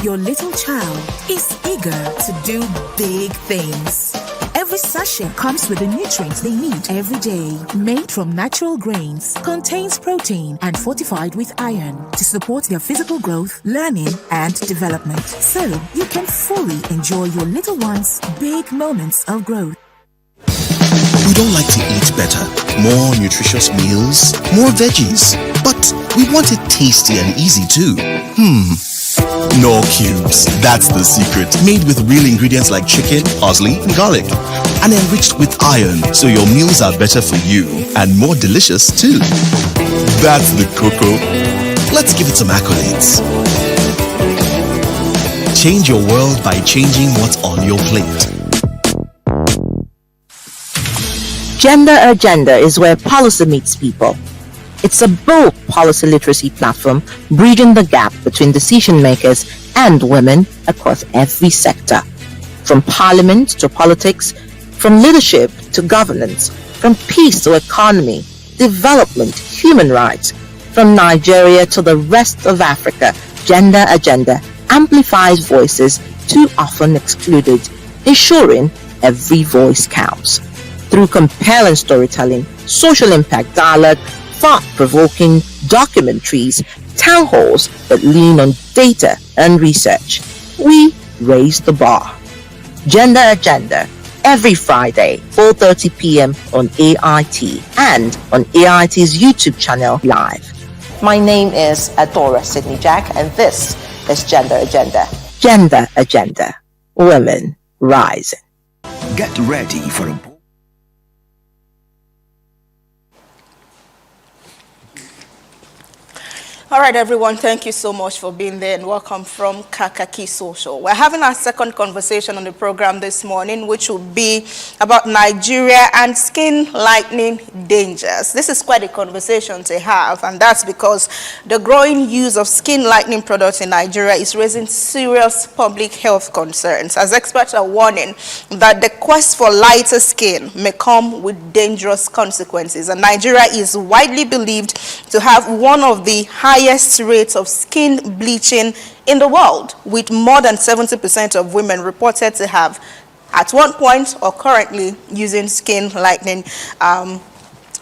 Your little child is eager to do big things. Every Every sachet comes with the nutrients they need every day. Made from natural grains, contains protein and fortified with iron to support their physical growth, learning, and development. So you can fully enjoy your little one's big moments of growth. We don't like to eat better, more nutritious meals, more veggies, but we want it tasty and easy too. Knorr Cubes, that's the secret. Made with real ingredients like chicken, parsley, and garlic, and enriched with iron, so your meals are better for you and more delicious too. That's the cocoa. Let's give it some accolades. Change your world by changing what's on your plate. Gender Agenda is where policy meets people. It's a bold policy literacy platform bridging the gap between decision makers and women across every sector. From parliament to politics, from leadership to governance, from peace to economy, development, human rights, from Nigeria to the rest of Africa, Gender Agenda amplifies voices too often excluded, ensuring every voice counts. Through compelling storytelling, social impact dialogue, thought-provoking documentaries, town halls that lean on data and research, we raise the bar. Gender Agenda, every Friday, 4:30 p.m. on AIT and on AIT's YouTube channel live. My name is Adora Sydney Jack, and this is Gender Agenda. Gender Agenda. Women rising. Get ready for a All right, everyone, thank you so much for being there and welcome from Kakaaki Social. We're having our second conversation on the program this morning, which will be about Nigeria and skin lightening dangers. This is quite a conversation to have, and that's because the growing use of skin lightening products in Nigeria is raising serious public health concerns, as experts are warning that the quest for lighter skin may come with dangerous consequences. And Nigeria is widely believed to have one of the highest rates of skin bleaching in the world, with more than 70% of women reported to have at one point or currently using skin lightening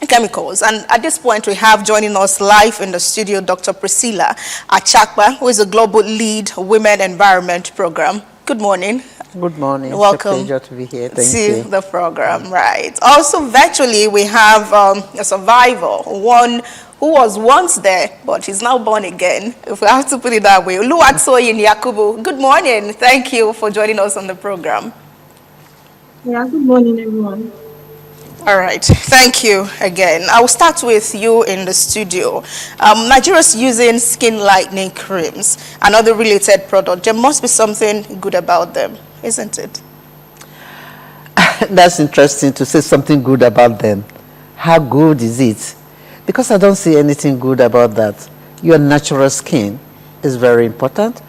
chemicals. And at this point, we have joining us live in the studio Dr. Priscilla Achakpa, who is a global lead Women Environment Program. Good morning. Good morning. Welcome. It's a pleasure to be here. Thank to you. the program. Right. Also, virtually, we have a survivor, one who was once there, but is now born again, if we have to put it that way. Oluwatoyin Yakubu, good morning. Thank you for joining us on the program. Yeah, good morning, everyone. All right, thank you again. I will start with you in the studio. Nigeria's using skin lightening creams and other related products. There must be something good about them, isn't it? That's interesting to say something good about them. How good is it? Because I don't see anything good about that. Your natural skin is very important.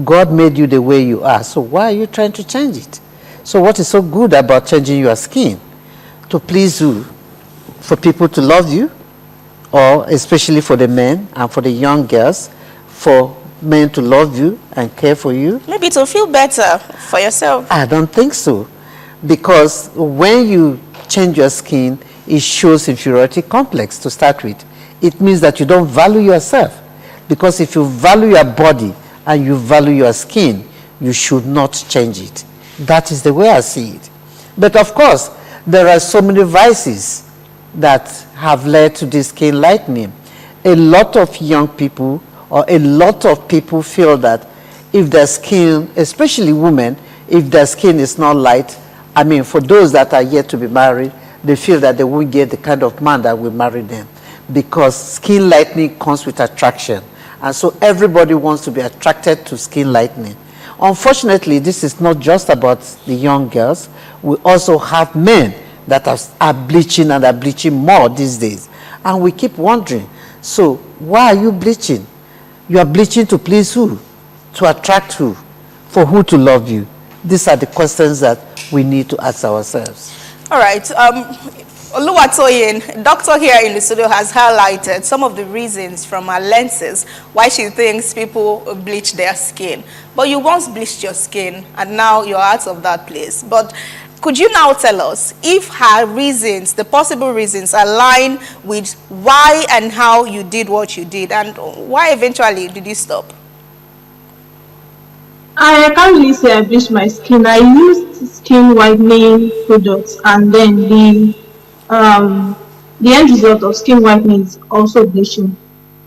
God made you the way you are, so why are you trying to change it? So what is so good about changing your skin? To please you, for people to love you, or especially for the men and for the young girls, for men to love you and care for you? Maybe to feel better for yourself. I don't think so. Because when you change your skin, it shows inferiority complex to start with. It means that you don't value yourself. Because if you value your body and you value your skin, you should not change it. That is the way I see it. But of course, there are so many vices that have led to this skin lightening. A lot of young people or a lot of people feel that if their skin, especially women, if their skin is not light, I mean, for those that are yet to be married, they feel that they won't get the kind of man that will marry them, because skin lightening comes with attraction. And so everybody wants to be attracted to skin lightening. Unfortunately, this is not just about the young girls. We also have men that are bleaching and are bleaching more these days. And we keep wondering, so why are you bleaching? You are bleaching to please who? To attract who? For who to love you? These are the questions that we need to ask ourselves. All right. Oluwatoyin, doctor here in the studio, has highlighted some of the reasons from her lenses why she thinks people bleach their skin. But you once bleached your skin and now you're out of that place. But could you now tell us if her reasons, the possible reasons, align with why and how you did what you did, and why eventually did you stop? I can't really say I bleached my skin. I used skin whitening products, and then the end result of skin whitening is also bleaching.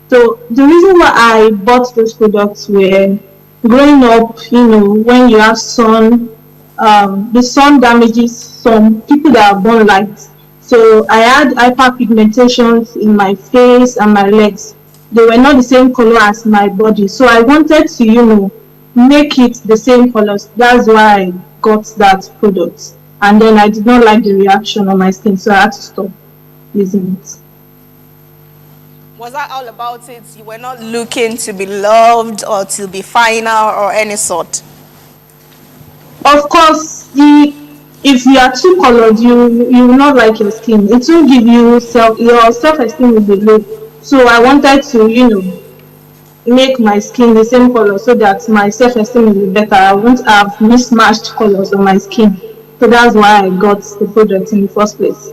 So the reason why I bought those products were growing up, when you have sun, the sun damages some people that are born light. So I had hyperpigmentations in my face and my legs. They were not the same color as my body. So I wanted to, make it the same colors. That's why I got that product. And then I did not like the reaction on my skin, so I had to stop using it. Was that all about it? You were not looking to be loved or to be final or any sort? Of course, if you are too colored, you will not like your skin. It will give you your self-esteem will be low. So I wanted to, make my skin the same color so that my self-esteem will be better. I won't have mismatched colors on my skin. So that's why I got the product in the first place.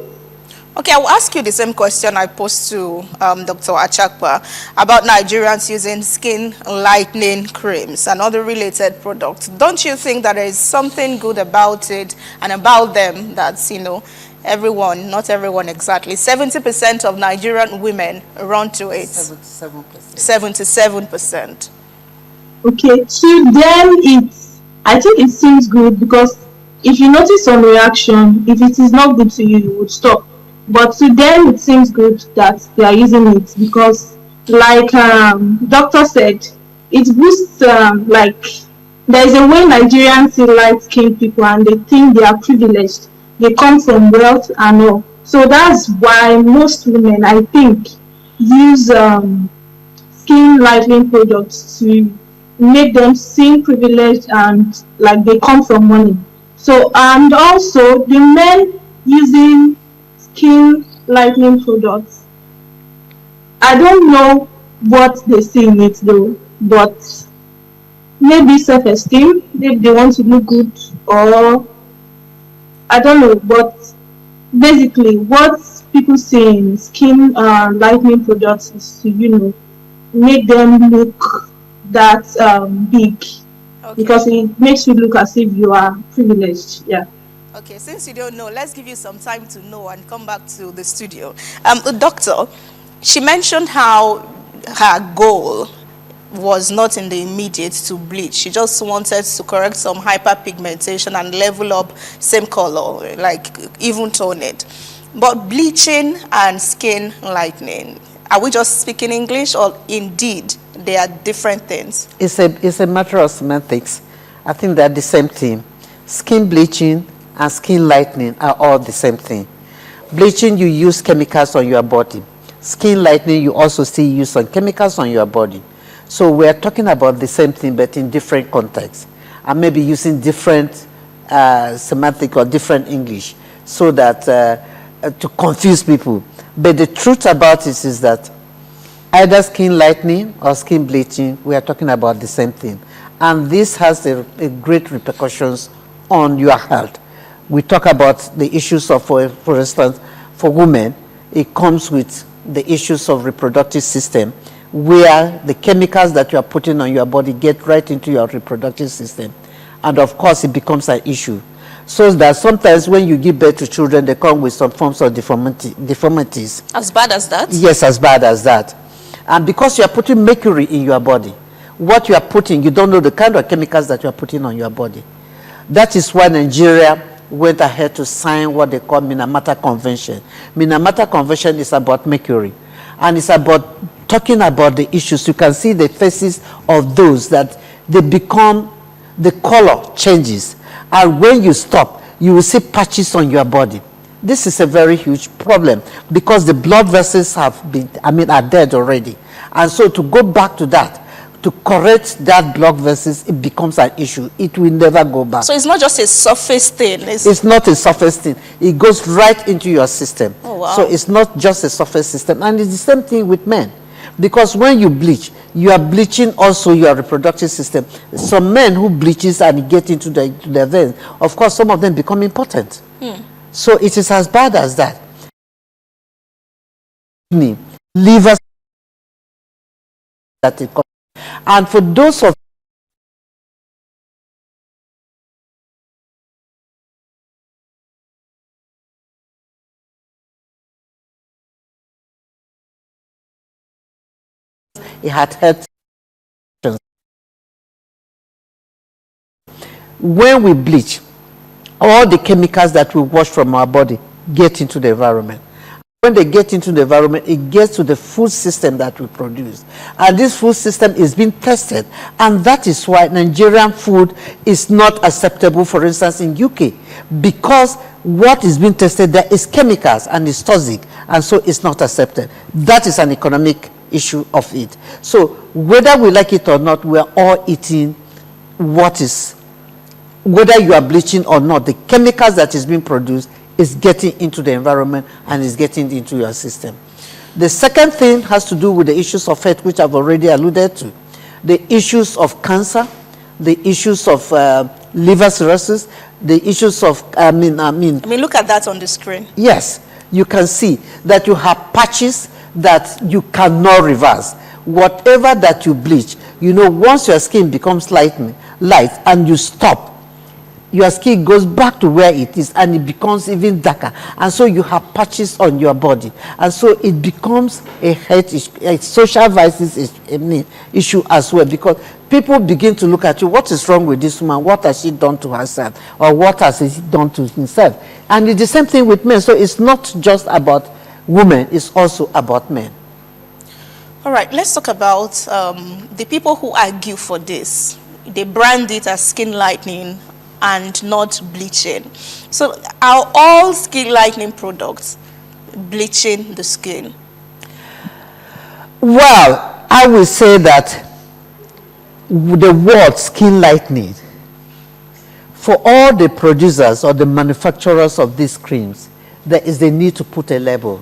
Okay, I will ask you the same question I posed to Dr. Achakpa about Nigerians using skin lightening creams and other related products. Don't you think that there is something good about it and about them that's, everyone, not everyone exactly, 70% of Nigerian women run to it? 77%. 77%. Okay, to them, I think it seems good because if you notice some reaction, if it is not good to you, you would stop. But to them, it seems good that they are using it because, like doctor said, it boosts, there is a way Nigerians see light-skinned people and they think they are privileged. They come from wealth and all. So that's why most women, I think, use skin lightening products to make them seem privileged and like they come from money. So, and also the men using skin lightening products, I don't know what they see in it though, but maybe self-esteem, maybe they want to look good, or I don't know, but basically what people say in skin lightening products is to, make them look that big. Okay. Because it makes you look as if you are privileged. Yeah. Okay, since you don't know, let's give you some time to know and come back to the studio. The doctor, she mentioned how her goal was not in the immediate to bleach. She just wanted to correct some hyperpigmentation and level up same color, like even tone it. But bleaching and skin lightening, are we just speaking English or indeed they are different things? It's a matter of semantics. I think they're the same thing. Skin bleaching and skin lightening are all the same thing. Bleaching, you use chemicals on your body. Skin lightening, you also still use some chemicals on your body. So we're talking about the same thing, but in different contexts. And maybe using different semantic or different English so that to confuse people. But the truth about it is that either skin lightening or skin bleaching, we are talking about the same thing. And this has a great repercussions on your health. We talk about the issues of, for instance, for women, it comes with the issues of reproductive system, where the chemicals that you are putting on your body get right into your reproductive system. And of course, it becomes an issue. So that sometimes when you give birth to children, they come with some forms of deformities. As bad as that? Yes, as bad as that. And because you are putting mercury in your body, what you are putting, you don't know the kind of chemicals that you are putting on your body. That is why Nigeria went ahead to sign what they call Minamata Convention. Minamata Convention is about mercury. And it's about talking about the issues. You can see the faces of those that they become, the color changes. And when you stop, you will see patches on your body. This is a very huge problem because the blood vessels have been, are dead already. And so to go back to that, to correct that block vessels, it becomes an issue. It will never go back. So it's not just a surface thing. It's not a surface thing. It goes right into your system. Oh, wow. So it's not just a surface system. And it's the same thing with men. Because when you bleach, you are bleaching also your reproductive system. Some men who bleaches and get into their veins, of course, some of them become impotent. So it is as bad as that. Liver that it comes. And for those of it had helped. When we bleach, all the chemicals that we wash from our body get into the environment. When they get into the environment, it gets to the food system that we produce. And this food system is being tested. And that is why Nigerian food is not acceptable, for instance, in UK. Because what is being tested there is chemicals and it's toxic. And so it's not accepted. That is an economic issue of it. So whether we like it or not, we are all eating what is, whether you are bleaching or not, the chemicals that is being produced is getting into the environment and is getting into your system. The second thing has to do with the issues of health, which I've already alluded to. The issues of cancer, the issues of liver cirrhosis, the issues of, I mean, look at that on the screen. Yes, you can see that you have patches that you cannot reverse. Whatever that you bleach, you know, once your skin becomes light and you stop, your skin goes back to where it is and it becomes even darker. And so you have patches on your body. And so it becomes a health issue, a social vices issue as well, because people begin to look at you, what is wrong with this woman? What has she done to herself? Or what has he done to himself? And it's the same thing with men. So it's not just about women, it's also about men. All right, let's talk about the people who argue for this. They brand it as skin lightening and not bleaching. So are all skin lightening products bleaching the skin? Well, I will say that the word skin lightening, for all the producers or the manufacturers of these creams, there is the need to put a label.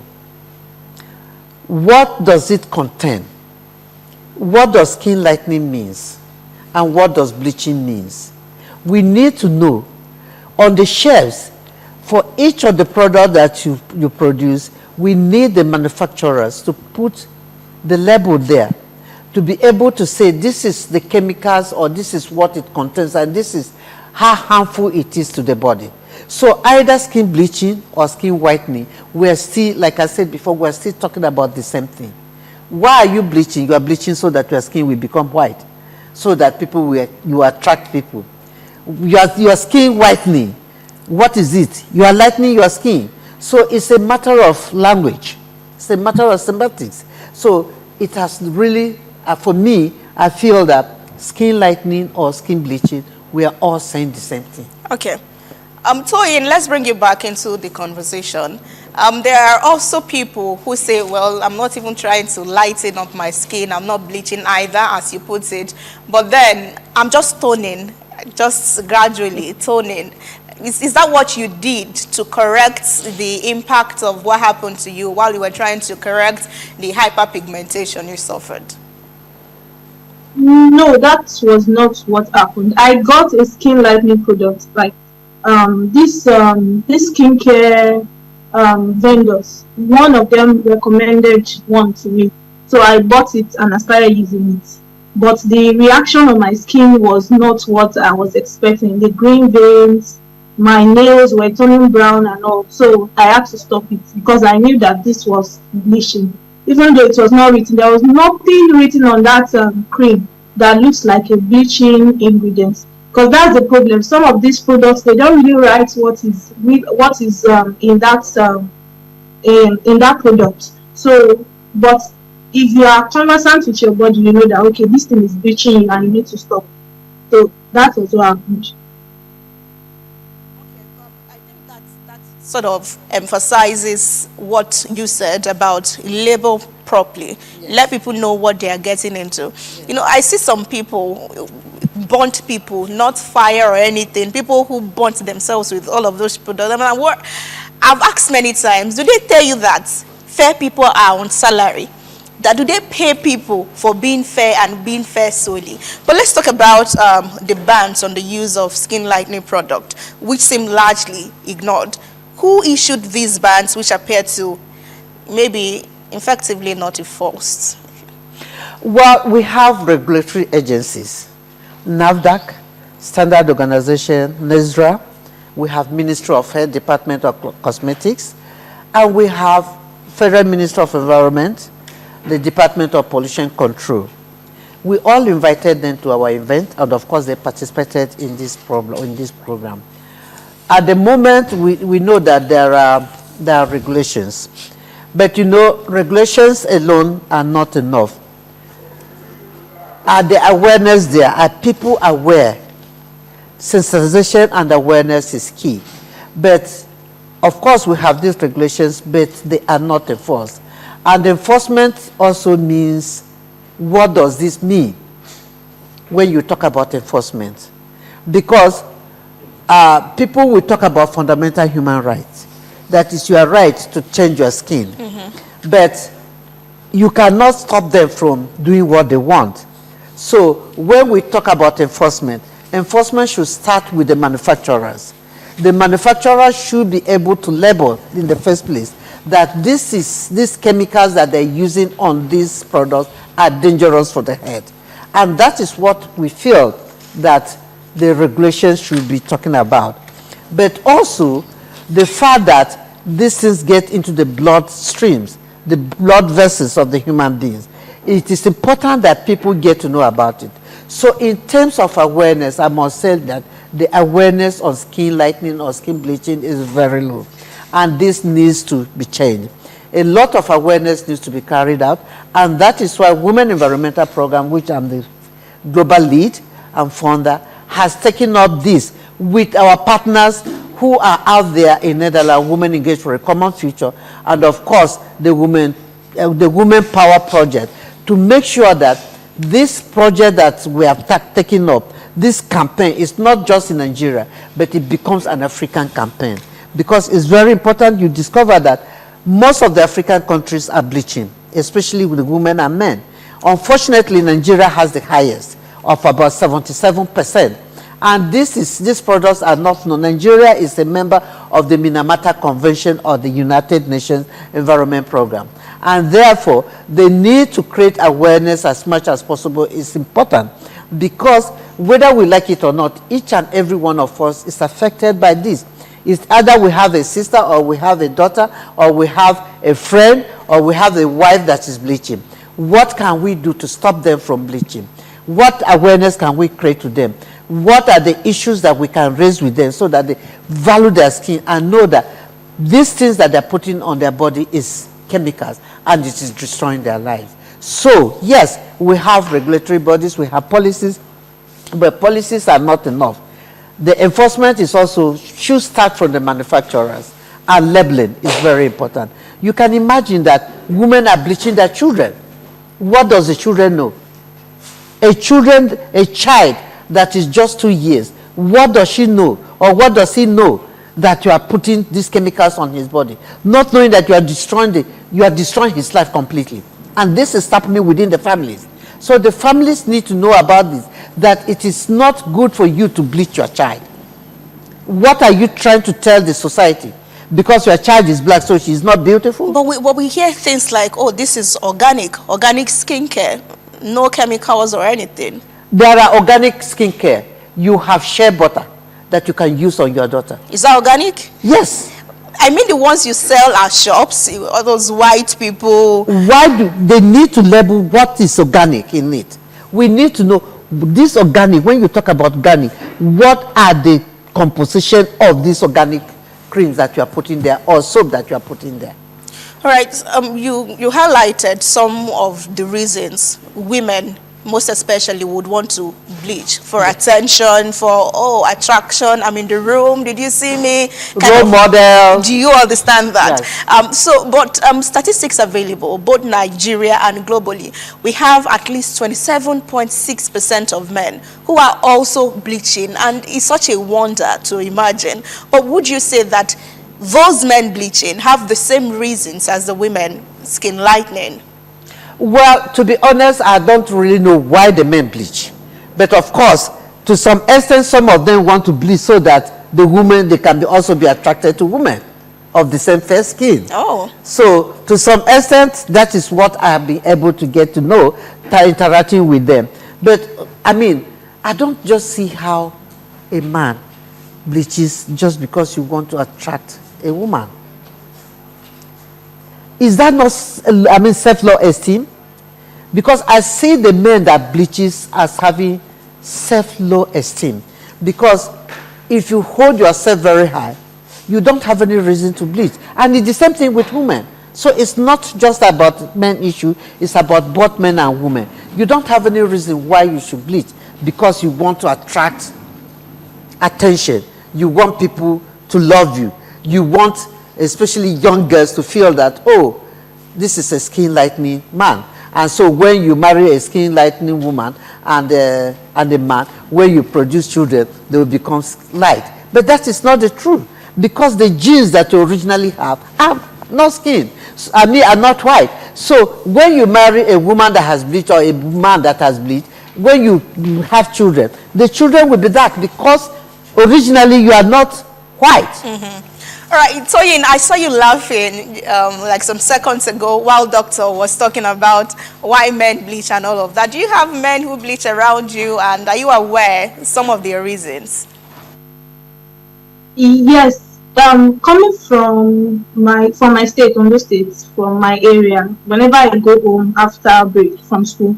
What does it contain? What does skin lightening means? And what does bleaching means? We need to know on the shelves for each of the products that you produce, we need the manufacturers to put the label there to be able to say this is the chemicals or this is what it contains and this is how harmful it is to the body. So either skin bleaching or skin whitening, we're still, like I said before, we're still talking about the same thing. Why are you bleaching? You are bleaching so that your skin will become white, so that you attract people. Your skin whitening, what is it? You are lightening your skin. So it's a matter of language. It's a matter of semantics. So it has really, for me, I feel that skin lightening or skin bleaching, we are all saying the same thing. Okay. Toyin, let's bring you back into the conversation. There are also people who say, well, I'm not even trying to lighten up my skin. I'm not bleaching either, as you put it. But then I'm just toning, just gradually toning. Is that what you did to correct the impact of what happened to you while you were trying to correct the hyperpigmentation you suffered? No, that was not what happened. I got a skin lightening product, like this skincare vendors. One of them recommended one to me, so I bought it and I started using it. But the reaction on my skin was not what I was expecting. The green veins, my nails were turning brown and all. So I had to stop it because I knew that this was bleaching. Even though it was not written, there was nothing written on that cream that looks like a bleaching ingredient. Because that's the problem. Some of these products, they don't really write what is in that product. So, but if you are conversant with your body, you know that okay, this thing is bleaching you and you need to stop. So that was what happened. Sort of emphasizes what you said about label properly. Yes. Let people know what they are getting into. Yes. You know, I see some people, burnt people, not fire or anything, people who burnt themselves with all of those products. I mean, I've asked many times, do they tell you that fair people are on salary? That do they pay people for being fair and being fair solely? But let's talk about the bans on the use of skin lightening product, which seem largely ignored. Who issued these bans, which appear to maybe effectively not enforced? Well, we have regulatory agencies, NAFDAC, Standard Organization, NESRA, we have Ministry of Health, Department of Cosmetics, and we have Federal Ministry of Environment, the Department of Pollution Control. We all invited them to our event, and of course they participated in this program. At the moment, we know that there are regulations, but you know, regulations alone are not enough. Are the awareness there? Are people aware? Sensitization and awareness is key. But of course, we have these regulations, but they are not enforced. And enforcement also means, what does this mean when you talk about enforcement? Because people will talk about fundamental human rights. That is your right to change your skin. Mm-hmm. But you cannot stop them from doing what they want. So when we talk about enforcement, enforcement should start with the manufacturers. The manufacturers should be able to label in the first place that these chemicals that they're using on these products are dangerous for the health. And that is what we feel that the regulations should be talking about. But also the fact that these things get into the blood streams, the blood vessels of the human beings. It is important that people get to know about it. So in terms of awareness, I must say that the awareness on skin lightening or skin bleaching is very low. And this needs to be changed. A lot of awareness needs to be carried out, and that is why Women Environmental Program, which I'm the global lead and founder, has taken up this with our partners who are out there in Netherlands, Women Engaged for a Common Future, and of course the Women Power Project, to make sure that this project that we have taken up, this campaign, is not just in Nigeria, but it becomes an African campaign. Because it's very important, you discover that most of the African countries are bleaching, especially with the women and men. Unfortunately, Nigeria has the highest, of about 77%. And these products are not known. Nigeria is a member of the Minamata Convention or the United Nations Environment Program. And therefore, the need to create awareness as much as possible is important, because whether we like it or not, each and every one of us is affected by this. It's either we have a sister, or we have a daughter, or we have a friend, or we have a wife that is bleaching. What can we do to stop them from bleaching? What awareness can we create to them? What are the issues that we can raise with them so that they value their skin and know that these things that they're putting on their body is chemicals and it is destroying their lives? So, yes, we have regulatory bodies, we have policies, but policies are not enough. The enforcement is also, should start from the manufacturers, and labeling is very important. You can imagine that women are bleaching their children. What does the children know? A child that is just 2 years, what does she know, or what does he know that you are putting these chemicals on his body? Not knowing that you are destroying his life completely. And this is happening within the families. So the families need to know about this, that it is not good for you to bleach your child. What are you trying to tell the society? Because your child is black, so she's not beautiful? But we hear things like, oh, this is organic skincare, no chemicals or anything. There are organic skincare. You have shea butter that you can use on your daughter. Is that organic? Yes. I mean the ones you sell at shops, all those white people. Why do they need to label what is organic in it? We need to know this organic. When you talk about organic, what are the composition of these organic creams that you are putting there, or soap that you are putting there? All right. You highlighted some of the reasons women most especially would want to bleach for attention, for, attraction, I'm in the room, did you see me? Role model. Do you understand that? Yes. But statistics available, both Nigeria and globally, we have at least 27.6% of men who are also bleaching, and it's such a wonder to imagine. But would you say that those men bleaching have the same reasons as the women skin lightening? Well, to be honest, I don't really know why the men bleach. But of course, to some extent, some of them want to bleach so that the women, they can also be attracted to women of the same fair skin. Oh. So, to some extent, that is what I have been able to get to know by interacting with them. But, I mean, I don't just see how a man bleaches just because you want to attract a woman. Is that not, self-low esteem? Because I see the men that bleaches as having self-low esteem. Because if you hold yourself very high, you don't have any reason to bleach. And it's the same thing with women. So it's not just about men issue, it's about both men and women. You don't have any reason why you should bleach because you want to attract attention. You want people to love you. You want especially young girls to feel that, oh, this is a skin lightening man. And so when you marry a skin lightening woman and a man, when you produce children, they will become light. But that is not the truth, because the genes that you originally have are not skin, are not white. So when you marry a woman that has bleached or a man that has bleached, when you have children, the children will be dark because originally you are not white. Mm-hmm. All right, Toyin, I saw you laughing like some seconds ago while Doctor was talking about why men bleach and all of that. Do you have men who bleach around you, and are you aware some of their reasons? Yes, coming from my state, Ondo State, from my area, whenever I go home after break from school,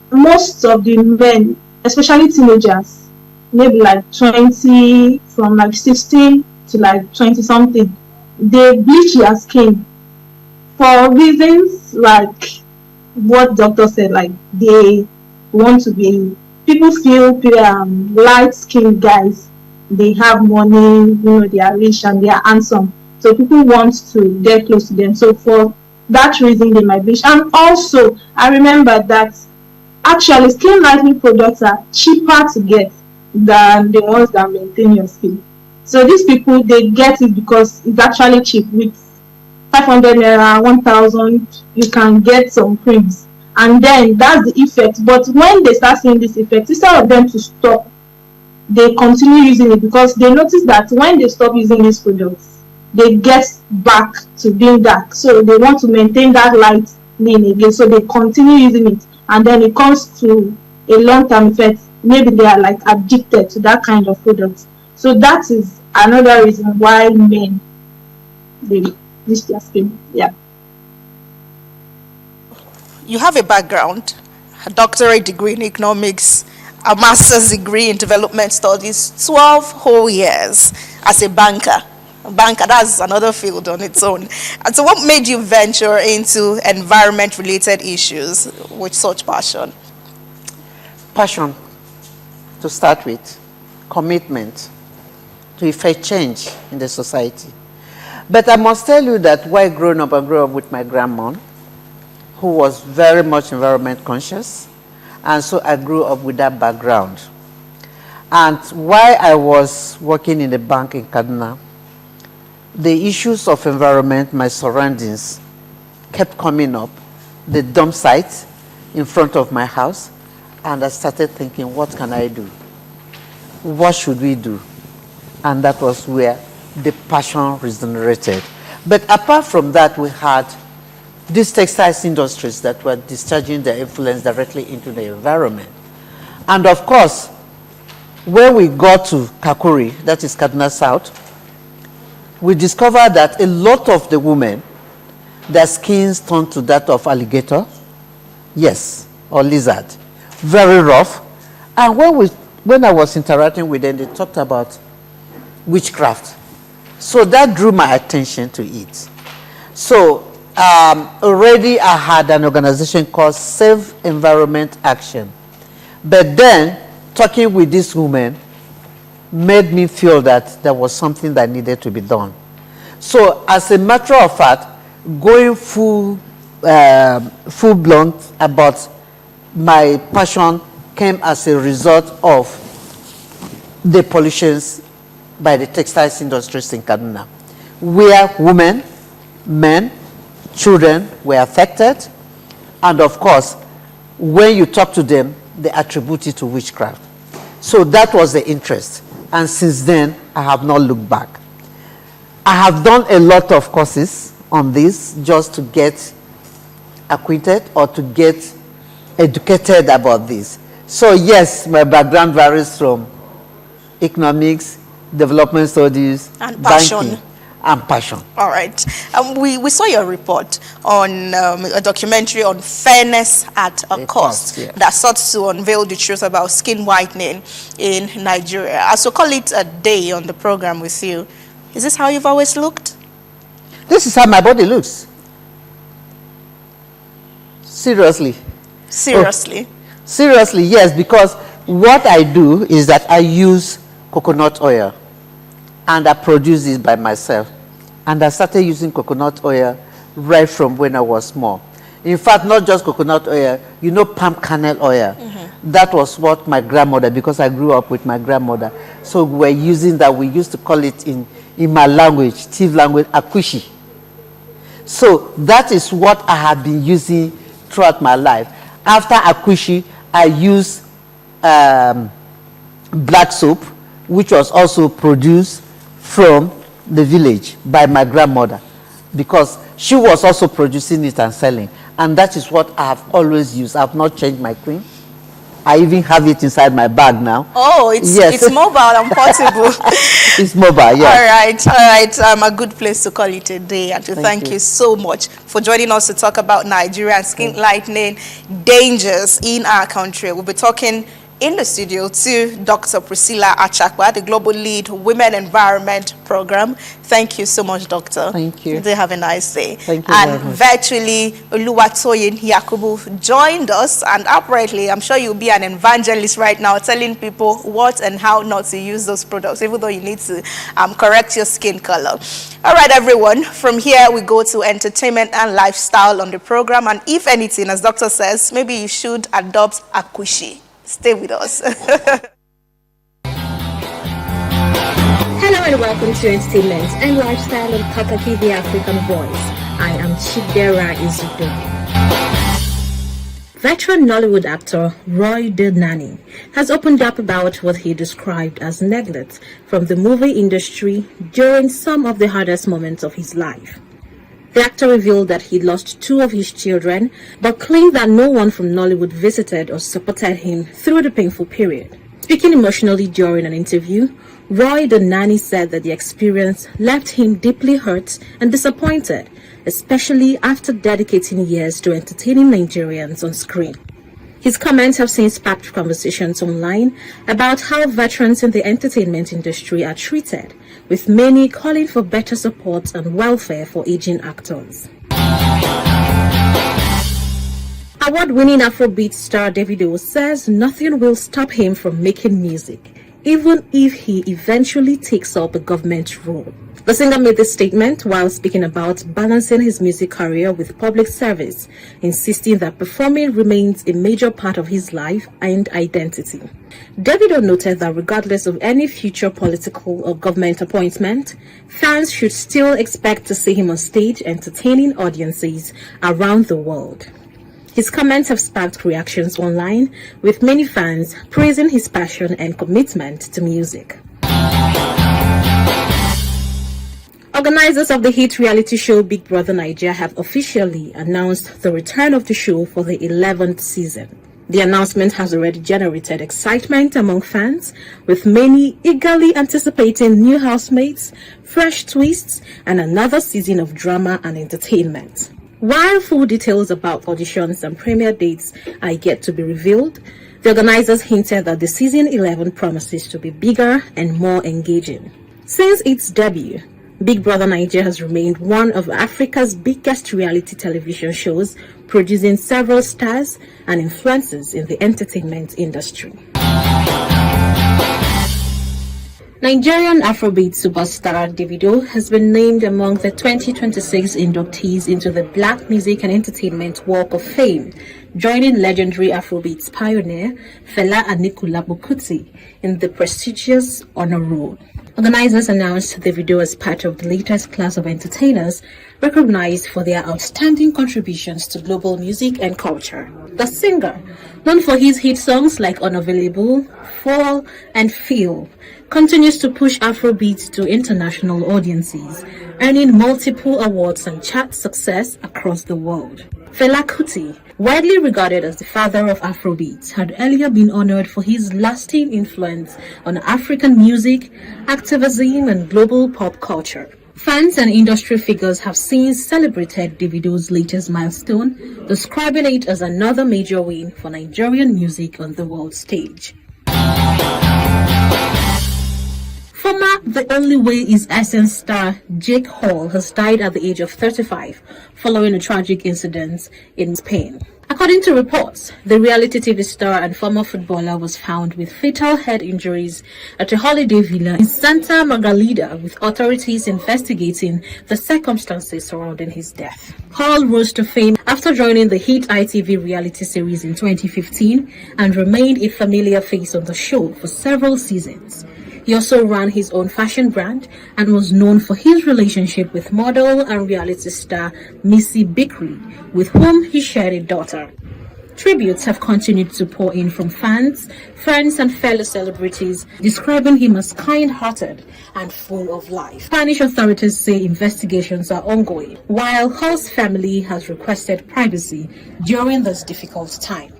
most of the men, especially teenagers, maybe like 20, from like 16 to like 20 something, they bleach their skin for reasons like what doctor said, like they want to be, people feel light skinned guys, they have money, they are rich and they are handsome, so people want to get close to them, so for that reason they might bleach. And also I remember that actually skin lightening products are cheaper to get than the ones that maintain your skin. So these people, they get it because it's actually cheap. With 500 naira, 1,000, you can get some creams. And then that's the effect. But when they start seeing this effect, instead of them to stop, they continue using it because they notice that when they stop using these products, they get back to being dark. So they want to maintain that light lean again. So they continue using it. And then it comes to a long-term effect. Maybe they are like addicted to that kind of product. So that is another reason why men, they bleach their skin. Yeah. You have a background, a doctorate degree in economics, a master's degree in development studies, 12 whole years as a banker. A banker, that's another field on its own. And so what made you venture into environment-related issues with such passion? Passion, to start with, commitment to effect change in the society. But I must tell you that while growing up, I grew up with my grandma, who was very much environment conscious, and so I grew up with that background. And while I was working in a bank in Kaduna, the issues of environment, my surroundings, kept coming up, the dump sites in front of my house, and I started thinking, what can I do? What should we do? And that was where the passion regenerated. But apart from that, we had these textiles industries that were discharging their influence directly into the environment. And of course, when we got to Kakuri, that is Kaduna South, we discovered that a lot of the women, their skins turned to that of alligator, yes, or lizard, very rough. And when I was interacting with them, they talked about witchcraft. So that drew my attention to it. So already I had an organization called Safe Environment Action. But then, talking with this woman made me feel that there was something that needed to be done. So, as a matter of fact, going full-blown about my passion came as a result of the pollutions by the textiles industries in Kaduna, where women, men, children were affected, and of course, when you talk to them, they attribute it to witchcraft. So that was the interest, and since then, I have not looked back. I have done a lot of courses on this just to get acquainted or to get educated about this. So yes, my background varies from economics, development studies, and passion. Banking, and passion. All right. We saw your report on a documentary on fairness at a cost that sought to unveil the truth about skin whitening in Nigeria. As we call it a day on the program with you, is this how you've always looked? This is how my body looks. Seriously. Seriously? Oh, seriously, yes, because what I do is that I use coconut oil and I produce it by myself. And I started using coconut oil right from when I was small. In fact, not just coconut oil, you know, palm kernel oil. That was what my grandmother, because I grew up with my grandmother. So we're using that. We used to call it in my language, Tiv language, akushi. So that is what I have been using throughout my life. After akushi, I use black soap, which was also produced from the village by my grandmother, because she was also producing it and selling. And that is what I have always used. I have not changed my cream. I even have it inside my bag now. Oh, it's mobile and portable. It's mobile, yes. All right. A good place to call it a day, and to thank you so much for joining us to talk about Nigerian skin lightening dangers in our country. We'll be talking in the studio to Dr. Priscilla Achakwa, the Global Lead Women Environment Program. Thank you so much, Doctor. Thank you. They have a nice day. Thank you and very much. virtually, Oluwatoyin Yakubu joined us, and apparently, I'm sure you'll be an evangelist right now, telling people what and how not to use those products, even though you need to correct your skin color. All right, everyone. From here, we go to entertainment and lifestyle on the program. And if anything, as Doctor says, maybe you should adopt akushi. Stay with us. Hello and welcome to Entertainment and Lifestyle on Kakaaki, the African Voice. I am Chidera Izudo. Veteran Nollywood actor Roy De Nani has opened up about what he described as neglect from the movie industry during some of the hardest moments of his life. The actor revealed that he lost 2 of his children, but claimed that no one from Nollywood visited or supported him through the painful period. Speaking emotionally during an interview, Roy De Nani said that the experience left him deeply hurt and disappointed, especially after dedicating years to entertaining Nigerians on screen. His comments have since sparked conversations online about how veterans in the entertainment industry are treated, with many calling for better support and welfare for aging actors. Award-winning Afrobeat star Davido says nothing will stop him from making music, even if he eventually takes up a government role. The singer made this statement while speaking about balancing his music career with public service, insisting that performing remains a major part of his life and identity. Davido noted that regardless of any future political or government appointment, fans should still expect to see him on stage entertaining audiences around the world. His comments have sparked reactions online, with many fans praising his passion and commitment to music. Organizers of the hit reality show Big Brother Nigeria have officially announced the return of the show for the 11th season. The announcement has already generated excitement among fans, with many eagerly anticipating new housemates, fresh twists, and another season of drama and entertainment. While full details about auditions and premiere dates are yet to be revealed, the organizers hinted that the season 11 promises to be bigger and more engaging. Since its debut, Big Brother Nigeria has remained one of Africa's biggest reality television shows, producing several stars and influencers in the entertainment industry. Nigerian Afrobeat superstar Davido has been named among the 2026 inductees into the Black Music and Entertainment Walk of Fame, joining legendary Afrobeats pioneer Fela Anikulapo Kuti in the prestigious honor roll. Organizers announced Davido as part of the latest class of entertainers recognized for their outstanding contributions to global music and culture. The singer, known for his hit songs like Unavailable, Fall, and Feel, continues to push Afrobeats to international audiences, earning multiple awards and chart success across the world. Fela Kuti, widely regarded as the father of Afrobeats, had earlier been honored for his lasting influence on African music, activism, and global pop culture. Fans and industry figures have since celebrated Davido's latest milestone, describing it as another major win for Nigerian music on the world stage. Former The Only Way is ASEAN star Jake Hall has died at the age of 35 following a tragic incident in Spain. According to reports, the reality TV star and former footballer was found with fatal head injuries at a holiday villa in Santa Margalida, with authorities investigating the circumstances surrounding his death. Hall rose to fame after joining the hit ITV reality series in 2015 and remained a familiar face on the show for several seasons. He also ran his own fashion brand and was known for his relationship with model and reality star Missy Bikri, with whom he shared a daughter. Tributes have continued to pour in from fans, friends, and fellow celebrities, describing him as kind-hearted and full of life. Spanish authorities say investigations are ongoing, while Hall's family has requested privacy during this difficult time.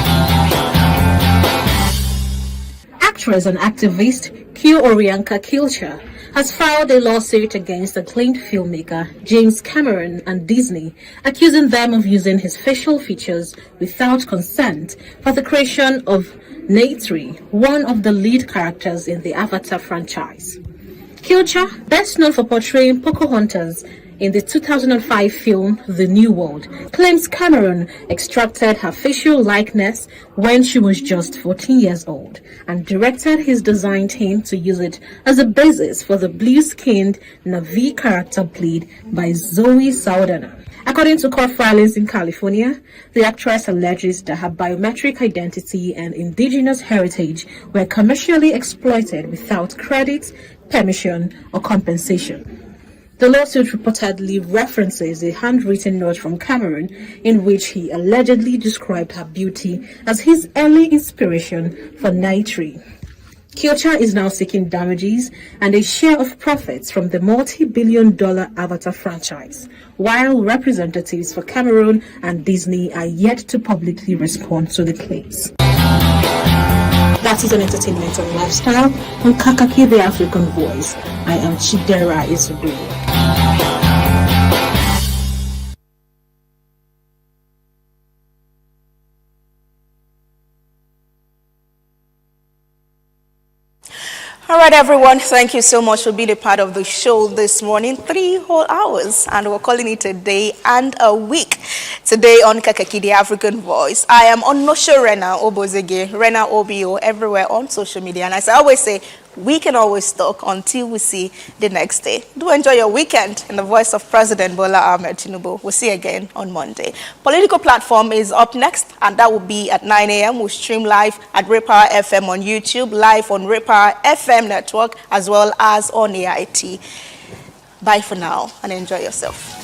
Actress and activist Q Orianka Kilcher has filed a lawsuit against acclaimed filmmaker James Cameron and Disney, accusing them of using his facial features without consent for the creation of Neytiri, one of the lead characters in the Avatar franchise. Kilcher, best known for portraying Pocahontas in the 2005 film The New World, claims Cameron extracted her facial likeness when she was just 14 years old and directed his design team to use it as a basis for the blue-skinned Na'vi character played by Zoe Saldana. According to court filings in California, the actress alleges that her biometric identity and indigenous heritage were commercially exploited without credit, permission, or compensation. The lawsuit reportedly references a handwritten note from Cameron in which he allegedly described her beauty as his early inspiration for Neytiri. Kilcher is now seeking damages and a share of profits from the multi-billion-dollar Avatar franchise, while representatives for Cameron and Disney are yet to publicly respond to the claims. That is on entertainment and lifestyle on Kakaaki, the African Voice. I am Chidera Isubu. All right, everyone, thank you so much for being a part of the show this morning. 3 whole hours, and we're calling it a day and a week. Today on Kakaaki, the African Voice, I am Onosho Rena Obozege, Rena Obio, everywhere on social media. And as I always say, we can always talk until we see the next day. Do enjoy your weekend in the voice of President Bola Ahmed Tinubu. We'll see you again on Monday. Political Platform is up next, and that will be at 9 a.m. We'll stream live at Repower FM on YouTube, live on Repower FM network, as well as on AIT. Bye for now, and enjoy yourself.